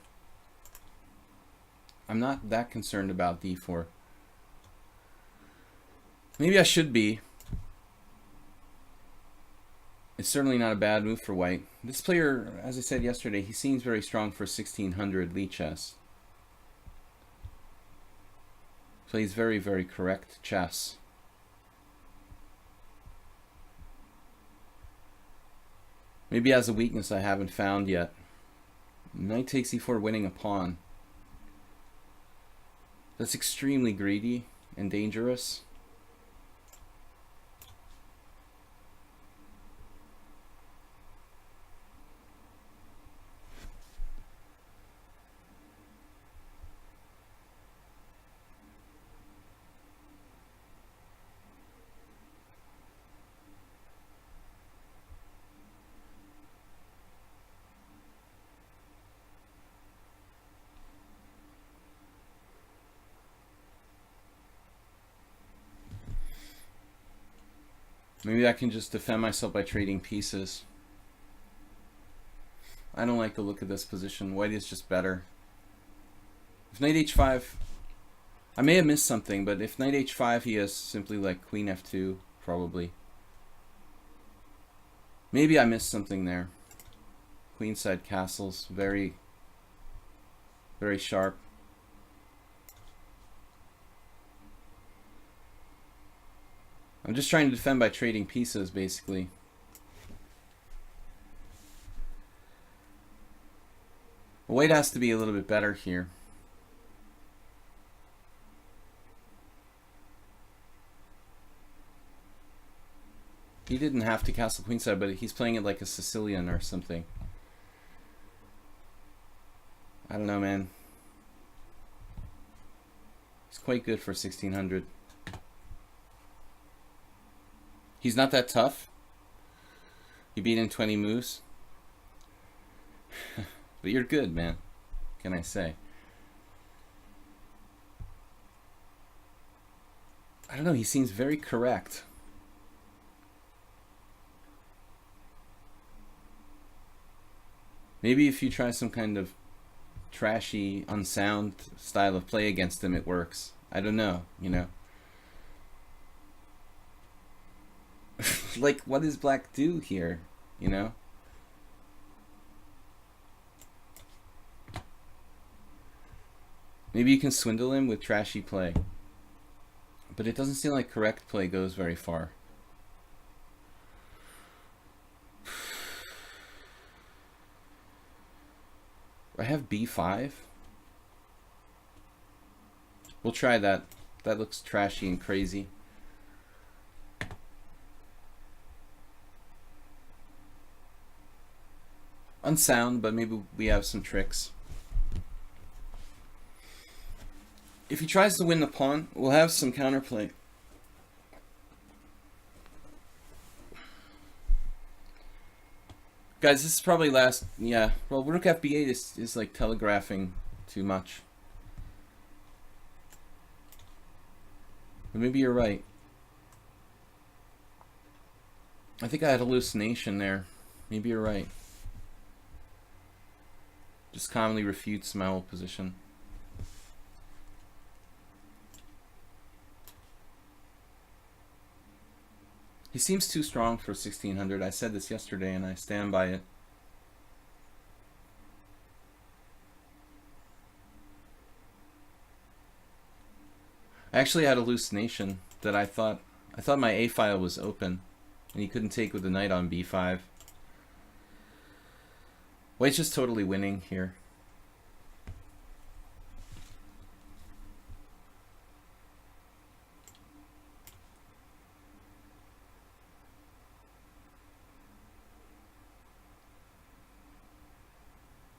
I'm not that concerned about d4. Maybe I should be. It's certainly not a bad move for white. This player, as I said yesterday, he seems very strong for 1600 lichess. Plays very, very correct chess. Maybe he has a weakness I haven't found yet. Knight takes e4, winning a pawn. That's extremely greedy and dangerous. Maybe I can just defend myself by trading pieces. I don't like the look of this position. White is just better. If knight h5, I may have missed something, but if knight h5, he has simply like queen f2, probably. Maybe I missed something there. Queenside castles, very, very sharp. I'm just trying to defend by trading pieces, basically. White has to be a little bit better here. He didn't have to castle queenside, but he's playing it like a Sicilian or something. I don't know, man. He's quite good for 1600. He's not that tough. You beat in 20 moves? But you're good, man. What can I say? I don't know, he seems very correct. Maybe if you try some kind of trashy, unsound style of play against him, it works. I don't know, you know. Like, what does black do here, you know? Maybe you can swindle him with trashy play. But it doesn't seem like correct play goes very far. I have b5. We'll try that. That looks trashy and crazy. Unsound, but maybe we have some tricks. If he tries to win the pawn, we'll have some counterplay. Guys, this is probably last... Yeah, well, rook fb8 is like telegraphing too much. But maybe you're right. I think I had hallucination there. Maybe you're right. Just calmly refutes my whole position. He seems too strong for 1600. I said this yesterday and I stand by it. I actually had a hallucination that I thought my A file was open and he couldn't take with the knight on b5. White's just totally winning here.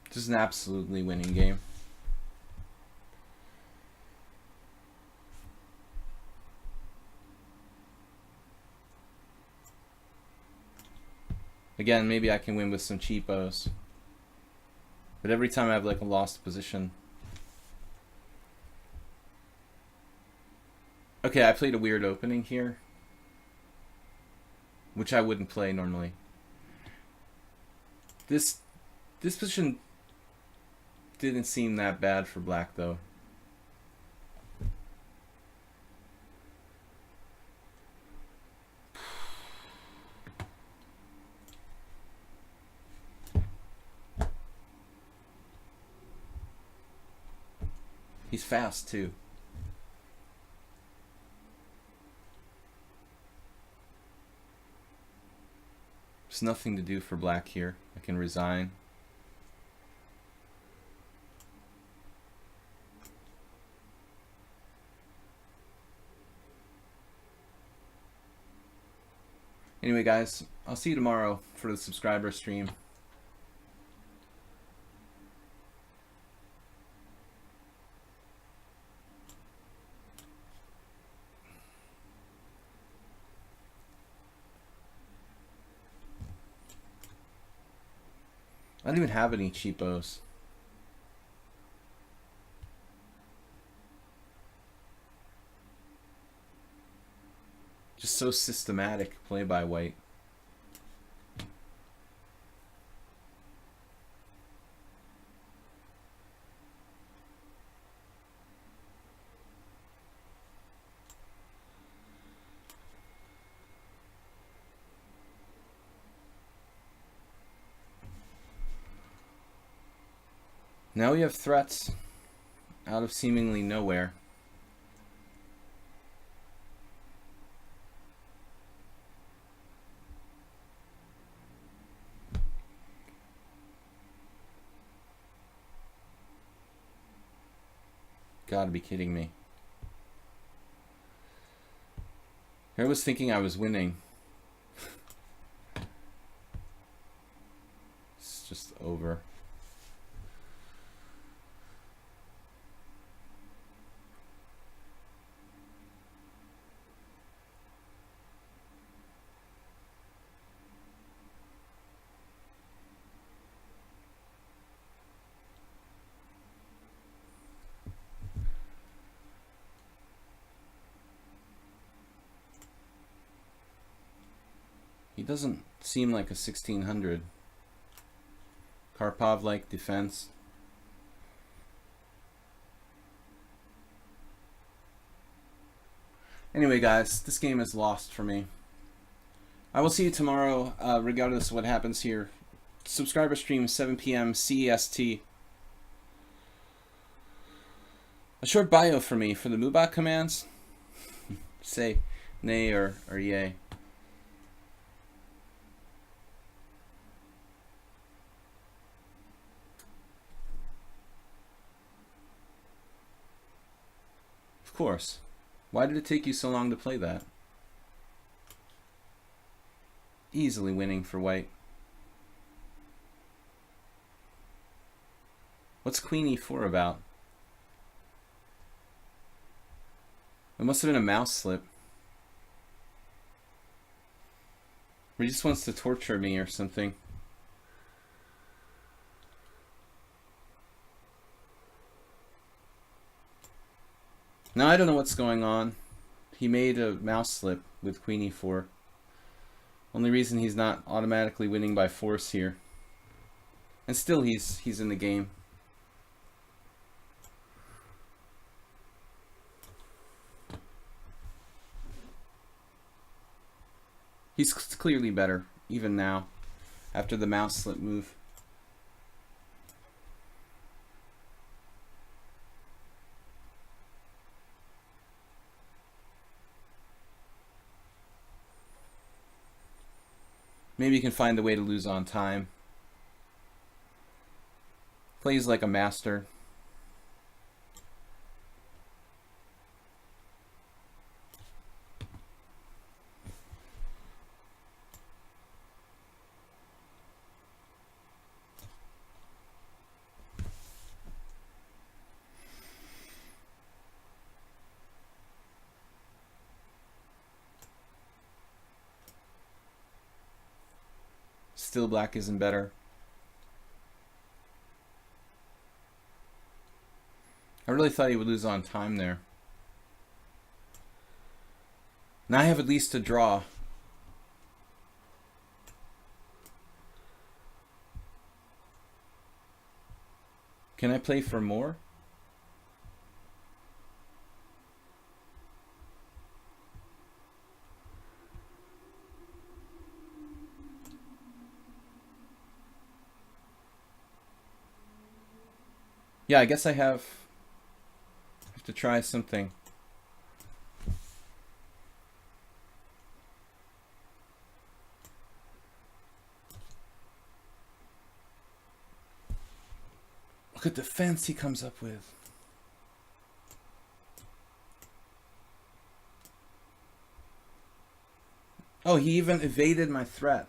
This is an absolutely winning game. Again, maybe I can win with some cheapos. But every time I have like a lost position. Okay, I played a weird opening here, which I wouldn't play normally. This position didn't seem that bad for black though. He's fast too. There's nothing to do for black here. I can resign. Anyway, guys, I'll see you tomorrow for the subscriber stream. I don't even have any cheapos. Just so systematic play by white. Now we have threats out of seemingly nowhere. Gotta be kidding me. I was thinking I was winning. It's just over. doesn't seem like a 1600. Karpov-like defense. Anyway, guys, this game is lost for me. I will see you tomorrow, regardless of what happens here. Subscriber stream, 7 p.m. CEST. A short bio for me for the Mubot commands. Say nay or yay. Of course. Why did it take you so long to play that? Easily winning for white. What's Queen E4 about? It must have been a mouse slip. Or he just wants to torture me or something. Now I don't know what's going on. He made a mouse slip with Queen E4. Only reason he's not automatically winning by force here. And still he's in the game. He's clearly better, even now, after the mouse slip move. Maybe he can find a way to lose on time. Plays like a master. Still black isn't better. I really thought he would lose on time there. Now I have at least a draw. Can I play for more? Yeah, I guess I have to try something. Look at the fence he comes up with. Oh, he even evaded my threat.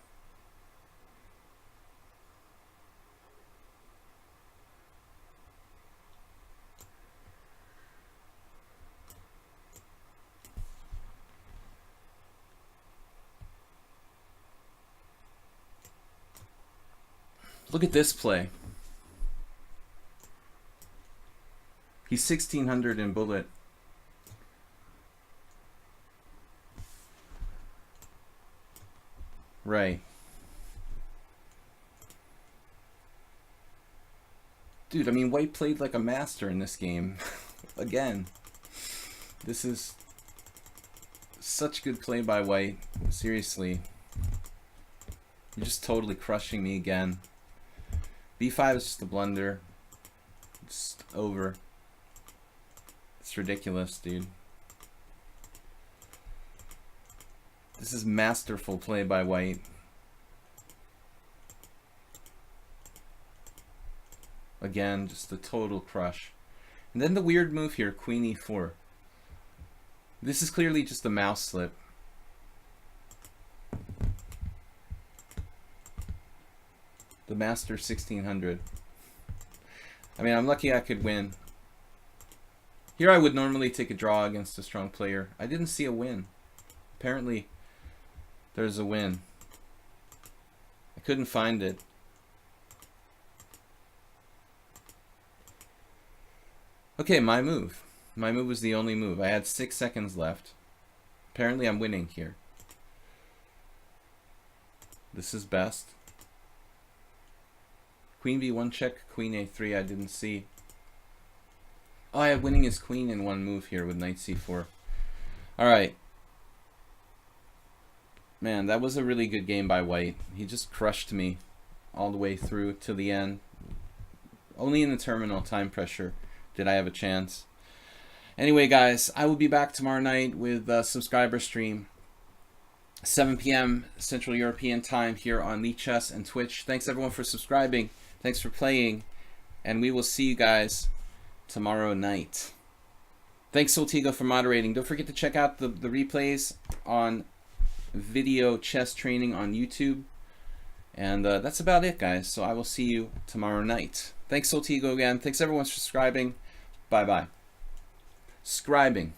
Look at this play. He's 1600 in bullet. Right. Dude, I mean, white played like a master in this game. Again. This is such good play by white. Seriously. You're just totally crushing me again. B5 is just a blunder. It's over. It's ridiculous, dude. This is masterful play by white. Again, just a total crush. And then the weird move here, Queen E4. This is clearly just a mouse slip. The master 1600. I mean, I'm lucky I could win. Here I would normally take a draw against a strong player. I didn't see a win. Apparently, there's a win. I couldn't find it. Okay, my move. My move was the only move. I had 6 seconds left. Apparently I'm winning here. This is best. Queen b1 check, queen a3 I didn't see. Oh, I have winning his queen in one move here with knight c4. Alright. Man, that was a really good game by white. He just crushed me all the way through to the end. Only in the terminal time pressure did I have a chance. Anyway, guys, I will be back tomorrow night with a subscriber stream. 7 p.m. Central European time here on lichess and Twitch. Thanks everyone for subscribing. Thanks for playing. And we will see you guys tomorrow night. Thanks, Soltigo, for moderating. Don't forget to check out the replays on video chess training on YouTube. And that's about it, guys. So I will see you tomorrow night. Thanks, Soltigo, again. Thanks everyone for subscribing. Bye-bye. Scribing.